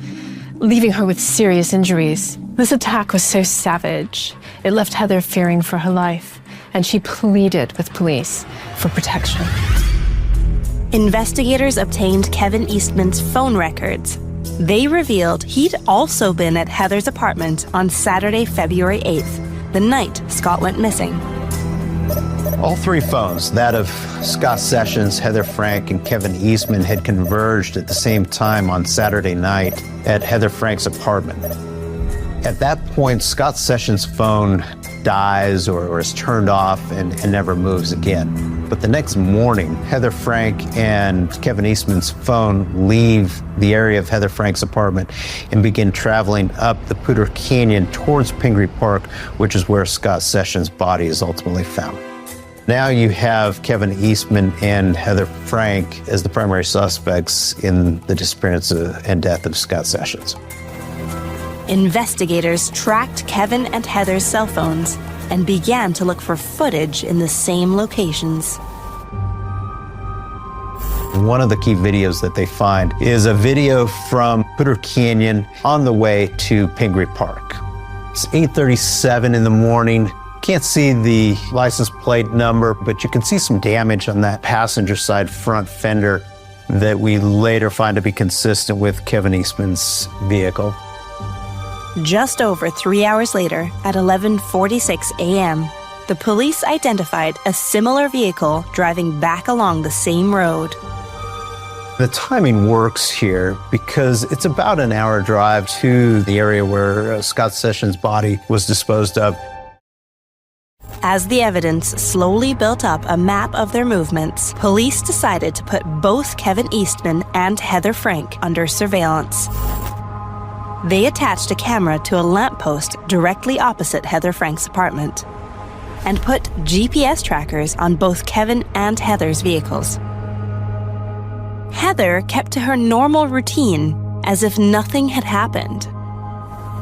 Speaker 6: leaving her with serious injuries. This attack was so savage, it left Heather fearing for her life, and she pleaded with police for protection.
Speaker 7: Investigators obtained Kevin Eastman's phone records. They revealed he'd also been at Heather's apartment on Saturday, February 8th, the night Scott went missing.
Speaker 17: All 3 phones, that of Scott Sessions, Heather Frank, and Kevin Eastman, had converged at the same time on Saturday night at Heather Frank's apartment. At that point, Scott Sessions' phone dies or is turned off and never moves again. But the next morning, Heather Frank and Kevin Eastman's phone leave the area of Heather Frank's apartment and begin traveling up the Poudre Canyon towards Pingree Park, which is where Scott Sessions' body is ultimately found. Now you have Kevin Eastman and Heather Frank as the primary suspects in the disappearance and death of Scott Sessions.
Speaker 7: Investigators tracked Kevin and Heather's cell phones and began to look for footage in the same locations.
Speaker 17: One of the key videos that they find is a video from Poudre Canyon on the way to Pingree Park. It's 8:37 in the morning. Can't see the license plate number, but you can see some damage on that passenger side front fender that we later find to be consistent with Kevin Eastman's vehicle.
Speaker 7: Just over 3 hours later, at 11:46 a.m., the police identified a similar vehicle driving back along the same road.
Speaker 17: The timing works here because it's about an hour drive to the area where Scott Sessions' body was disposed of.
Speaker 7: As the evidence slowly built up a map of their movements, police decided to put both Kevin Eastman and Heather Frank under surveillance. They attached a camera to a lamppost directly opposite Heather Frank's apartment and put GPS trackers on both Kevin and Heather's vehicles. Heather kept to her normal routine as if nothing had happened.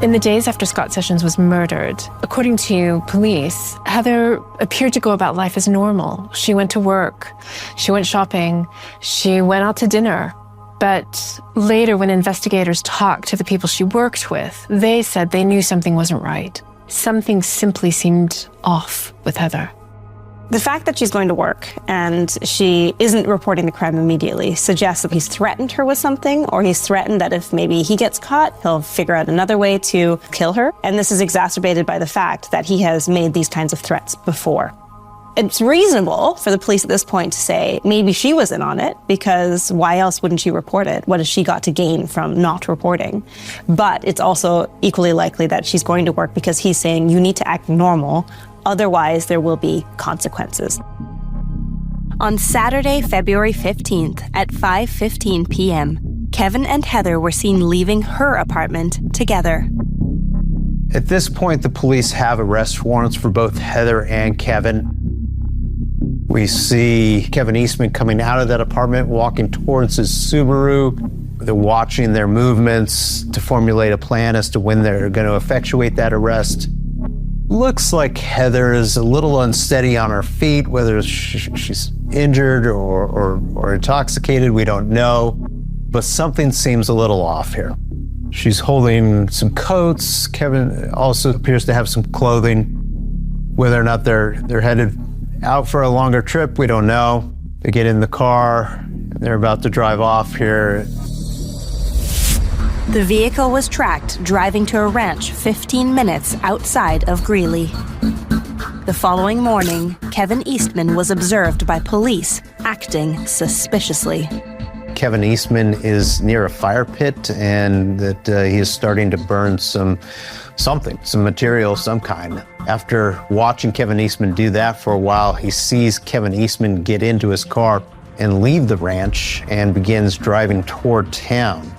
Speaker 6: In the days after Scott Sessions was murdered, according to police, Heather appeared to go about life as normal. She went to work, she went shopping, she went out to dinner. But later, when investigators talked to the people she worked with, they said they knew something wasn't right. Something simply seemed off with Heather.
Speaker 7: The fact that she's going to work and she isn't reporting the crime immediately suggests that he's threatened her with something, or he's threatened that if maybe he gets caught, he'll figure out another way to kill her. And this is exacerbated by the fact that he has made these kinds of threats before. It's reasonable for the police at this point to say maybe she was in on it, because why else wouldn't she report it? What has she got to gain from not reporting? But it's also equally likely that she's going to work because he's saying you need to act normal, otherwise there will be consequences. On Saturday, February 15th at 5:15 p.m., Kevin and Heather were seen leaving her apartment together.
Speaker 17: At this point, the police have arrest warrants for both Heather and Kevin. We see Kevin Eastman coming out of that apartment, walking towards his Subaru. They're watching their movements to formulate a plan as to when they're going to effectuate that arrest. Looks like Heather is a little unsteady on her feet, whether she's injured or intoxicated, we don't know. But something seems a little off here. She's holding some coats. Kevin also appears to have some clothing. Whether or not they're headed out for a longer trip, we don't know. They get in the car. They're about to drive off here.
Speaker 7: The vehicle was tracked driving to a ranch 15 minutes outside of Greeley. The following morning, Kevin Eastman was observed by police acting suspiciously.
Speaker 17: Kevin Eastman is near a fire pit, and that he is starting to burn some material of some kind. After watching Kevin Eastman do that for a while, he sees Kevin Eastman get into his car and leave the ranch and begins driving toward town.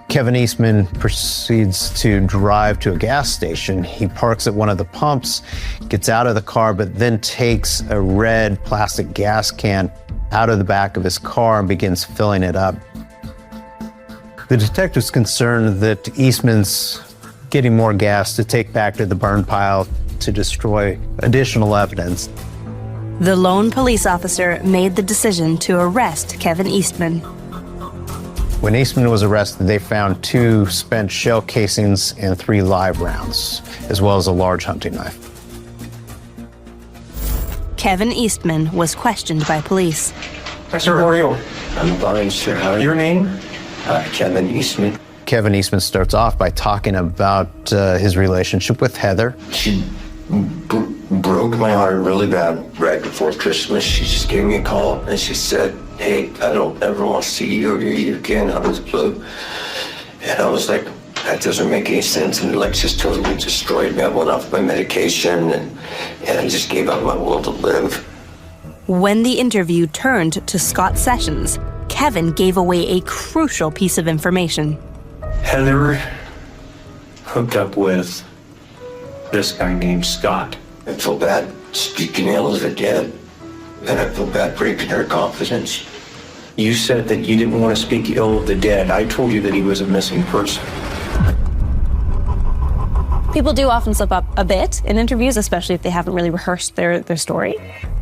Speaker 17: Kevin Eastman proceeds to drive to a gas station. He parks at one of the pumps, gets out of the car, but then takes a red plastic gas can out of the back of his car and begins filling it up. The detective's concerned that Eastman's getting more gas to take back to the burn pile to destroy additional evidence.
Speaker 7: The lone police officer made the decision to arrest Kevin Eastman.
Speaker 17: When Eastman was arrested, they found 2 spent shell casings and 3 live rounds, as well as a large hunting knife.
Speaker 7: Kevin Eastman was questioned by police.
Speaker 10: Sir, how are you? I'm fine, sir. How are you? Your name? Kevin Eastman.
Speaker 17: Kevin Eastman starts off by talking about his relationship with Heather.
Speaker 10: She broke my heart really bad right before Christmas. She just gave me a call and she said, "Hey, I don't ever want to see you or hear you again out of the blue." And I was like, that doesn't make any sense. And Alexis totally destroyed me. I went off my medication and I just gave up my will to live.
Speaker 7: When the interview turned to Scott Sessions, Kevin gave away a crucial piece of information.
Speaker 3: Heather hooked up with this guy named Scott.
Speaker 10: I feel bad speaking ill of the dead, and I feel bad breaking her confidence.
Speaker 3: You said that you didn't want to speak ill of the dead. I told you that he was a missing person.
Speaker 7: People do often slip up a bit in interviews, especially if they haven't really rehearsed their story.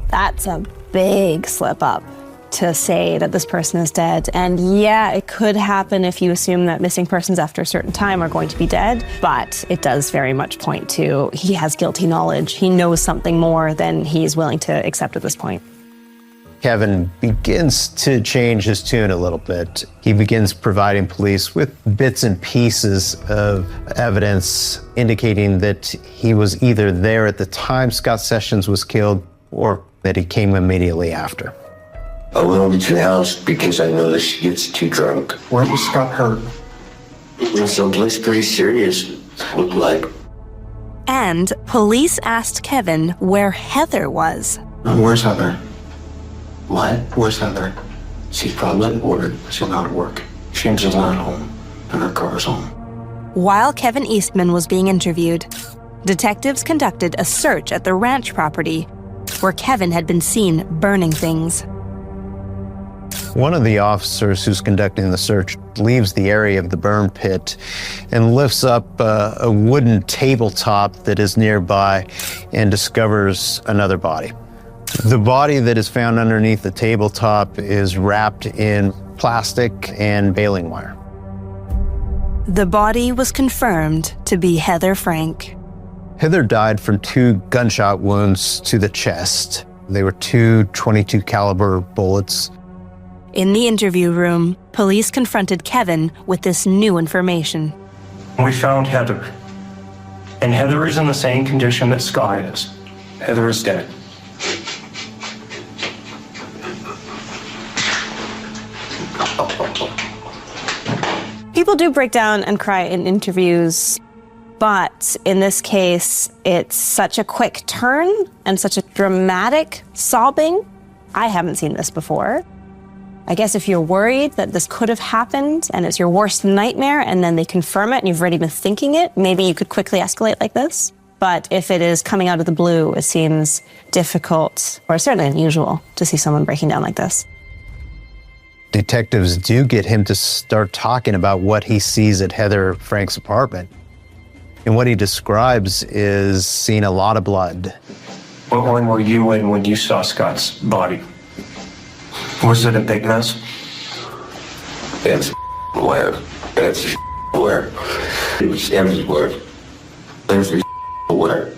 Speaker 7: That's a big slip up to say that this person is dead. And yeah, it could happen if you assume that missing persons after a certain time are going to be dead, but it does very much point to he has guilty knowledge. He knows something more than he's willing to accept at this point.
Speaker 17: Kevin begins to change his tune a little bit. He begins providing police with bits and pieces of evidence indicating that he was either there at the time Scott Sessions was killed or that he came immediately after.
Speaker 10: I went over to the house because I know that she gets too drunk.
Speaker 20: Where was Scott hurt?
Speaker 10: In someplace pretty serious, looked like.
Speaker 7: And police asked Kevin where Heather was.
Speaker 20: Where's Heather?
Speaker 10: What?
Speaker 20: Where's Heather?
Speaker 10: She's probably at work.
Speaker 20: She's not at work. She's not home. And her car's home.
Speaker 7: While Kevin Eastman was being interviewed, detectives conducted a search at the ranch property where Kevin had been seen burning things.
Speaker 17: One of the officers who's conducting the search leaves the area of the burn pit and lifts up a wooden tabletop that is nearby and discovers another body. The body that is found underneath the tabletop is wrapped in plastic and baling wire.
Speaker 7: The body was confirmed to be Heather Frank.
Speaker 17: Heather died from 2 gunshot wounds to the chest. They were 2 .22 caliber bullets.
Speaker 7: In the interview room, police confronted Kevin with this new information.
Speaker 12: We found Heather. And Heather is in the same condition that Scott is. Heather is dead.
Speaker 7: People do break down and cry in interviews, but in this case, it's such a quick turn and such a dramatic sobbing. I haven't seen this before. I guess if you're worried that this could have happened and it's your worst nightmare and then they confirm it and you've already been thinking it, maybe you could quickly escalate like this. But if it is coming out of the blue, it seems difficult or certainly unusual to see someone breaking down like this.
Speaker 17: Detectives do get him to start talking about what he sees at Heather Frank's apartment. And what he describes is seeing a lot of blood.
Speaker 12: What one were you in when you saw Scott's body? Was it a big mess?
Speaker 10: It's where? It's where? It was everywhere. Everywhere.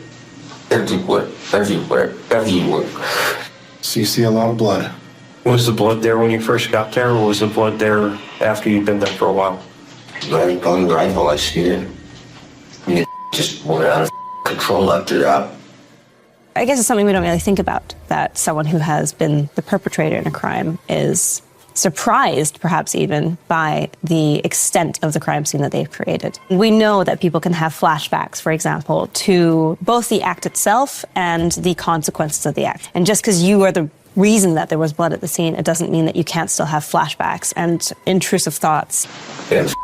Speaker 10: Everywhere. Everywhere. Everywhere.
Speaker 20: So you see a lot of blood.
Speaker 12: Was the blood there when you first got there, or was the blood there after you'd been there for a while?
Speaker 10: Right on the rifle, I see it. It just went out of control after that.
Speaker 7: I guess it's something we don't really think about, that someone who has been the perpetrator in a crime is surprised, perhaps even, by the extent of the crime scene that they've created. We know that people can have flashbacks, for example, to both the act itself and the consequences of the act. And just because you are the reason that there was blood at the scene, it doesn't mean that you can't still have flashbacks and intrusive thoughts.
Speaker 10: It's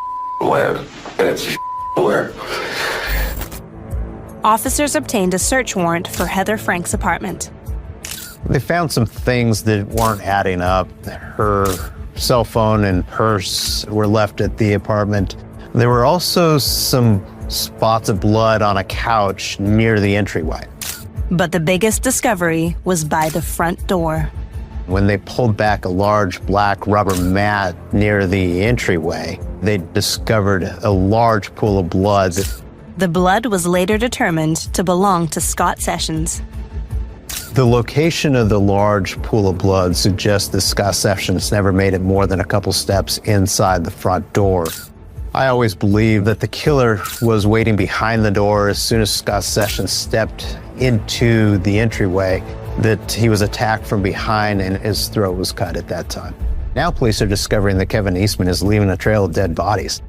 Speaker 10: where? It's where?
Speaker 7: Officers obtained a search warrant for Heather Frank's apartment.
Speaker 17: They found some things that weren't adding up. Her cell phone and purse were left at the apartment. There were also some spots of blood on a couch near the entryway.
Speaker 7: But the biggest discovery was by the front door.
Speaker 17: When they pulled back a large black rubber mat near the entryway, they discovered a large pool of blood.
Speaker 7: The blood was later determined to belong to Scott Sessions.
Speaker 17: The location of the large pool of blood suggests that Scott Sessions never made it more than a couple steps inside the front door. I always believed that the killer was waiting behind the door as soon as Scott Sessions stepped into the entryway, that he was attacked from behind and his throat was cut at that time. Now police are discovering that Kevin Eastman is leaving a trail of dead bodies.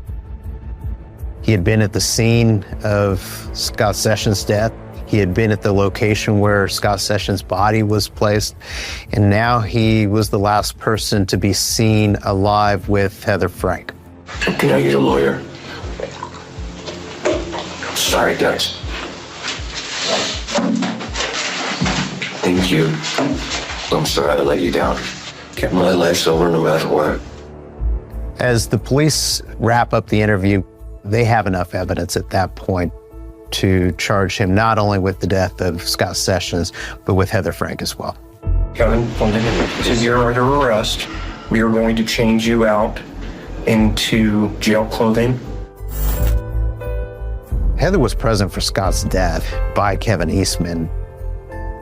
Speaker 17: He had been at the scene of Scott Sessions' death. He had been at the location where Scott Sessions' body was placed. And now he was the last person to be seen alive with Heather Frank.
Speaker 10: Can I get a lawyer? Sorry, guys. Thank you. I'm sorry I let you down. My life's over no matter what.
Speaker 17: As the police wrap up the interview, they have enough evidence at that point to charge him not only with the death of Scott Sessions, but with Heather Frank as well.
Speaker 12: Kevin, since you're under arrest, we are going to change you out into jail clothing.
Speaker 17: Heather was present for Scott's death by Kevin Eastman,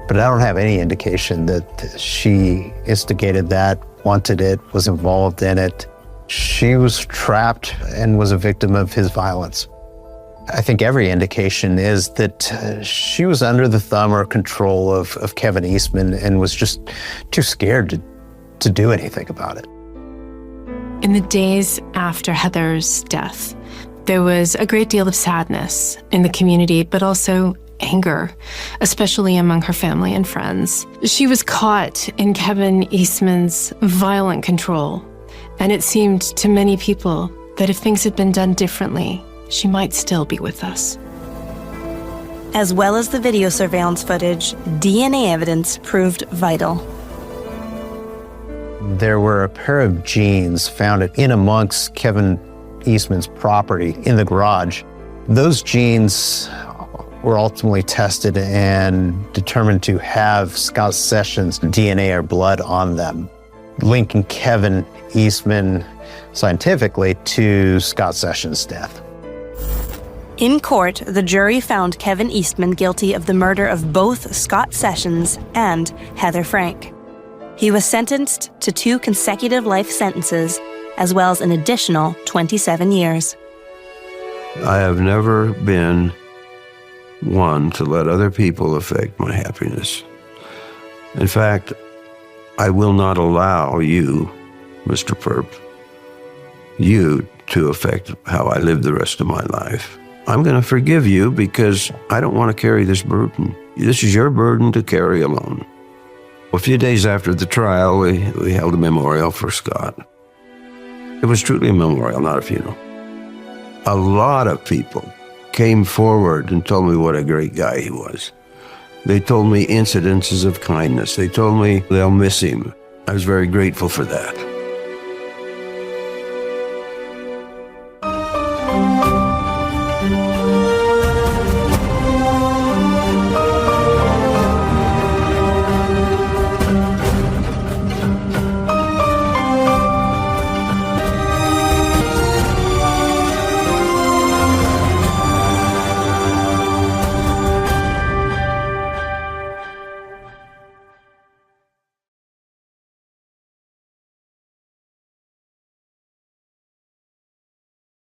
Speaker 17: but I don't have any indication that she instigated that, wanted it, was involved in it. She was trapped and was a victim of his violence. I think every indication is that she was under the thumb or control of Kevin Eastman and was just too scared to do anything about it.
Speaker 6: In the days after Heather's death, there was a great deal of sadness in the community, but also anger, especially among her family and friends. She was caught in Kevin Eastman's violent control, and it seemed to many people that if things had been done differently, she might still be with us.
Speaker 7: As well as the video surveillance footage, DNA evidence proved vital.
Speaker 17: There were a pair of jeans found in amongst Kevin Eastman's property in the garage. Those jeans were ultimately tested and determined to have Scott Sessions' DNA or blood on them, linking Kevin Eastman scientifically to Scott Sessions' death.
Speaker 7: In court, the jury found Kevin Eastman guilty of the murder of both Scott Sessions and Heather Frank. He was sentenced to 2 consecutive life sentences, as well as an additional 27 years.
Speaker 18: I have never been one to let other people affect my happiness. In fact, I will not allow you, Mr. Perp, you to affect how I live the rest of my life. I'm going to forgive you because I don't want to carry this burden. This is your burden to carry alone. A few days after the trial, we held a memorial for Scott. It was truly a memorial, not a funeral. A lot of people came forward and told me what a great guy he was. They told me incidences of kindness. They told me they'll miss him. I was very grateful for that.